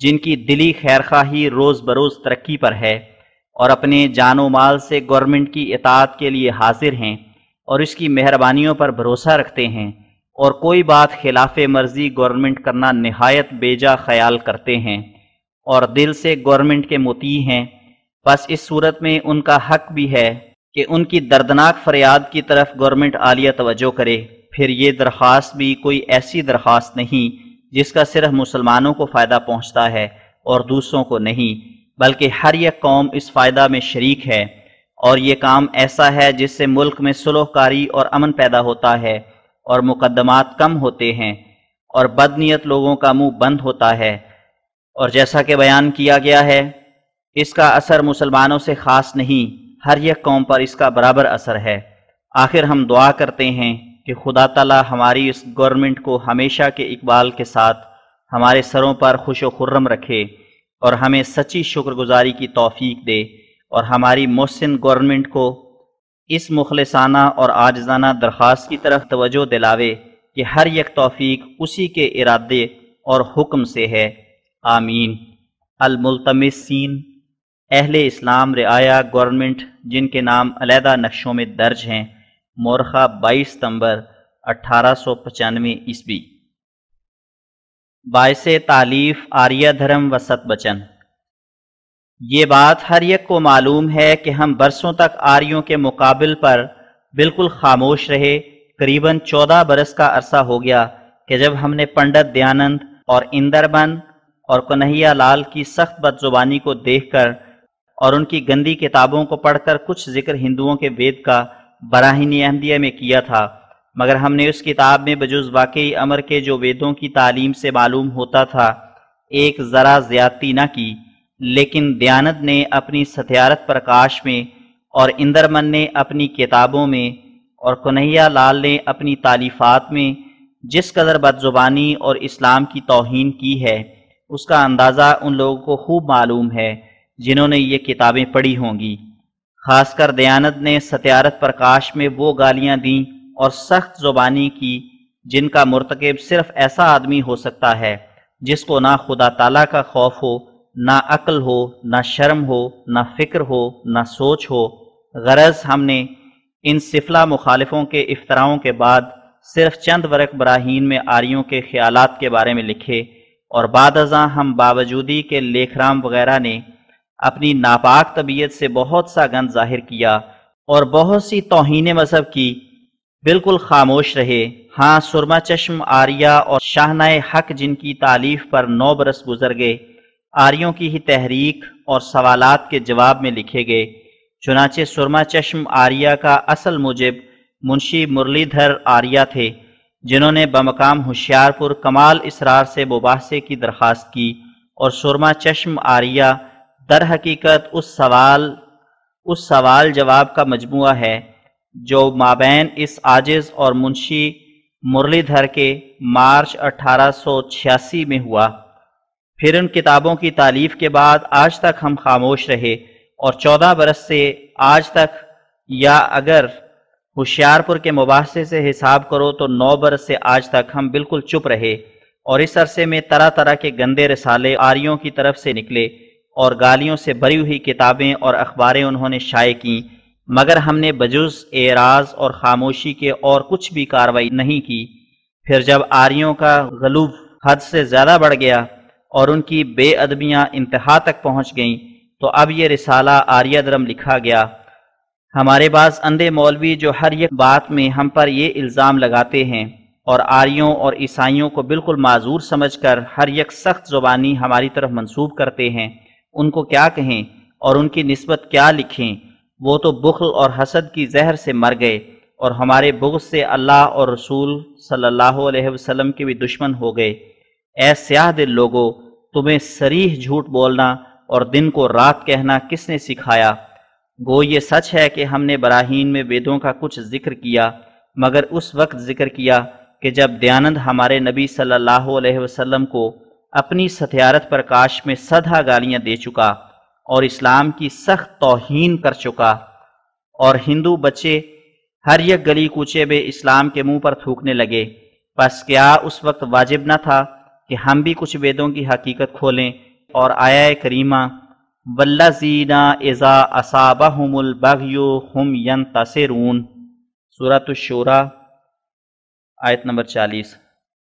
جن کی دلی خیرخواہی روز بروز ترقی پر ہے، اور اپنے جان و مال سے گورنمنٹ کی اطاعت کے لیے حاضر ہیں اور اس کی مہربانیوں پر بھروسہ رکھتے ہیں، اور کوئی بات خلاف مرضی گورنمنٹ کرنا نہایت بیجا خیال کرتے ہیں اور دل سے گورنمنٹ کے مطیع ہیں، بس اس صورت میں ان کا حق بھی ہے کہ ان کی دردناک فریاد کی طرف گورنمنٹ عالیہ توجہ کرے۔ پھر یہ درخواست بھی کوئی ایسی درخواست نہیں جس کا صرف مسلمانوں کو فائدہ پہنچتا ہے اور دوسروں کو نہیں، بلکہ ہر یک قوم اس فائدہ میں شریک ہے، اور یہ کام ایسا ہے جس سے ملک میں صلح کاری اور امن پیدا ہوتا ہے اور مقدمات کم ہوتے ہیں اور بدنیت لوگوں کا منہ بند ہوتا ہے، اور جیسا کہ بیان کیا گیا ہے اس کا اثر مسلمانوں سے خاص نہیں، ہر یک قوم پر اس کا برابر اثر ہے۔ آخر ہم دعا کرتے ہیں کہ خدا تعالی ہماری اس گورنمنٹ کو ہمیشہ کے اقبال کے ساتھ ہمارے سروں پر خوش و خرم رکھے اور ہمیں سچی شکر گزاری کی توفیق دے، اور ہماری محسن گورنمنٹ کو اس مخلصانہ اور عاجزانہ درخواست کی طرف توجہ دلاوے کہ ہر یک توفیق اسی کے ارادے اور حکم سے ہے، آمین۔ الملتمسین اہل اسلام رعایا گورنمنٹ جن کے نام علیحدہ نقشوں میں درج ہیں، مورخہ 22 ستمبر 1895 عیسوی۔ باعث تالیف آریہ دھرم و ست بچن۔ یہ بات ہر یک کو معلوم ہے کہ ہم برسوں تک آریوں کے مقابل پر بالکل خاموش رہے۔ قریباً 14 برس کا عرصہ ہو گیا کہ جب ہم نے پنڈت دیانند اور اندربن اور کنہیا لال کی سخت بد زبانی کو دیکھ کر اور ان کی گندی کتابوں کو پڑھ کر کچھ ذکر ہندوؤں کے وید کا براہین احمدیہ میں کیا تھا، مگر ہم نے اس کتاب میں بجز واقعی امر کے جو ویدوں کی تعلیم سے معلوم ہوتا تھا ایک ذرا زیادتی نہ کی، لیکن دیانند نے اپنی ستیارت پرکاش میں اور اندرمن نے اپنی کتابوں میں اور کنہیا لال نے اپنی تالیفات میں جس قدر بد زبانی اور اسلام کی توہین کی ہے اس کا اندازہ ان لوگوں کو خوب معلوم ہے جنہوں نے یہ کتابیں پڑھی ہوں گی۔ خاص کر دیانند نے ستیارت پرکاش میں وہ گالیاں دیں اور سخت زبانی کی جن کا مرتکب صرف ایسا آدمی ہو سکتا ہے جس کو نہ خدا تعالیٰ کا خوف ہو، نہ عقل ہو، نہ شرم ہو، نہ فکر ہو، نہ سوچ ہو۔ غرض ہم نے ان سفلا مخالفوں کے افتراؤں کے بعد صرف چند ورق براہین میں آریوں کے خیالات کے بارے میں لکھے، اور بعد ازاں ہم باوجودی کے لیکھرام وغیرہ نے اپنی ناپاک طبیعت سے بہت سا گند ظاہر کیا اور بہت سی توہین مذہب کی، بالکل خاموش رہے۔ ہاں، سرما چشم آریہ اور شاہنہ حق جن کی تالیف پر 9 برس گزر گئے، آریوں کی ہی تحریک اور سوالات کے جواب میں لکھے گئے۔ چنانچہ سرما چشم آریہ کا اصل موجب منشی مرلی دھر آریہ تھے، جنہوں نے بمقام ہوشیارپور کمال اصرار سے مباحثے کی درخواست کی، اور سرما چشم آریہ در حقیقت اس سوال جواب کا مجموعہ ہے جو مابین اس عاجز اور منشی مرلی دھر کے مارچ 1886 میں ہوا۔ پھر ان کتابوں کی تالیف کے بعد آج تک ہم خاموش رہے، اور 14 برس سے آج تک، یا اگر ہوشیارپور کے مباحثے سے حساب کرو تو 9 برس سے آج تک ہم بالکل چپ رہے، اور اس عرصے میں طرح طرح کے گندے رسالے آریوں کی طرف سے نکلے اور گالیوں سے بھری ہوئی کتابیں اور اخباریں انہوں نے شائع کیں، مگر ہم نے بجز اعراض اور خاموشی کے اور کچھ بھی کارروائی نہیں کی۔ پھر جب آریوں کا غلو حد سے زیادہ بڑھ گیا اور ان کی بے ادبیاں انتہا تک پہنچ گئیں تو اب یہ رسالہ آریہ درم لکھا گیا۔ ہمارے بعض اندھے مولوی جو ہر ایک بات میں ہم پر یہ الزام لگاتے ہیں اور آریوں اور عیسائیوں کو بالکل معذور سمجھ کر ہر ایک سخت زبانی ہماری طرف منسوب کرتے ہیں، ان کو کیا کہیں اور ان کی نسبت کیا لکھیں؟ وہ تو بخل اور حسد کی زہر سے مر گئے اور ہمارے بغض سے اللہ اور رسول صلی اللہ علیہ وسلم کے بھی دشمن ہو گئے۔ اے سیاہ دل لوگو، تمہیں صریح جھوٹ بولنا اور دن کو رات کہنا کس نے سکھایا؟ گو یہ سچ ہے کہ ہم نے براہین میں ویدوں کا کچھ ذکر کیا، مگر اس وقت ذکر کیا کہ جب دیانند ہمارے نبی صلی اللہ علیہ وسلم کو اپنی ستیارت پرکاش میں سدھا گالیاں دے چکا اور اسلام کی سخت توہین کر چکا، اور ہندو بچے ہر یک گلی کوچے میں اسلام کے منہ پر تھوکنے لگے، پس کیا اس وقت واجب نہ تھا کہ ہم بھی کچھ ویدوں کی حقیقت کھولیں اور آیہ کریمہ والذین اذا اصابہم البغی ہم ینتصرون سورۃ الشورى آیت نمبر 40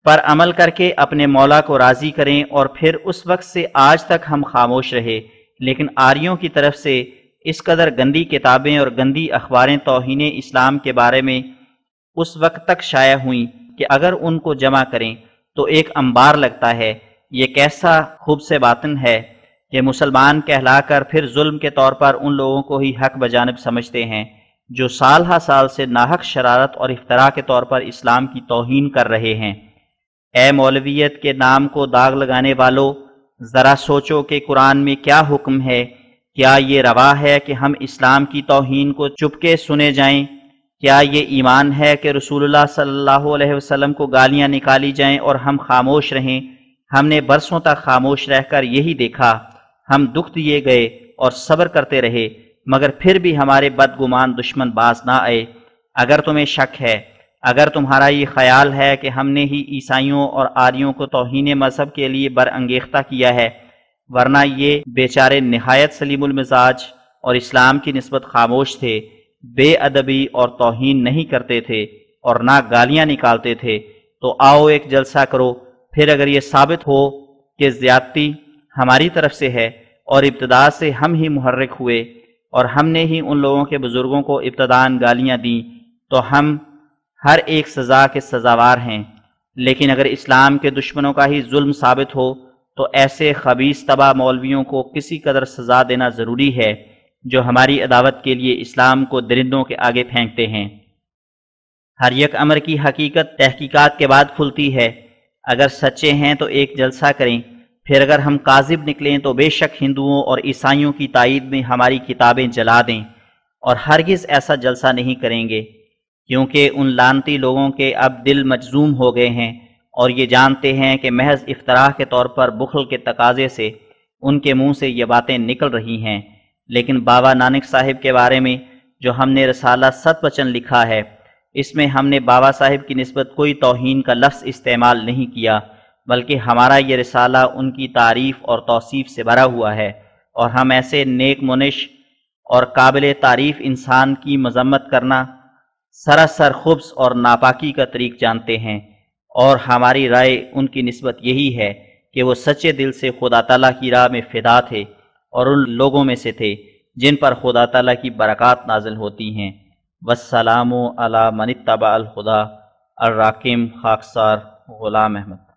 پر عمل کر کے اپنے مولا کو راضی کریں، اور پھر اس وقت سے آج تک ہم خاموش رہے، لیکن آریوں کی طرف سے اس قدر گندی کتابیں اور گندی اخباریں توہین اسلام کے بارے میں اس وقت تک شائع ہوئیں کہ اگر ان کو جمع کریں تو ایک انبار لگتا ہے۔ یہ کیسا خوب سے باطن ہے کہ مسلمان کہلا کر پھر ظلم کے طور پر ان لوگوں کو ہی حق بجانب سمجھتے ہیں جو سال ہا سال سے ناحق شرارت اور افتراء کے طور پر اسلام کی توہین کر رہے ہیں۔ اے مولویت کے نام کو داغ لگانے والو، ذرا سوچو کہ قرآن میں کیا حکم ہے؟ کیا یہ روا ہے کہ ہم اسلام کی توہین کو چپکے سنے جائیں؟ کیا یہ ایمان ہے کہ رسول اللہ صلی اللہ علیہ وسلم کو گالیاں نکالی جائیں اور ہم خاموش رہیں؟ ہم نے برسوں تک خاموش رہ کر یہی دیکھا، ہم دکھ دیے گئے اور صبر کرتے رہے، مگر پھر بھی ہمارے بدگمان دشمن باز نہ آئے۔ اگر تمہیں شک ہے، اگر تمہارا یہ خیال ہے کہ ہم نے ہی عیسائیوں اور آریوں کو توہین مذہب کے لیے برانگیختہ کیا ہے، ورنہ یہ بیچارے نہایت سلیم المزاج اور اسلام کی نسبت خاموش تھے، بے ادبی اور توہین نہیں کرتے تھے اور نہ گالیاں نکالتے تھے، تو آؤ ایک جلسہ کرو، پھر اگر یہ ثابت ہو کہ زیادتی ہماری طرف سے ہے اور ابتدا سے ہم ہی محرک ہوئے اور ہم نے ہی ان لوگوں کے بزرگوں کو ابتداً گالیاں دیں، تو ہم ہر ایک سزا کے سزاوار ہیں۔ لیکن اگر اسلام کے دشمنوں کا ہی ظلم ثابت ہو تو ایسے خبیث طبع مولویوں کو کسی قدر سزا دینا ضروری ہے جو ہماری عداوت کے لیے اسلام کو درندوں کے آگے پھینکتے ہیں۔ ہر یک امر کی حقیقت تحقیقات کے بعد کھلتی ہے، اگر سچے ہیں تو ایک جلسہ کریں، پھر اگر ہم کاذب نکلیں تو بے شک ہندوؤں اور عیسائیوں کی تائید میں ہماری کتابیں جلا دیں، اور ہرگز ایسا جلسہ نہیں کریں گے، کیونکہ ان لعنتی لوگوں کے اب دل مجزوم ہو گئے ہیں اور یہ جانتے ہیں کہ محض افتراء کے طور پر بخل کے تقاضے سے ان کے منہ سے یہ باتیں نکل رہی ہیں۔ لیکن بابا نانک صاحب کے بارے میں جو ہم نے رسالہ ست وچن لکھا ہے، اس میں ہم نے بابا صاحب کی نسبت کوئی توہین کا لفظ استعمال نہیں کیا، بلکہ ہمارا یہ رسالہ ان کی تعریف اور توصیف سے بھرا ہوا ہے، اور ہم ایسے نیک منش اور قابل تعریف انسان کی مذمت کرنا سراسر خبث اور ناپاکی کا طریق جانتے ہیں، اور ہماری رائے ان کی نسبت یہی ہے کہ وہ سچے دل سے خدا تعالیٰ کی راہ میں فدا تھے اور ان لوگوں میں سے تھے جن پر خدا تعالیٰ کی برکات نازل ہوتی ہیں۔ والسلام علی من اتبع الہدی، الراکم خاکسار غلام احمد۔